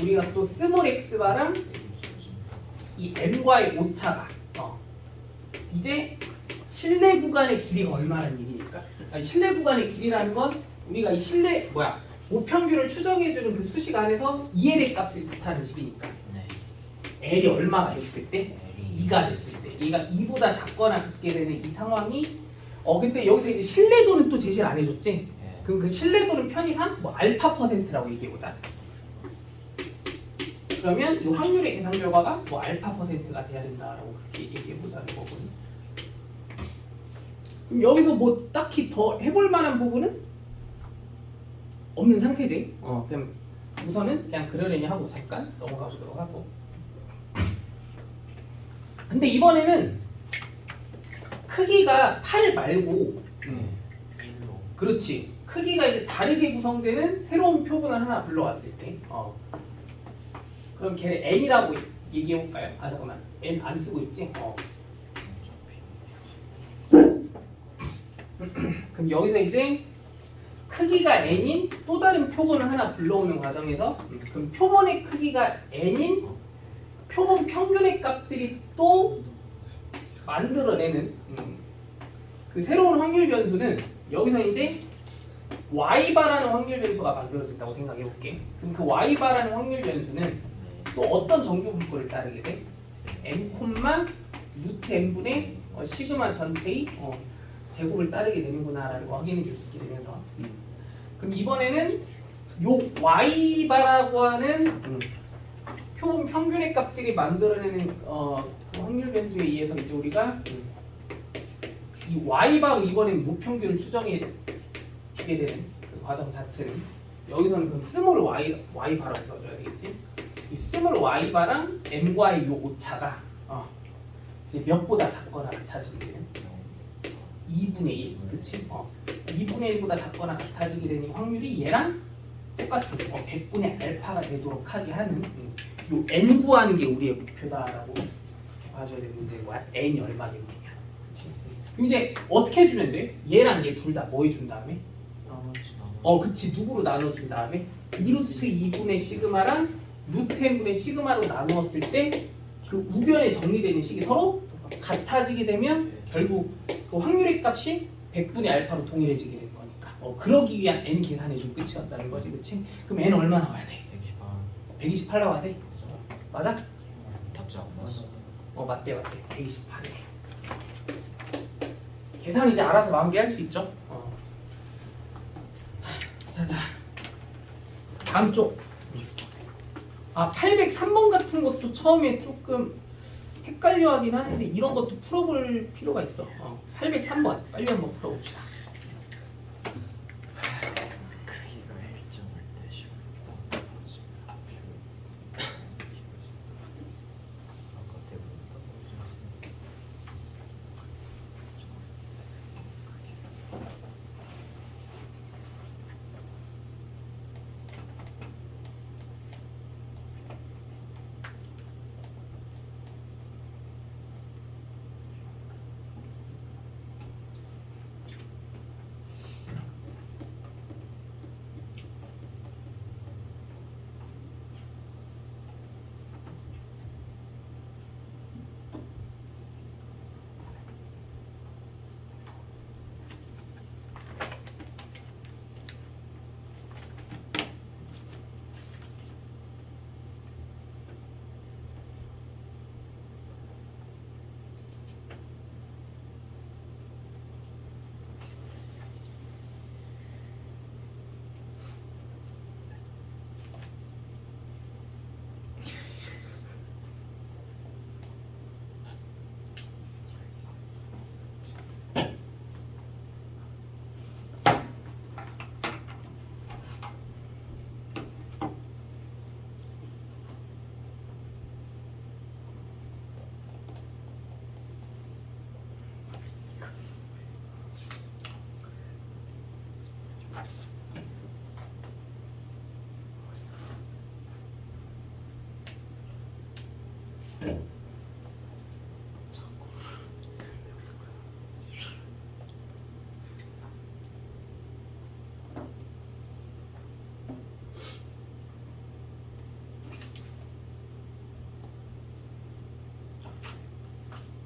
우리가 또 스몰 x바랑 이 m과의 오차가 이제 실내 구간의 길이가 얼마라는 얘기니까, 아니, 실내 구간의 길이라는 건 우리가 이 실내 모평균을 추정해주는 그 수식 안에서 2L의 값을 뜻하는 식이니까 L이 얼마가 됐을 때? 2가 됐을 때, 얘가 2보다 작거나 같게 되는 이 상황이 근데 여기서 이제 신뢰도는 또 제시를 안 해줬지? 그럼 그 신뢰도는 편의상 알파 %라고 얘기해보자. 그러면 이 확률의 계산 결과가 알파 %가 돼야 된다라고 그렇게 얘기해보자는 거거든. 그럼 여기서 딱히 더 해볼 만한 부분은 없는 상태지. 그럼 우선은 그냥 그러려니 하고 잠깐 넘어가 보도록 하고. 근데 이번에는 크기가 8 말고 그렇지, 크기가 이제 다르게 구성되는 새로운 표본을 하나 불러왔을 때 그럼 걔를 n이라고 얘기해볼까요? 잠깐만, n 안 쓰고 있지? 그럼 여기서 이제 크기가 n인 또 다른 표본을 하나 불러오는 과정에서 그럼 표본의 크기가 n인 표본 평균의 값들이 또 만들어내는 그 새로운 확률 변수는 여기서 이제 y바라는 확률 변수가 만들어진다고 생각해 볼게. 그럼 그 y바라는 확률 변수는 또 어떤 정규 분포를 따르게 돼? n, 루트 n분의 시그마 전체의 제곱을 따르게 되는구나라는 거 확인해 줄 수 있게 되면서 그럼 이번에는 요 y바라고 하는 표본 평균의 값들이 만들어내는 그 확률 변수에 의해서 이제 우리가 이 y바로 이번엔 모평균을 추정해 주게 되는 그 과정 자체는 여기서는 그럼 스몰 y바라고 써줘야 되겠지? 이 스몰 y바랑 m과의 요 오차가 이제 몇보다 작거나 같아지게 되는 2분의 1, 그치? 2분의 1보다 작거나 같아지게 되는 확률이 얘랑 똑같은 100분의 알파가 되도록 하게 하는 요 n 구하는 게 우리의 목표다라고 이렇게 봐줘야 되는 문제인 거야. n이 얼마 되느냐. 그치? 그럼 이제 어떻게 해주면 돼? 얘랑 얘 둘 다 뭐 해준 다음에? 그치, 누구로 나눠준 다음에 2루트 2분의 시그마랑 루트 n분의 시그마로 나누었을 때 그 우변에 정리되는 식이 서로 같아지게 되면 결국 그 확률의 값이 100분의 알파로 동일해지게 되는 거니까 그러기 위한 n 계산해준 끝이었다는 거지, 그치? 그럼 n 얼마 나와야 돼? 128 나와야 돼? 맞아? 답지 안 맞아. 맞대 128이래. 계산 이제 알아서 마무리할 수 있죠? 자자, 다음 쪽 803번 같은 것도 처음에 조금 헷갈려 하긴 하는데 이런 것도 풀어볼 필요가 있어. 803번 빨리 한번 풀어봅시다. 크기가 1.1 대 10.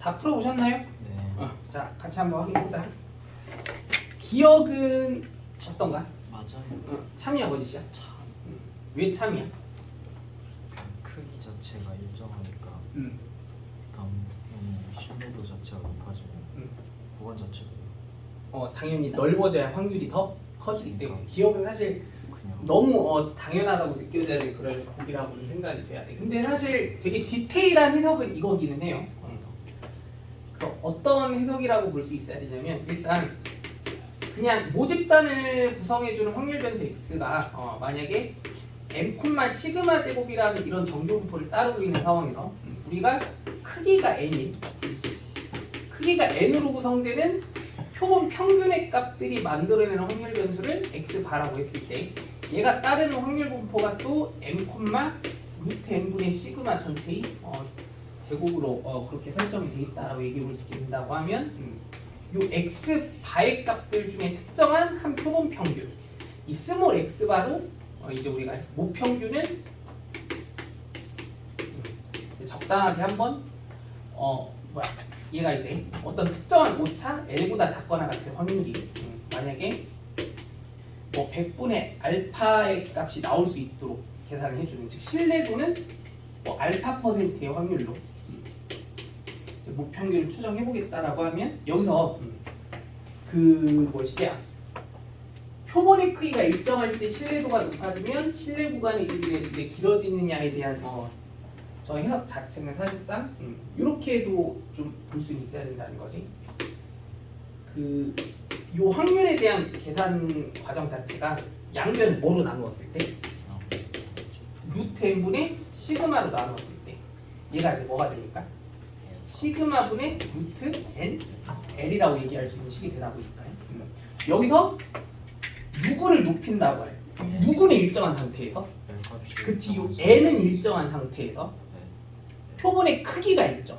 다 풀어보셨나요? 네. 자, 같이 한번 확인해보자. 기억은 어떤가? 맞아요. 참이야, 거짓이야? 참. 왜 참이야? 크기 자체가 일정하니까 당연히 신뢰도 자체가 높아지면 구간 자체도 당연히 넓어져야 확률이 더 커지기 때문에 기억은 사실 그냥 너무 당연하다고 느껴져야 될 그런 곡이라고는 생각이 돼야 돼. 근데 사실 되게 디테일한 해석은 이거기는 해요. 그 어떤 해석이라고 볼 수 있어야 되냐면 일단 그냥 모집단을 구성해주는 확률 변수 x가 만약에 m, 시그마 제곱이라는 이런 정규분포를 따르고 있는 상황에서 우리가 크기가 n으로 구성되는 표본 평균의 값들이 만들어내는 확률 변수를 x바라고 했을 때 얘가 따르는 확률 분포가 또 m, 루트 n분의 시그마 전체의 제곱으로 그렇게 설정이 돼 있다라고 얘기해 볼 수 있게 된다고 하면 요 x 바의 값들 중에 특정한 한 표본 평균 이 스몰 x 바로 이제 우리가 모 평균을 이제 적당하게 한번 얘가 이제 어떤 특정한 오차 L보다 작거나 같은 확률이 만약에 뭐 100분의 알파의 값이 나올 수 있도록 계산을 해주는 즉 신뢰도는 뭐 알파 %의 확률로 이제 모 평균을 추정해 보겠다라고 하면 여기서 그 무엇이냐 표본의 크기가 일정할 때 신뢰도가 높아지면 신뢰 구간의 길이가 이제 길어지느냐에 대한 저 해석 자체는 사실상 이렇게도 좀 볼 수 있어야 된다는 거지. 요 확률에 대한 계산 과정 자체가 양변 뭐로 나누었을 때 루트 n분의 시그마로 나누었을 때 얘가 이제 뭐가 되니까 시그마분의 루트 n l이라고 얘기할 수 있는 식이 되다 보니까요. 여기서 누구를 높인다고 할 때 누구는 일정한 상태에서 그치 요 n은 일정한 상태에서 표본의 크기가 일정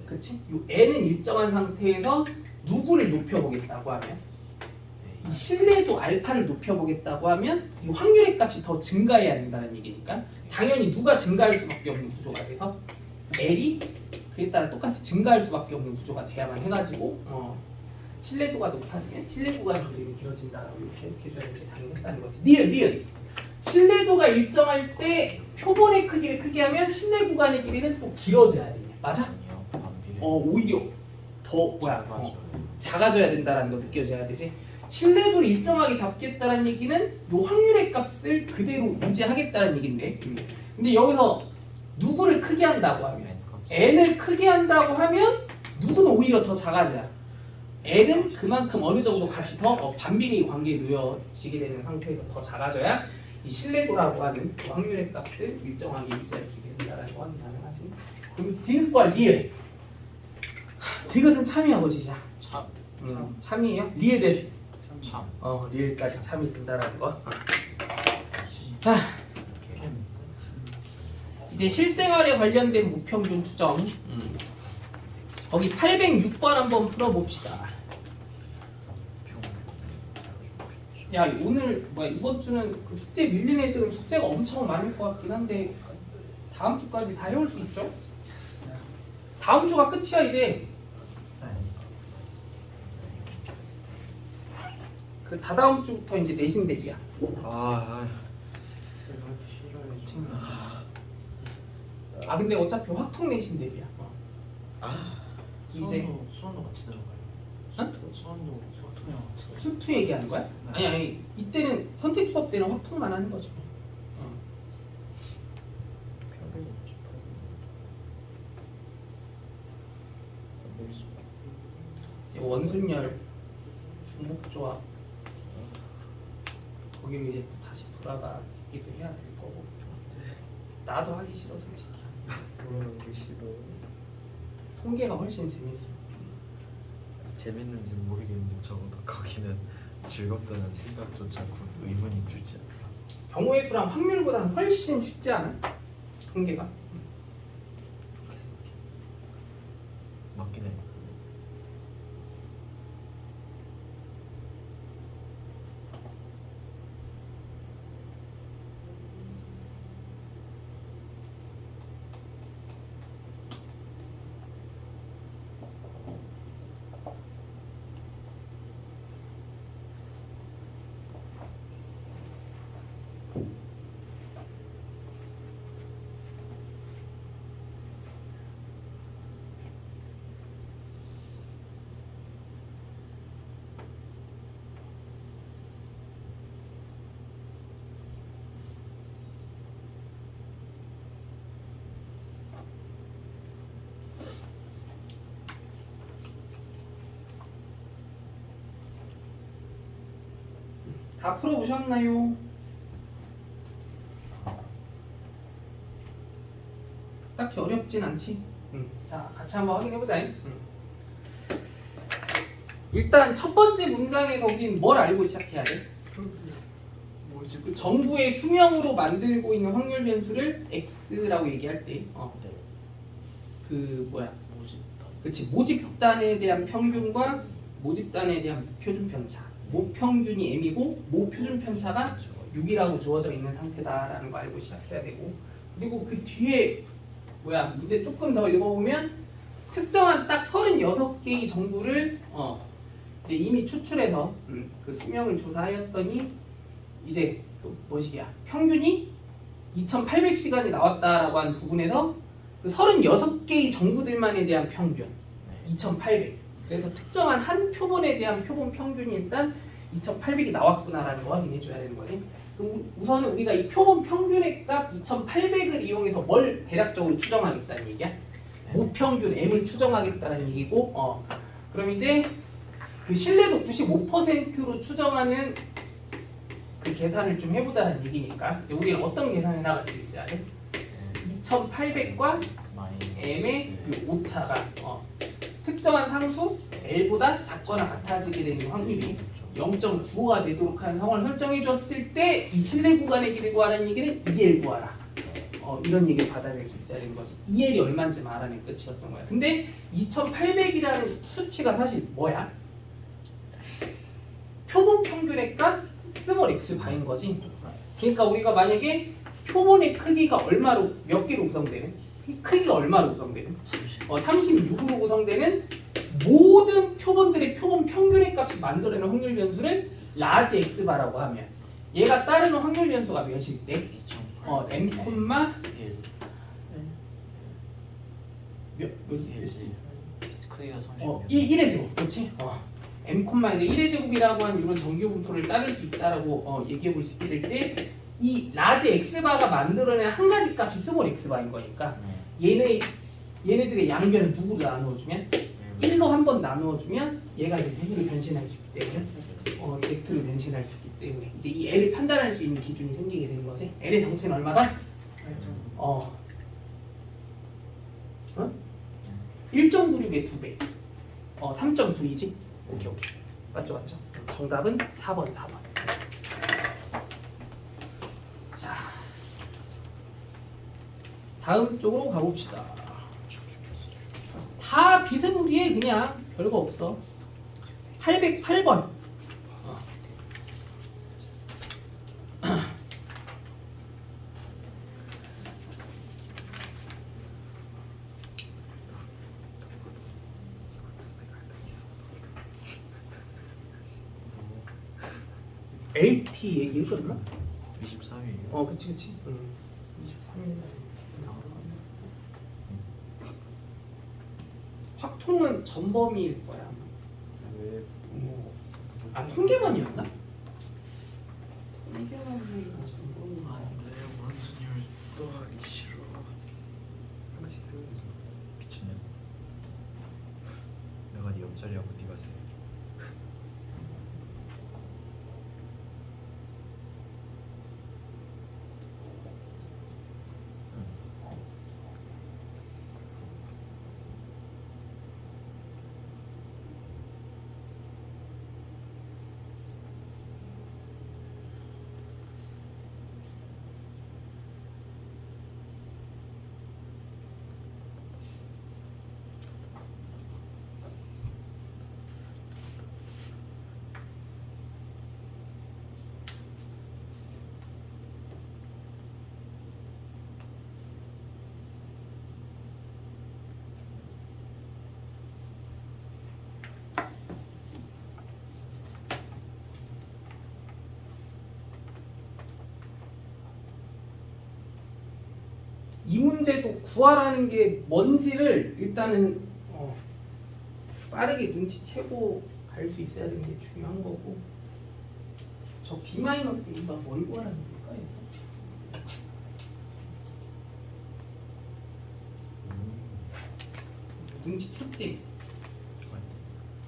그치 요 n은 일정한 상태에서 누구를 높여보겠다고 하면 이 신뢰도 알파를 높여보겠다고 하면 이 확률의 값이 더 증가해야 된다는 얘기니까 당연히 누가 증가할 수밖에 없는 구조가 돼서 L이 그에 따라 똑같이 증가할 수밖에 없는 구조가 돼야만 해가지고 신뢰도가 높아지면 신뢰 구간의 길이가 길어진다라고 이렇게 해줘야 되는 게 당연했다는 거지. 니은 신뢰도가 일정할 때 표본의 크기를 크게 하면 신뢰 구간의 길이는 또 길어져야 되냐 맞아? 오히려 더 작아져야 된다라는 거 느껴져야 되지. 신뢰도를 일정하게 잡겠다는 얘기는 요 확률의 값을 그대로 유지하겠다는 얘긴데 근데 여기서 누구를 크게 한다고 하면 n을 크게 한다고 하면 누구는 오히려 더 작아져야 n은 그만큼 어느 정도 값이 더 반비례의 관계에 놓여지게 되는 상태에서 더 작아져야 이 신뢰도라고 하는 그 확률의 값을 일정하게 유지할 수 있게 된다는 건 가능하지. 그럼 디귿과 리을 디귿은 참이야 거짓이야? 참이에요? 리을은 참. 리을까지 참이 된다라는 거. 자, 이제 실생활에 관련된 무평균 추정. 거기 806번 한번 풀어봅시다. 야 오늘 이번 주는 그 숙제 밀린 애들은 숙제가 엄청 많을 것 같긴 한데 다음 주까지 다 해올 수 있죠? 다음 주가 끝이야 이제. 그 다다음 주부터 이제 내신 대비야. 근데 어차피 확통 내신 대비야. 이제 수원도 같이 들어가요. 수원도 수학통이랑 같이 수투 얘기하는 거야? 아니 이때는 선택 수업 때는 확통만 하는 거죠. 이제 원순열 중복조합 거기로 이제 또 다시 돌아가기도 해야 될 거고 나도 하기 싫어 솔직히. 돌아가기 싫어. 통계가 훨씬 재밌어. 재밌는지 모르겠는데 적어도 거기는 즐겁다는 생각조차 의문이 들지 않아. 경우의 수랑 확률보다는 훨씬 쉽지 않아? 통계가. 같긴 해. 다 풀어보셨나요? 딱히 어렵진 않지. 자, 같이 한번 확인해보자. 일단 첫 번째 문장에서 우린 뭘 알고 시작해야 돼? 뭐지? 그 정부의 수명으로 만들고 있는 확률 변수를 x라고 얘기할 때, 네. 그 뭐야? 뭐지? 그치, 모집단에 대한 평균과 모집단에 대한 표준 편차. 모평균이 m이고 모표준 편차가 6이라고 주어져 있는 상태다라는 거 알고 시작해야 되고, 그리고 그 뒤에 뭐야, 문제 조금 더 읽어보면 특정한 딱 36개의 정부를 이제 이미 추출해서 그 수명을 조사하였더니 이제 또 뭐시기야, 평균이 2,800시간이 나왔다라고 한 부분에서 그 36개의 정부들만에 대한 평균 2,800. 그래서 특정한 한 표본에 대한 표본 평균이 일단 2,800이 나왔구나라는 거 확인해 줘야 되는 거지. 그럼 우선은 우리가 이 표본 평균의 값 2,800을 이용해서 뭘 대략적으로 추정하겠다는 얘기야? 모평균 m을 추정하겠다는 얘기고, 그럼 이제 그 신뢰도 95%로 추정하는 그 계산을 좀 해보자는 얘기니까 이제 우리는 어떤 계산을 나갈 수 있어야 돼? 2,800과 m의 그 오차가 특정한 상수 L보다 작거나 같아지게 되는 확률이 0.95가 되도록 하는 상황을 설정해 줬을 때 이 신뢰 구간의 길을 구하라는 얘기는 2L 구하라. 이런 얘기를 받아낼 수 있어야 되는 거지. 2L이 얼마인지 말하는 끝이었던 거야. 근데 2,800이라는 수치가 사실 뭐야? 표본 평균의 값 스몰 x 바인 거지. 그러니까 우리가 만약에 표본의 크기가 얼마로 몇 개로 구성되는? 크기가 얼마로 구성되는? 36으로 구성되는 모든 표본들의 표본 평균의 값을 만들어내는 확률 변수를 라지 x바라고 하면 얘가 따르는 확률 변수가 몇일 때? m 콤마 몇이지? 크기가 30. 1의 제곱, 그렇지? m 콤마 이제 1의 제곱이라고 하는 이런 정규 분포를 따를 수 있다라고 얘기해 볼 수 있게 될 때 이 라지 x바가 만들어낸 한 가지 값이 스몰 x바인 거니까 얘네들의 양변을 누구로 나누어 주면 1로 한번 나누어 주면 얘가 이제 누구를 변신할 수 있기 때문에 z를 변신할 수 있기 때문에 이제 이 L을 판단할 수 있는 기준이 생기게 되는 거지. L의 정체는 얼마다? 1.96의 2배. 3.9이지? 오케이. 맞죠. 정답은 4번. 자, 다음 쪽으로 가봅시다. 다 비스무리해. 그냥 별거 없어. 808번. LT 얘기해줬나? 23일. 그치. 23일. 확통은 전범위일 거야. 통계반이었나? 통계반이나 전범위. 안돼, 원순열 또 하기 싫어. 하나씩 세워주자. 미친년. 내가 네 옆자리하고 네가 세. 이 문제도 구하라는 게 뭔지를 일단은 빠르게 눈치채고 갈 수 있어야 되는 게 중요한 거고. 저 B-A가 뭘 구하라는 걸까요? 눈치챘지?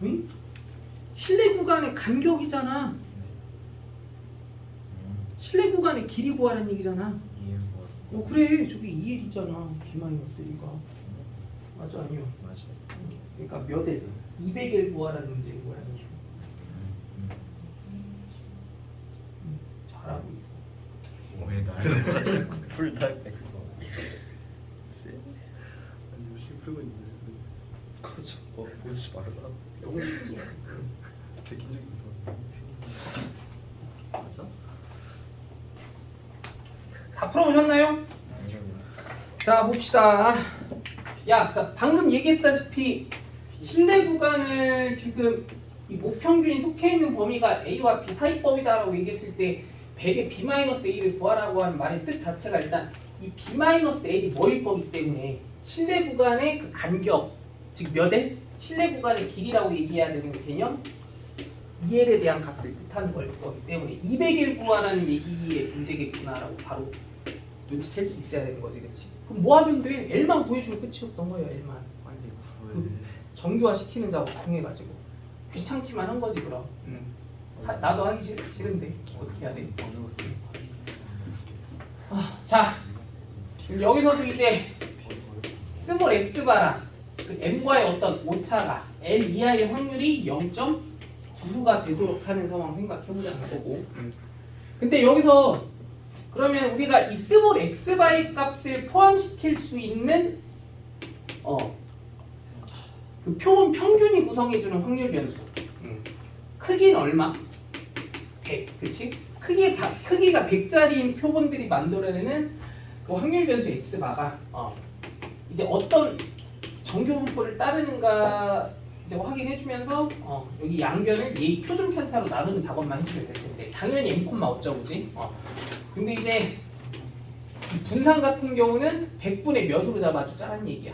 응? 실내 구간의 간격이잖아. 실내 구간의 길이 구하라는 얘기잖아. 그래, 저게 2L이잖아. B-A가. 맞아, 아니요? 맞아. 그러니까 몇 L? 200L 구하라는 문제인 거야. 잘하고 있어. 왜 나를 풀다이백서. 아니 열심히 풀고 있는데 그렇죠. 보지 말라. 너무 쉽지. 베낀 적 있어. 맞아? 다 풀어보셨나요? 자, 봅시다. 야, 그러니까 방금 얘기했다시피 실내 구간을 지금 이 모평균이 속해 있는 범위가 A와 B 사이법이다라고 얘기했을 때 100의 B-A를 구하라고 하는 말의 뜻 자체가 일단 이 B-L이 뭐일 거기 때문에 실내 구간의 그 간격, 즉 몇 L? 실내 구간의 길이라고 얘기해야 되는 개념 2L에 대한 값을 뜻하는 거기 때문에 200L 구하라는 얘기의 문제겠구나라고 바로 눈치챌 수 있어야 되는 거지, 그렇지? 그럼 뭐 하면 돼? L만 구해주면 끝이었던 거예요, L만. 빨리 구해. 정규화 시키는 작업 통해가지고 귀찮기만 한 거지 그럼. 나도 하기 싫은데 어떻게 해야 돼? 자, 그럼 여기서도 이제 스몰 x바랑 그 m과의 어떤 오차가 L 이하의 확률이 0.9가 되도록 하는 상황 생각해보자는 거고. 근데 여기서 그러면 우리가 이 스몰 x바의 값을 포함시킬 수 있는 그 표본 평균이 구성해주는 확률 변수 크기는 얼마? 100, 그치? 크기가 100짜리인 표본들이 만들어내는 그 확률 변수 x바가 이제 어떤 정규 분포를 따르는가 이제 확인해주면서 여기 양변을 얘 표준 편차로 나누는 작업만 해주면 될 텐데 당연히 m, 어쩌고지? 근데 이제 이 분산 같은 경우는 100분의 몇으로 잡아주자라는 얘기야.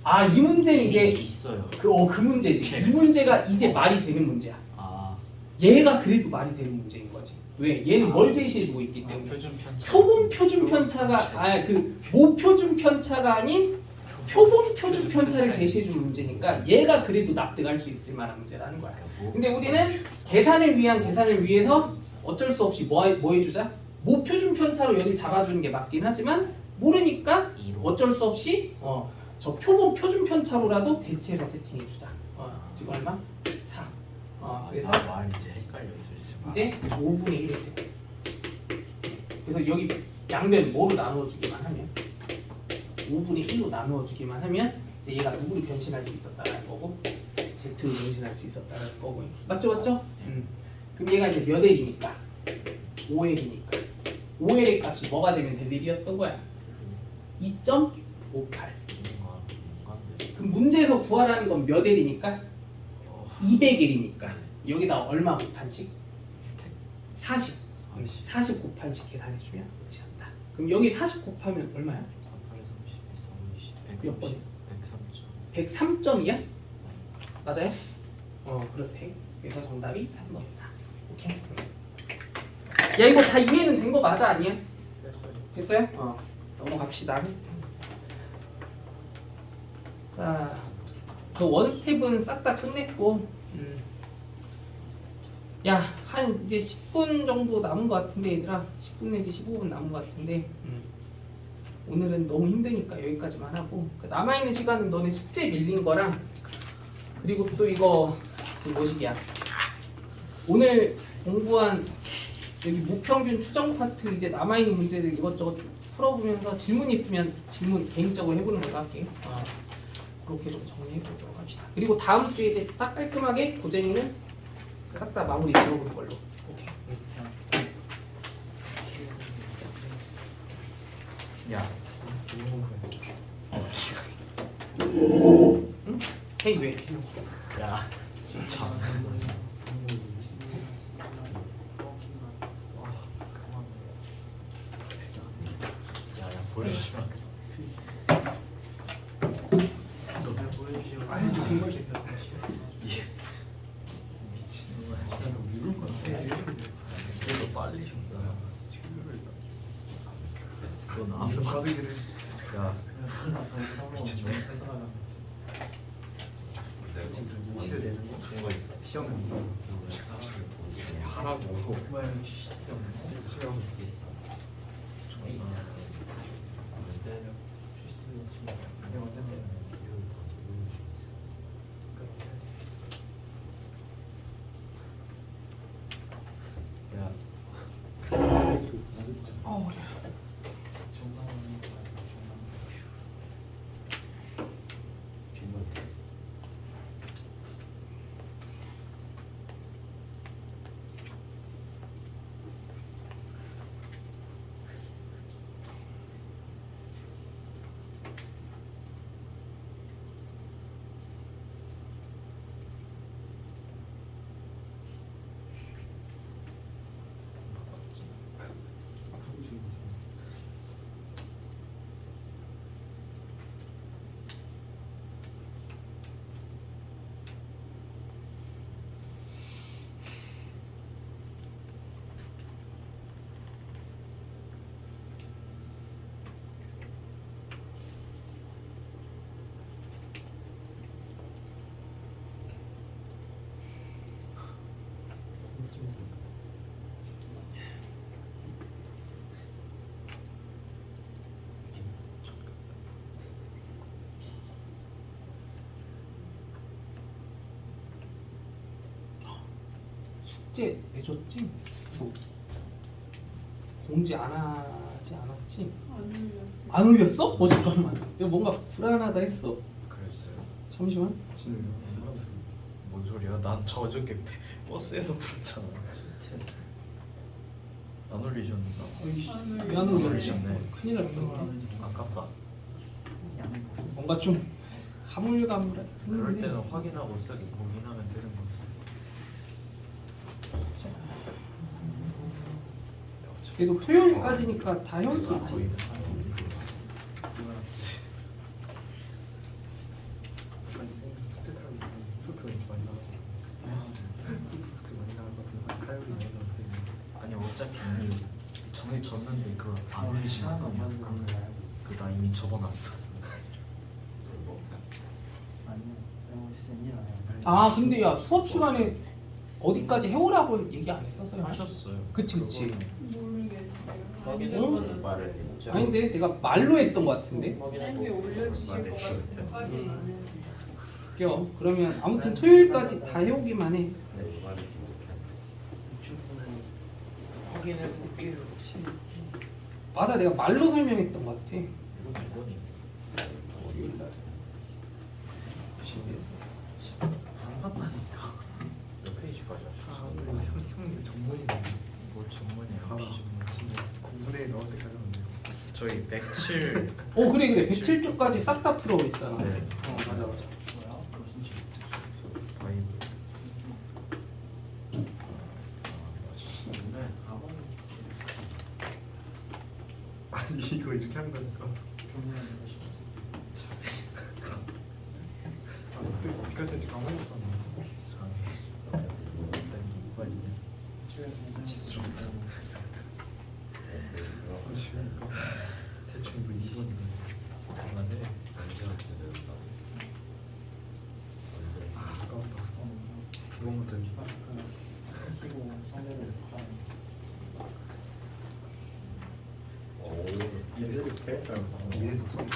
아, 이 문제는 이제 있어요. 그 문제지. 이 문제가 이제 말이 되는 문제야. 아, 얘가 그래도 말이 되는 문제인 거지. 왜? 얘는 뭘 제시해주고 있기 때문에. 표준 편차. 표본 표준 편차가 모표준 편차가 아닌 표본 표준 편차를 제시해준 문제니까 얘가 그래도 납득할 수 있을 만한 문제라는 거야. 근데 우리는 계산을 위해서 어쩔 수 없이 뭐 해주자? 모표준 편차로 여기를 잡아주는 게 맞긴 하지만 모르니까 어쩔 수 없이 저 표본 표준 편차로라도 대체해서 세팅해주자. 지금 얼마? 4. 그래서 말 이제 헷갈렸을 수. 이제 5분의 1이 돼. 그래서 여기 양변 뭐로 나누어주기만 하면 5분의 1로 나누어주기만 하면 이제 얘가 누구로 변신할 수 있었다는 거고 Z로 변신할 수 있었다는 거고. 맞죠? 그럼 얘가 이제 몇 L이니까 5L이니까 5L의 값이 뭐가 되면 될 일이었던 거야? 2.58. 그럼 문제에서 구하라는 건 몇 L이니까? 200L이니까 여기다 얼마 곱한식? 40 곱한식 계산해주면 끝이 난다. 그럼 여기 40 곱하면 얼마야? 38, 30, 130, 몇 번? 103점. 103점이야? 맞아요? 그렇대. 그래서 정답이 3번이다. 오케이. 야, 이거 다 이해는 된 거 맞아, 아니야? 됐어요? 넘어갑시다. 자, 그 원스텝은 싹 다 끝냈고, 야, 한 이제 10분 정도 남은 것 같은데, 얘들아. 10분 내지 15분 남은 것 같은데, 오늘은 너무 힘드니까 여기까지만 하고, 그 남아있는 시간은 너네 숙제 밀린 거랑, 그리고 또 이거, 그 뭐시기야. 오늘 공부한 여기 무평균 추정 파트 이제 남아있는 문제들 이것저것 풀어보면서 질문 있으면 질문 개인적으로 해보는 걸로 할게. 그렇게 좀 정리해보도록 합시다. 그리고 다음 주에 이제 딱 깔끔하게 고쟁이는 싹 다 마무리 지어보는 걸로. 오케이. 야. 응? 헤이 왜? 야. 참. 야, 보여주지 마. 미친놈아. 그냥 누를 것 같아. 그래도 빨리 준다. 그건 이런 아무 과도기를 야 미쳤네. 해석하려고 지금 시를 내는 거? 시험 하라고. 정말 시험 어, 숙제 내줬지? 수 공지 안 하지 않았지? 안 올렸어? 어 잠깐만 이거 뭔가 불안하다 했어. 그랬어요? 잠시만. 뭔 소리야? 난 저저께 버스에서 불렀잖아. 안 올리셨나? 왜안 올렸지? 올리셨네. 큰일 날 뻔했네. 아깝다. 뭔가 좀 가물가물해. 그럴 때는 확인하고 쓰기 고민하면 되는 거지. 그래도 토요일까지니까 다 해올 수 있지. 아니 어차피 이미 정해졌는데 그거 안 올리시는 거냐? 그나 이미 접어놨어. 아 근데 야 수업 시간에 어디까지 해오라고 얘기 안 했어서요. 하셨어요. 그치 그치. 확인해보는 말을 아닌데 내가 말로 했던 것 같은데. 쌤이 올려주실 것 같은데 확인 안 해. 할게요. 그러면 아무튼 토요일까지 다 해오기만 해. 확인해볼게요. 맞아 내가 말로 설명했던 것 같아. 이거니 월요일 날. 안 봤다니까. 몇 페이지까지 하셨어요? 형님 전문이네. 뭘 전문이에요? 비전문. 공부에 나올 때까지 하는데요. 저희 107. 어 그래 107쪽까지 싹 다 풀어 있잖아. 네. 어 맞아. 바이브. 아니 이거 이렇게 하는 거니까. 어디까지 할지 까먹었잖아. 대충 이거 2번이네. 그만해. 아까웠다. 두 번부터 이렇게. 이래서 소리.